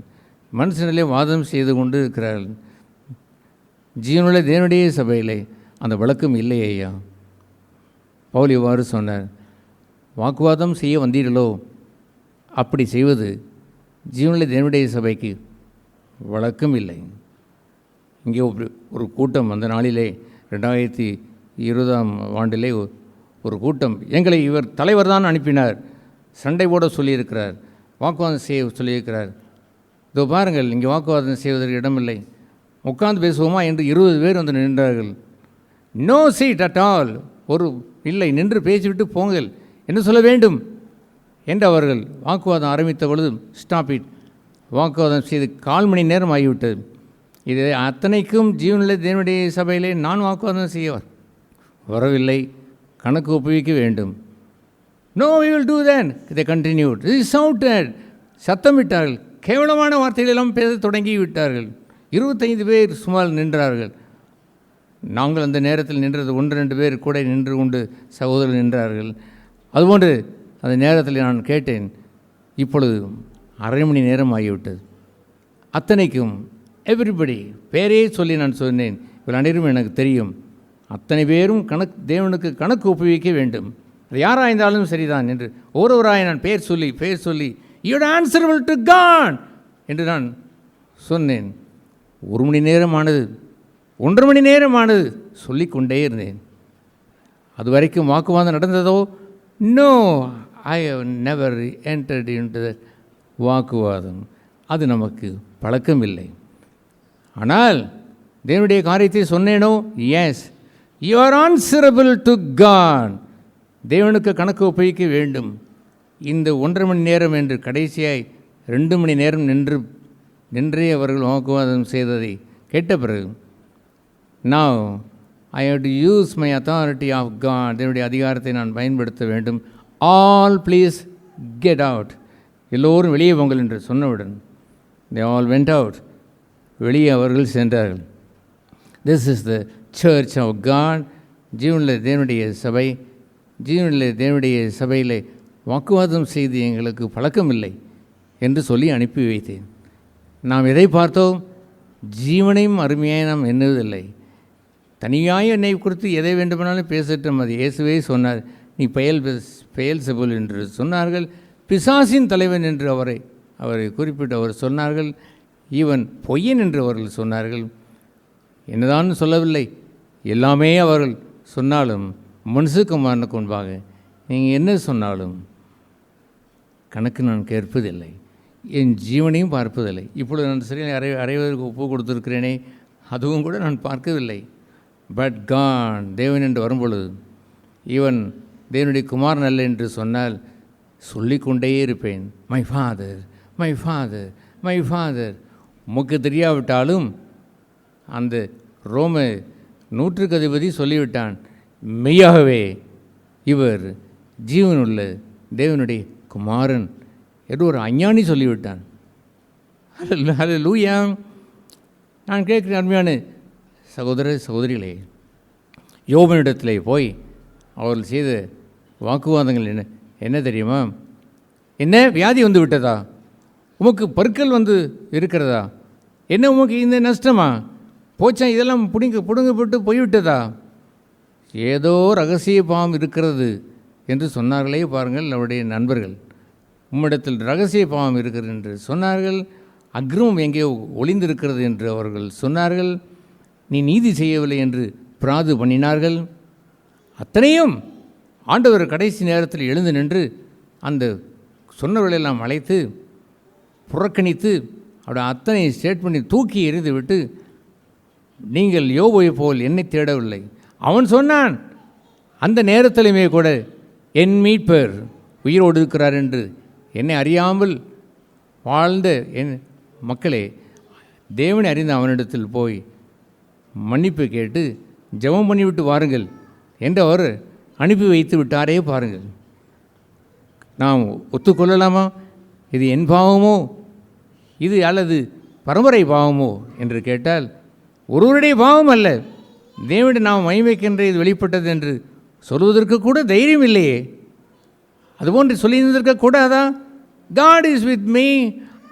மனுஷனிலே வாதம் செய்து கொண்டு இருக்கிறார்கள். ஜீவனுள்ள தேவனுடைய சபையிலே அந்த வழக்கம் இல்லை ஐயா. பவுல் இவ்வாறு சொன்னார், வாக்குவாதம் செய்ய வந்தீர்களோ? அப்படி செய்வது ஜீவனுள்ள தேவனுடைய சபைக்கு வழக்கம் இல்லை. இங்கே ஒரு கூட்டம் அந்த நாளிலே 2020 ஒரு கூட்டம், எங்களை இவர் தலைவர் தான் அனுப்பினார், சண்டை போட சொல்லியிருக்கிறார், வாக்குவாதம் செய்ய சொல்லியிருக்கிறார். இதோ பாருங்கள், இங்கே வாக்குவாதம் செய்வதற்கு இடமில்லை, உட்கார்ந்து பேசுவோமா என்று 20 பேர் வந்து நின்றார்கள். நோ சீட் அட் ஆல், ஒரு இல்லை, நின்று பேசிவிட்டு போங்கள் என்று சொல்ல வேண்டும் என்று அவர்கள் வாக்குவாதம் ஆரம்பித்த பொழுது ஸ்டாப் இட், வாக்குவாதம் செய்து 1/4 மணி நேரம் ஆகிவிட்டது. இது அத்தனைக்கும் ஜீவனுள்ள தேவனுடைய சபையிலே நான் வாக்குவாதம் செய்ய வரவில்லை, கணக்கு ஒப்புவிக்க வேண்டும். நோ வி வில் டூ தேன். இதை கண்டினியூட் ஷவுட்டட், சத்தமிட்டார்கள், கேவலமான வார்த்தைகளெல்லாம் பேச தொடங்கி விட்டார்கள். 25 பேர் சுமார் நின்றார்கள். நாங்கள் அந்த நேரத்தில் நின்றது 1-2 பேர் கூட நின்று கொண்டு சகோதரர் நின்றார்கள். அதுபோன்று அந்த நேரத்தில் நான் கேட்டேன், இப்பொழுது 1/2 மணி நேரம் ஆகிவிட்டது. அத்தனைக்கும் எவ்ரிபடி பேரே சொல்லி நான் சொன்னேன், இவள் அனைவரும் எனக்கு தெரியும், அத்தனை பேரும் தேவனுக்கு கணக்கு ஒப்புவிக்க வேண்டும், அது யாராயிருந்தாலும் சரிதான் என்று ஒவ்வொருவராய் நான் பேர் சொல்லி you are answerable to God என்று நான் சொன்னேன். 1 மணி நேரமானது, 1.5 மணி நேரமானது, சொல்லிக்கொண்டே இருந்தேன். அது வரைக்கும் வாக்குவாதம் நடந்ததோ? No, I have never entered into that வாக்குவாதம். அது நமக்கு பழக்கம் இல்லை. ஆனால் தேவனுடைய காரியத்தை சொன்னேனோ? Yes, you are answerable to God. தேவனுக்கு கணக்கு ஒப்புவிக்க வேண்டும். இந்த 1.5 மணி நேரம் என்று கடைசியாய் 2 மணி நேரம் நின்றே அவர்கள் வாக்குவாதம் செய்ததை கேட்ட பிறகு நான் I have to use my authority of God, என்னுடைய அதிகாரத்தை நான் பயன்படுத்த வேண்டும். ஆல் ப்ளீஸ் கெட் அவுட், எல்லோரும் வெளியே போங்கள் என்று சொன்னவுடன் they all went out, வெளியே அவர்கள் சென்றார்கள். This is the church of God. ஜீவனில் தேவனுடைய சபை. ஜீவனில் தேவனுடைய சபையில் வாக்குவாதம் செய்து எங்களுக்கு பழக்கமில்லை என்று சொல்லி அனுப்பி வைத்தேன். நாம் எதை பார்த்தோம்? ஜீவனையும் அருமையாக நாம் எண்ணுவதில்லை. தனியாய் என்னை குறித்து எதை வேண்டுமானாலும் பேசட்டும், அது இயேசுவே சொன்னார். நீ பெயல்செபூல் என்று சொன்னார்கள். பிசாசின் தலைவன் என்று அவரை குறிப்பிட்டு அவர் சொன்னார்கள். ஈவன் பொய்யன் என்று அவர்கள் சொன்னார்கள். என்னதான் சொல்லவில்லை, எல்லாமே அவர்கள் சொன்னாலும் மனுஷகுமாரனுக்கு முன்பாக நீங்கள் என்ன சொன்னாலும் கணக்கு நான் கேட்பதில்லை, என் ஜீவனையும் பார்ப்பதில்லை. இப்பொழுது நான் சரியாக அறைவதற்கு ஒப்பு கொடுத்துருக்கிறேனே, அதுவும் கூட நான் பார்க்கவில்லை. பட் காட், தேவன் என்று வரும்பொழுது, ஈவன் தேவனுடைய குமாரன் அல்ல என்று சொன்னால் சொல்லிக்கொண்டே இருப்பேன், my father, my father, my father. உமக்கு தெரியாவிட்டாலும் அந்த ரோம நூற்றுக்கு அதிபதி சொல்லிவிட்டான், மெய்யாகவே இவர் ஜீவனுள்ள தேவனுடைய குமாரன் என்று ஒரு அஞ்ஞானி சொல்லிவிட்டான். ஹல்லேலூயா. நான் கேட்குறேன், அருமையான சகோதர சகோதரிகளே, யோபனிடத்திலே போய் அவர்கள் செய்த வாக்குவாதங்கள் என்ன தெரியுமா? என்ன வியாதி வந்து விட்டதா? உமக்கு பற்கள் வந்து இருக்கிறதா? என்ன உமக்கு இந்த நஷ்டமா போச்சா? இதெல்லாம் புடுங்கப்பட்டு போய்விட்டதா? ஏதோ ரகசிய பாவம் இருக்கிறது என்று சொன்னார்களே பாருங்கள் நம்முடைய நண்பர்கள். உம்மிடத்தில் ரகசிய பாவம் இருக்கிறது என்று சொன்னார்கள். அக்ரமம் எங்கேயோ ஒளிந்திருக்கிறது என்று அவர்கள் சொன்னார்கள். நீ நீதி செய்யவில்லை என்று பிராது பண்ணினார்கள். அத்தனையும் ஆண்டவர் கடைசி நேரத்தில் எழுந்து நின்று அந்த சொன்னவர்களெல்லாம் அழைத்து புறக்கணித்து அவருடைய அத்தனை ஸ்டேட்மெண்ட்டை தூக்கி எறிந்து விட்டு, நீங்கள் யோபை போல் என்னை தேடவில்லை. அவன் சொன்னான் அந்த நேரத்திலுமே கூட, என் மீட்பர் உயிரோடு இருக்கிறார் என்று. என்னை அறியாமல் வாழ்ந்த என் மக்களே, தேவனை அறிந்த அவனிடத்தில் போய் மன்னிப்பு கேட்டு ஜெபம் பண்ணிவிட்டு வாருங்கள் என்று அவர் அனுப்பி வைத்து விட்டாரே பாருங்கள். நாம் ஒத்துக்கொள்ளலாமா? இது என் பாவமோ, இது அல்லது பரம்பரை பாவமோ என்று கேட்டால், ஒருவருடைய பாவம் அல்ல, தேவனுடைய நாம் மகிமைக்கென்று இது வெளிப்பட்டது என்று சொல்வதற்கு கூட தைரியம் இல்லையே. அதுபோன்று சொல்லியிருந்திருக்க கூடாதா? God is with me.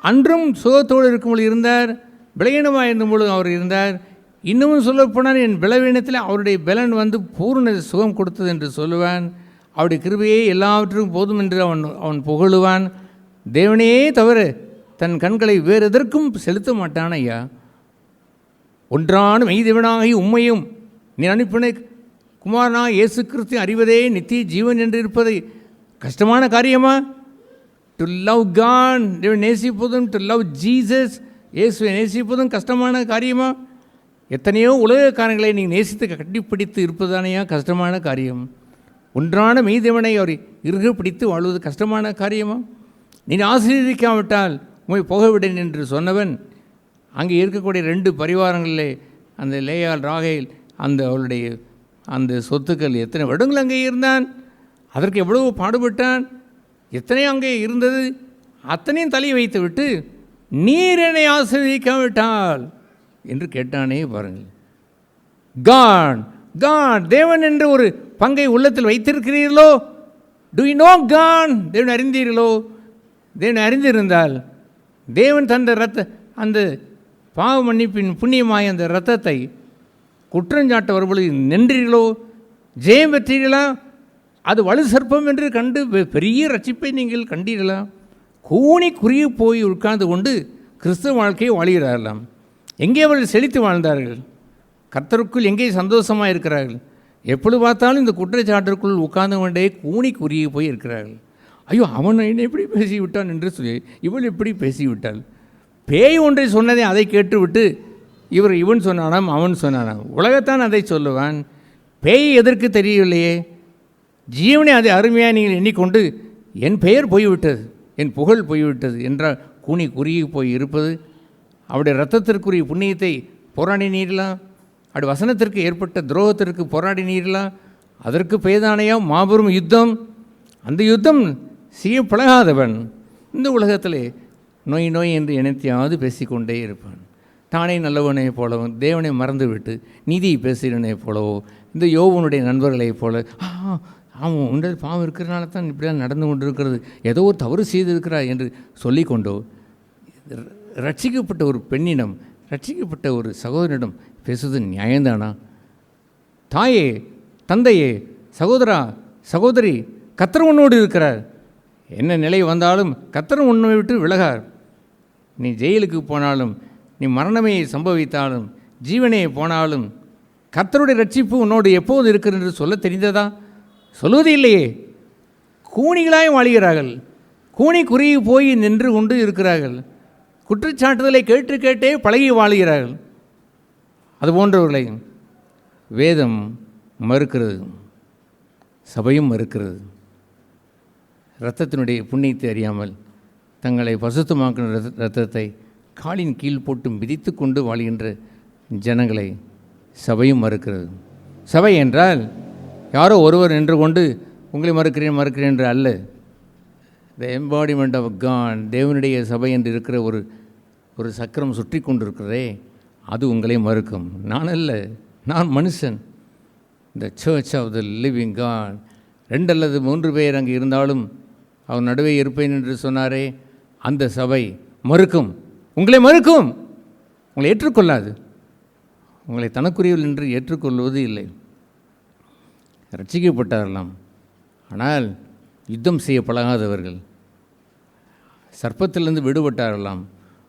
அன்றும் சுகத்தோடு இருக்கும்போது இருந்தார், பலவீனமாக இருந்தபொழுது அவர் இருந்தார். இன்னமும் சொல்லப்போனால் என் பலவீனத்தில் அவருடைய பலன் வந்து பூர்ண சுகம் கொடுத்தது என்று சொல்லுவான். அவருடைய கிருபையே எல்லாவற்றுக்கும் போதும் என்று அவன் புகழுவான். தேவனையே தவிர தன் கண்களை வேறு எதற்கும் செலுத்த மாட்டான். ஐயா, ஒன்றான மெய்தேவனாகி உம்மையும் நீ அனுப்பின குமாரனா இயேசு கிறிஸ்து அறிவதே நித்திய ஜீவன் என்று இருப்பதை கஷ்டமான காரியமா? டு லவ் காட், தேவனை நேசிப்பதும், டு லவ் ஜீசஸ், இயேசுவை நேசிப்பதும் கஷ்டமான காரியமா? எத்தனையோ உலக காரியங்களை நீங்கள் நேசித்து கட்டிப்பிடித்து இருப்பதானையா கஷ்டமான காரியம்? ஒன்றான மெய்தேவனை அவர் இறுக பிடித்து வாழ்வது கஷ்டமான காரியமா? நீ ஆசீர்வதிக்காவிட்டால் உம்மை போகவிடேன் என்று சொன்னவன் அங்கே இருக்கக்கூடிய 2 பரிவாரங்களிலே அந்த லேயால் ராகேல் அந்த அவளுடைய அந்த சொத்துக்கள் எத்தனை வருடங்கள் அங்கே இருந்தான், அதற்கு எவ்வளவு பாடுபட்டான், எத்தனை அங்கே இருந்தது, அத்தனையும் தலை வைத்து விட்டு நீர் என்னை ஆசீர்வதிக்காவிட்டால் என்று கேட்டானே பாருங்கள். காட், காட், தேவன் என்று ஒரு பங்கை உள்ளத்தில் வைத்திருக்கிறீர்களோ? Do you know God? தேவனை அறிந்தீர்களோ? தேவனை அறிந்திருந்தால் தேவன் தந்த அந்த பாவ மன்னிப்பின் புண்ணியமாய் அந்த இரத்தத்தை குற்றஞ்சாட்ட வரும்பொழுது நின்றீர்களோ? ஜெயம் பெற்றீர்களா? அது வலு சர்ப்பம் என்று கண்டு பெரிய ரட்சிப்பை நீங்கள் கண்டீர்களா? கூனி குறுகி போய் உட்கார்ந்து கொண்டு கிறிஸ்தவ வாழ்க்கையை வாழுகிறார்களாம். எங்கே அவர்கள் செழித்து வாழ்ந்தார்கள்? கர்த்தருக்குள் எங்கே சந்தோஷமாக இருக்கிறார்கள்? எப்பொழுது பார்த்தாலும் இந்த குற்றச்சாட்டிற்குள் உட்கார்ந்து கொண்டே கூனி குறுகி போய் இருக்கிறார்கள். ஐயோ, அவன் என்னை எப்படி பேசிவிட்டான் என்று சொல்லி இவள் எப்படி பேசிவிட்டாள். பேய் ஒன்றை சொன்னதை அதை கேட்டுவிட்டு இவன் சொன்னானாம், அவன் சொன்னானாம். உலகத்தான் அதை சொல்லுவான். பேய் எதற்கு தெரியவில்லையே. ஜீவனை அதை அருமையாக நீங்கள் எண்ணிக்கொண்டு என் பெயர் போய்விட்டது, என் புகழ் போய்விட்டது என்றால் கூனி குறுகி போய் இருப்பது. அவருடைய இரத்தத்திற்குரிய புண்ணியத்தை போராடினீர்களா? அப்படி வசனத்திற்கு ஏற்பட்ட துரோகத்திற்கு போராடினீர்களா? அதற்கு பேதானையா மாபெரும் யுத்தம். அந்த யுத்தம் செய்ய பழகாதவன் இந்த உலகத்திலே நோய் நோய் என்று இணைத்தையாவது பேசிக்கொண்டே இருப்பான். தானே நல்லவனை போலவும் தேவனை மறந்துவிட்டு நீதியை பேசுகிறவனை போலவோ இந்த யோவனுடைய நண்பர்களைப் போல அவன் உண்டது பாவம் இருக்கிறனால தான் இப்படிலாம் நடந்து கொண்டிருக்கிறது, ஏதோ ஒரு தவறு செய்திருக்கிறார் என்று சொல்லிக்கொண்டோ ரட்சிக்கப்பட்ட ஒரு பெண்ணிடம், ரட்சிக்கப்பட்ட ஒரு சகோதரனிடம் பேசுவது நியாயம்தானா? தாயே, தந்தையே, சகோதரா, சகோதரி, கர்த்தர் உன்னோடு இருக்கிறார். என்ன நிலை வந்தாலும் கர்த்தர் உன்னை விட்டு விலகார். நீ ஜெயிலுக்கு போனாலும், நீ மரணமே சம்பவித்தாலும், ஜீவனே போனாலும் கர்த்தருடைய ரட்சிப்பு உன்னோடு எப்போது இருக்கிறது என்று சொல்ல தெரிந்ததா? சொல்வது இல்லையே. கூனிகளாய் வாழ்கிறார்கள், கூனி குறுகி போய் நின்று கொண்டு இருக்கிறார்கள். குற்றச்சாட்டுதலை கேட்டு கேட்டே பழகி வாழ்கிறார்கள். அதுபோன்றவர்களை வேதம் மறுக்கிறது, சபையும் மறுக்கிறது. இரத்தத்தினுடைய புண்ணியத்தை அறியாமல் தங்களை பசுத்தமாக்கின இரத்தத்தை காலின் கீழ் போட்டு மிதித்து கொண்டு வாழ்கின்ற ஜனங்களை சபையும் மறுக்கிறது. சபை என்றால் யாரோ ஒருவர் நின்று கொண்டு உங்களை மறுக்கிறேன் என்று அல்ல. த எம்பாடிமெண்ட் ஆஃப் காட், தேவனுடைய சபை என்று இருக்கிற ஒரு சக்கரம் சுற்றி கொண்டிருக்கிறதே, அது உங்களை மறுக்கும். நான் அல்ல, நான் மனுஷன். The church of the living God. 2 அல்லது 3 பேர் அங்கே இருந்தாலும் அவர் நடுவே இருப்பேன் என்று சொன்னாரே, அந்த சபை மறுக்கும், உங்களை மறுக்கும், உங்களை ஏற்றுக்கொள்ளாது. உங்களை தனக்குரியவர்கள் என்று ஏற்றுக்கொள்வது இல்லை. ரட்சிக்கப்பட்டாரலாம், ஆனால் யுத்தம் செய்ய பழகாதவர்கள். சர்ப்பத்திலிருந்து விடுபட்டாரலாம்,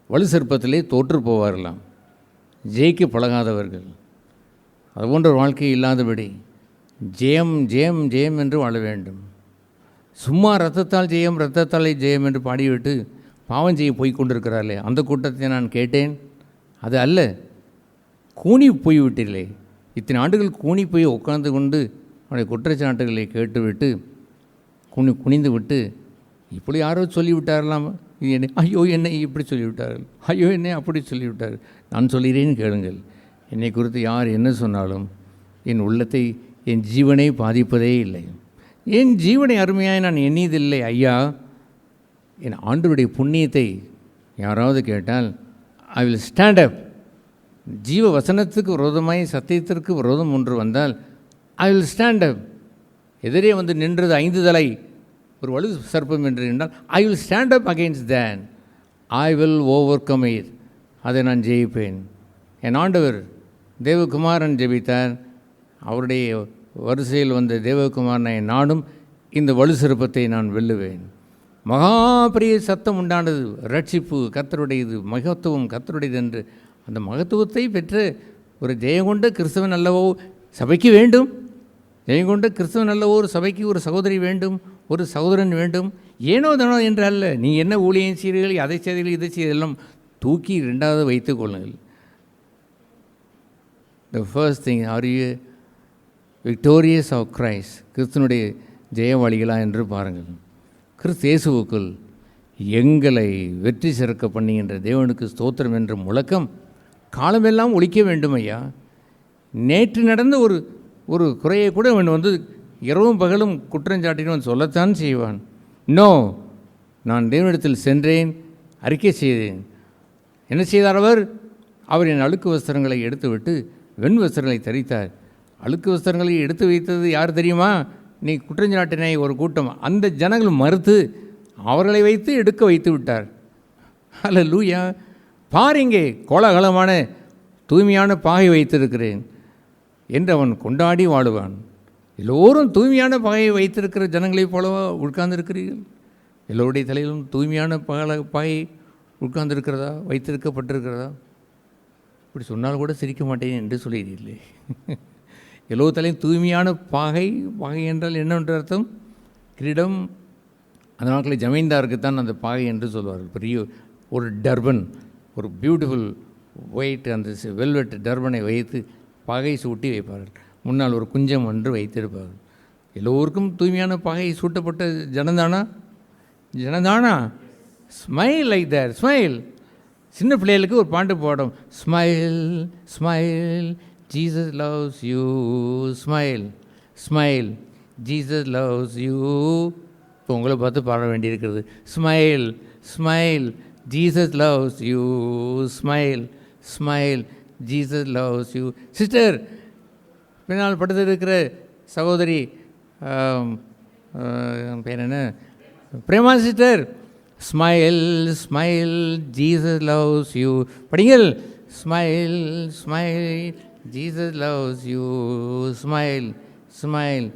வலு சர்ப்பத்திலே தோற்று போவாரலாம். ஜெயிக்க பழகாதவர்கள். அதுபோன்ற வாழ்க்கை இல்லாதபடி ஜெயம் ஜெயம் ஜெயம் என்று வாழ வேண்டும். சும்மா இரத்தத்தால் ஜெயம் இரத்தத்தாலே ஜெயம் என்று பாடிவிட்டு பாவம் செய்ய போய் கொண்டிருக்கிறார்களே, அந்த கூட்டத்தை நான் கேட்டேன். அது அல்ல. கூனி போய்விட்டீர்களே, இத்தனை ஆண்டுகள் கூனி போய் உட்கார்ந்து கொண்டு அவனுடைய குற்றச்சாட்டுகளை கேட்டுவிட்டு குனிந்து விட்டு இப்படி யாரோ சொல்லிவிட்டாரலாம், இது என்ன, ஐயோ என்னை இப்படி சொல்லிவிட்டார்கள், ஐயோ என்னை அப்படி சொல்லிவிட்டார். நான் சொல்கிறேன் கேளுங்கள். என்னை குறித்து யார் என்ன சொன்னாலும் என் உள்ளத்தை, என் ஜீவனை பாதிப்பதே இல்லை. என் ஜீவனை அருமையாய் நான் எண்ணியதில்லை ஐயா. என் ஆண்டவருடைய புண்ணியத்தை யாராவது கேட்டால் ஐ வில் ஸ்டாண்ட் அப். ஜீவ வசனத்துக்கு விரோதமாய் சத்தியத்திற்கு விரோதம் ஒன்று வந்தால் ஐ வில் ஸ்டாண்ட் அப். எதிரே வந்து நின்றது 5 தலை ஒரு வலு சர்ப்பம் என்று என்றால் I will stand up against than. I will over come it. அதை நான் ஜெயிப்பேன். என் ஆண்டவர் தேவகுமாரன் ஜெபித்தார். அவருடைய வரிசையில் வந்த தேவகுமாரனை நானும் இந்த வலு சர்ப்பத்தை நான் வெல்லுவேன். மகா பெரிய சத்தம் உண்டானது. ரட்சிப்பு கர்த்தருடையது, மகத்துவம் கர்த்தருடையது என்று அந்த மகத்துவத்தை பெற்று ஒரு ஜெயங்கொண்ட கிறிஸ்தவன் அல்லவோ சபைக்கு வேண்டும். ஜெயங்கொண்ட கிறிஸ்தவன் அல்லவோ ஒரு சபைக்கு ஒரு சகோதரி வேண்டும், ஒரு சகோதரன் வேண்டும். ஏனோ தானோ என்று அல்ல. நீ என்ன ஊழியம் செய்கிறீர்கள், அதை செய்தீர்கள், இதை செய்தெல்லாம் தூக்கி 2வது வைத்துக் கொள்ளுங்கள். The first thing, are you victorious of Christ? கிறிஸ்தனுடைய ஜெயவாளிகளா என்று பாருங்கள். கிறிஸ்து இயேசுவுக்குள் எங்களை வெற்றி சிறக்க பண்ணுகின்ற தேவனுக்கு ஸ்தோத்திரம் என்ற முழக்கம் காலமெல்லாம் ஒலிக்க வேண்டும் ஐயா. நேற்று நடந்த ஒரு குறையை கூட அவன் வந்து இரவும் பகலும் குற்றஞ்சாட்டினவன் சொல்லத்தான் செய்வான். நோ, நான் தேவனிடத்தில் சென்றேன், அறிக்கை செய்தேன். என்ன செய்தார் அவர் என் அழுக்கு வஸ்திரங்களை எடுத்துவிட்டு வெண் வஸ்திரங்களை தரித்தார். அழுக்கு வஸ்திரங்களை எடுத்து வைத்தது யார் தெரியுமா? நீ குற்றஞ்சாட்டினை ஒரு கூட்டம். அந்த ஜனங்கள் மறுத்து அவர்களை வைத்து எடுக்க வைத்து விட்டார். அல்லேலூயா. பாருங்கே, கோலாகலமான தூய்மையான பாகை வைத்திருக்கிறேன் என்று அவன் கொண்டாடி வாழுவான். எல்லோரும் தூய்மையான பாகையை வைத்திருக்கிற ஜனங்களைப் போலவா உட்கார்ந்திருக்கிறீர்கள்? எல்லோருடைய தலையிலும் தூய்மையான பாகை உட்கார்ந்திருக்கிறதா, வைத்திருக்கப்பட்டிருக்கிறதா? இப்படி சொன்னால் கூட சிரிக்க மாட்டேன் என்று சொல்கிறீர்களே. எல்லோ தலையும் தூய்மையான பாகை என்றால் என்னென்று அர்த்தம்? கிரீடம். அந்த நாட்களில் ஜமீன்தாருக்குத்தான் அந்த பாகை என்று சொல்வார்கள். பெரிய ஒரு டர்பன், ஒரு பியூட்டிஃபுல் ஒயிட் அந்த வெல்வெட் டர்பனை வைத்து பாகை சூட்டி வைப்பார்கள். முன்னால் ஒரு குஞ்சம் ஒன்று வைத்திருப்பார்கள். எல்லோருக்கும் தூய்மையான பாகை சூட்டப்பட்ட ஜனதானா? Smile like that, smile. சின்ன பிள்ளைகளுக்கு ஒரு பாட்டு பாடும், smile smile Jesus loves you. Smile, smile. Jesus loves you. இப்போ உங்களை பார்த்து பாட வேண்டியிருக்கிறது. Smile, smile. Jesus loves you. Smile, smile. Jesus loves you. Sister, பின்னால் படுத்து இருக்கிற சகோதரி பேர் என்ன, Prema sister, smile, smile. Jesus loves you. படிங்கள். Smile, smile. Jesus loves you. Smile, smile.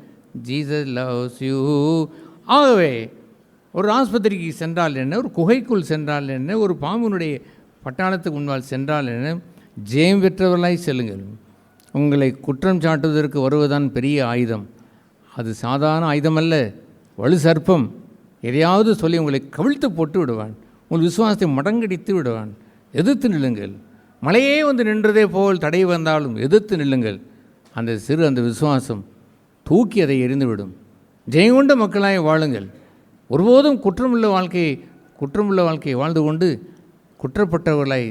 Jesus loves you. ஆகவே ஒரு ஆஸ்பத்திரிக்கு சென்றால் என்ன, ஒரு குகைக்குள் சென்றால் என்ன, ஒரு பாம்பினுடைய பட்டாளத்துக்கு முன்னால் சென்றால் என்ன, ஜெயம் பெற்றவர்களாய் செல்லுங்கள். உங்களை குற்றம் சாட்டுவதற்கு வருவதுதான் பெரிய ஆயுதம். அது சாதாரண ஆயுதம் அல்ல, வலு சர்ப்பம். எதையாவது சொல்லி உங்களை கவிழ்த்து போட்டு விடுவான், உங்கள் விசுவாசத்தை மடங்கடித்து விடுவான். எதிர்த்து நில்லுங்கள். மழையே வந்து நின்றதே போல் தடை வந்தாலும் எதிர்த்து நில்லுங்கள். அந்த விசுவாசம் தூக்கி அதை எறிந்துவிடும். ஜெயங்கொண்ட மக்களாய் வாழுங்கள். ஒருபோதும் குற்றமுள்ள வாழ்க்கையை வாழ்ந்து கொண்டு குற்றப்பட்டவர்களாய்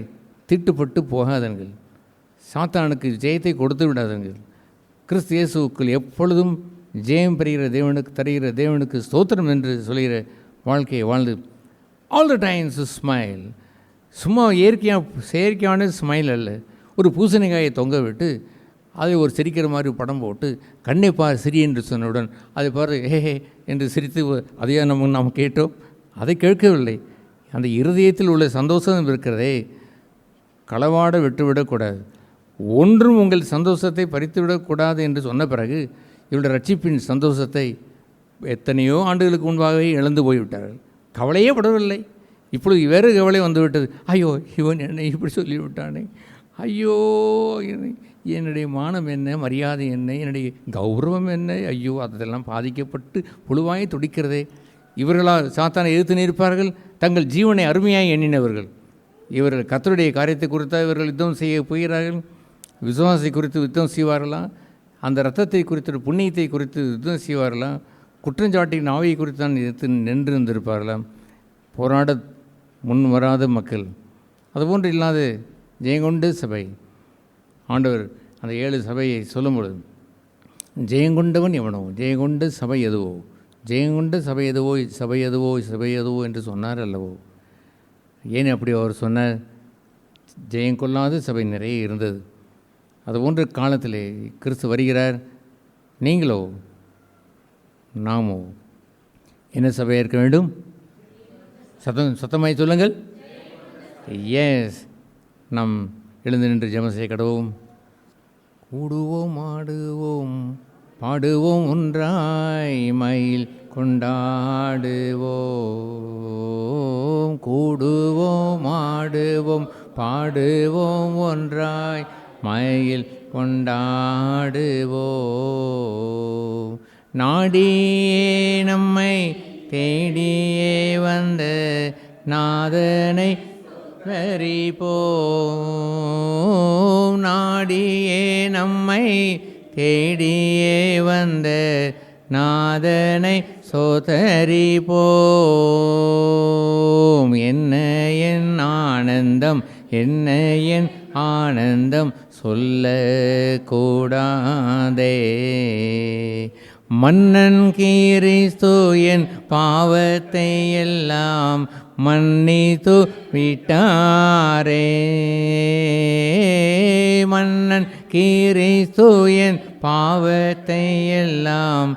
தீட்டுப்பட்டு போகாதீர்கள். சாத்தானுக்கு ஜெயத்தை கொடுத்து விடாதீர்கள். கிறிஸ்து இயேசுவுக்குள் எப்பொழுதும் ஜெயம் தருகிற தேவனுக்கு ஸ்தோத்திரம் என்று சொல்கிற வாழ்க்கையை வாழ்ந்து ஆல் த டைம்ஸ் ஸ்மைல். சும்மா செயற்கையான ஸ்மைல் அல்ல. ஒரு பூசணிக்காயை தொங்க விட்டு அதை ஒரு சிரிக்கிற மாதிரி படம் போட்டு கண்ணை பார் சிரி என்று சொன்னவுடன் அதை பார் ஹே என்று சிரித்து அதையா நாம் கேட்டோம்? அதை கேட்கவில்லை. அந்த இருதயத்தில் உள்ள சந்தோஷம் இருக்கிறதே, களவாட விட்டுவிடக்கூடாது. ஒன்றும் உங்கள் சந்தோஷத்தை பறித்துவிடக்கூடாது என்று சொன்ன பிறகு இவருடைய ரட்சிப்பின் சந்தோஷத்தை எத்தனையோ ஆண்டுகளுக்கு முன்பாகவே இழந்து போய்விட்டார்கள். கவலையே படவில்லை. இப்பொழுது வேறு கவலை வந்துவிட்டது. ஐயோ, இவன் என்னை இப்படி சொல்லிவிட்டானே, ஐயோ என்னுடைய மானம் என்ன, மரியாதை என்ன, என்னுடைய கௌரவம் என்ன, ஐயோ அதெல்லாம் பாதிக்கப்பட்டு புழுவாய் துடிக்கிறதே. இவர்களால் சாத்தானை எதிர்த்து நிற்பார்கள். தங்கள் ஜீவனை அருமையாய் எண்ணினவர்கள். இவர்கள் கர்த்தருடைய காரியத்தை குறித்து இவர்கள் யுத்தம் செய்ய போகிறார்கள். விசுவாசத்தை குறித்து யுத்தம் செய்வார்களா? அந்த இரத்தத்தை குறித்து புண்ணியத்தை குறித்து யுத்தம் செய்வார்களா? குற்றஞ்சாட்டின் ஆவியை குறித்து தான் எதிர்த்து நின்றிருந்திருப்பார்களா? போராட முன் வராத மக்கள். அதுபோன்று இல்லாத ஜெயங்கொண்ட சபை. ஆண்டவர் அந்த 7 சபையை சொல்லும்பொழுது ஜெயங்கொண்டவன் எவனோ, ஜெயங்கொண்ட சபை எதுவோ, ஜெயங்கொண்ட சபை எதுவோ, சபை எதுவோ, சபை எதுவோ என்று சொன்னார் அல்லவோ? ஏன் அப்படி அவர் சொன்னார்? ஜெயம் கொள்ளாத சபை நிறைய இருந்தது. அதுபோன்ற காலத்திலே கிறிஸ்து வருகிறார். நீங்களோ நாமோ என்ன சபையாக இருக்க வேண்டும்? சத்தமாய் சொல்லுங்கள். எஸ். நாம் எழுந்து நின்று ஜெபம் செய்ய கடவோம். கூடுவோம், ஆடுவோம், பாடுவோம், ஒன்றாய் மயில் கொண்டாடுவோம். கூடுவோம், ஆடுவோம், பாடுவோம், ஒன்றாய் மயில் கொண்டாடுவோம். நாடியே நம்மை தேடியே வந்த நாதனை வரிப்போம். நாடியே நம்மை தேடியே வந்த நாதனை சோதரிப்போம். என்ன என் ஆனந்தம், என்ன என் ஆனந்தம் சொல்ல கூடாதே. மன்னன் கிறிஸ்து என் பாவத்தை எல்லாம் மன்னித்து விட்டாரே. மன்னன் கிறிஸ்து என் பாவத்தை எல்லாம்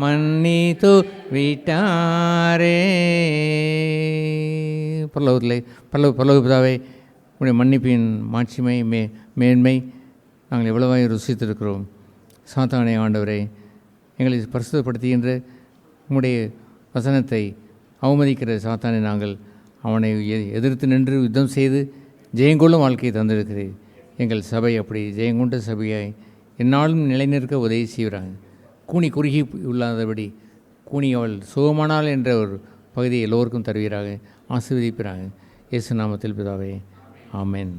மன்னித்து விட்டாரே. பரலோக பிதாவே, உடைய மன்னிப்பின் மாட்சிமை மேன்மை நாங்கள் எவ்வளவாய் ருசித்திருக்கிறோம். சாத்தானே ஆண்டவரே, எங்களை பரிசுத்தப்படுத்துகின்ற உம்முடைய வசனத்தை அவமதிக்கிற சாத்தானை நாங்கள் அவனை எதிர்த்து நின்று யுத்தம் செய்து ஜெயங்கொள்ளும் வாழ்க்கையை தந்திருக்கிறேன். எங்கள் சபை அப்படி ஜெயங்கொண்ட சபையாய் என்னாலும் நிலைநிற்க உதவி செய்கிறாங்க. கூனி குறுகி இல்லாதபடி கூனி அவள் சுகமானாள் என்ற ஒரு பகுதியை எல்லோருக்கும் தருவீராக, ஆசீர்வதிப்பிறாங்க. இயேசு நாமத்தில் பிதாவே, ஆமென்.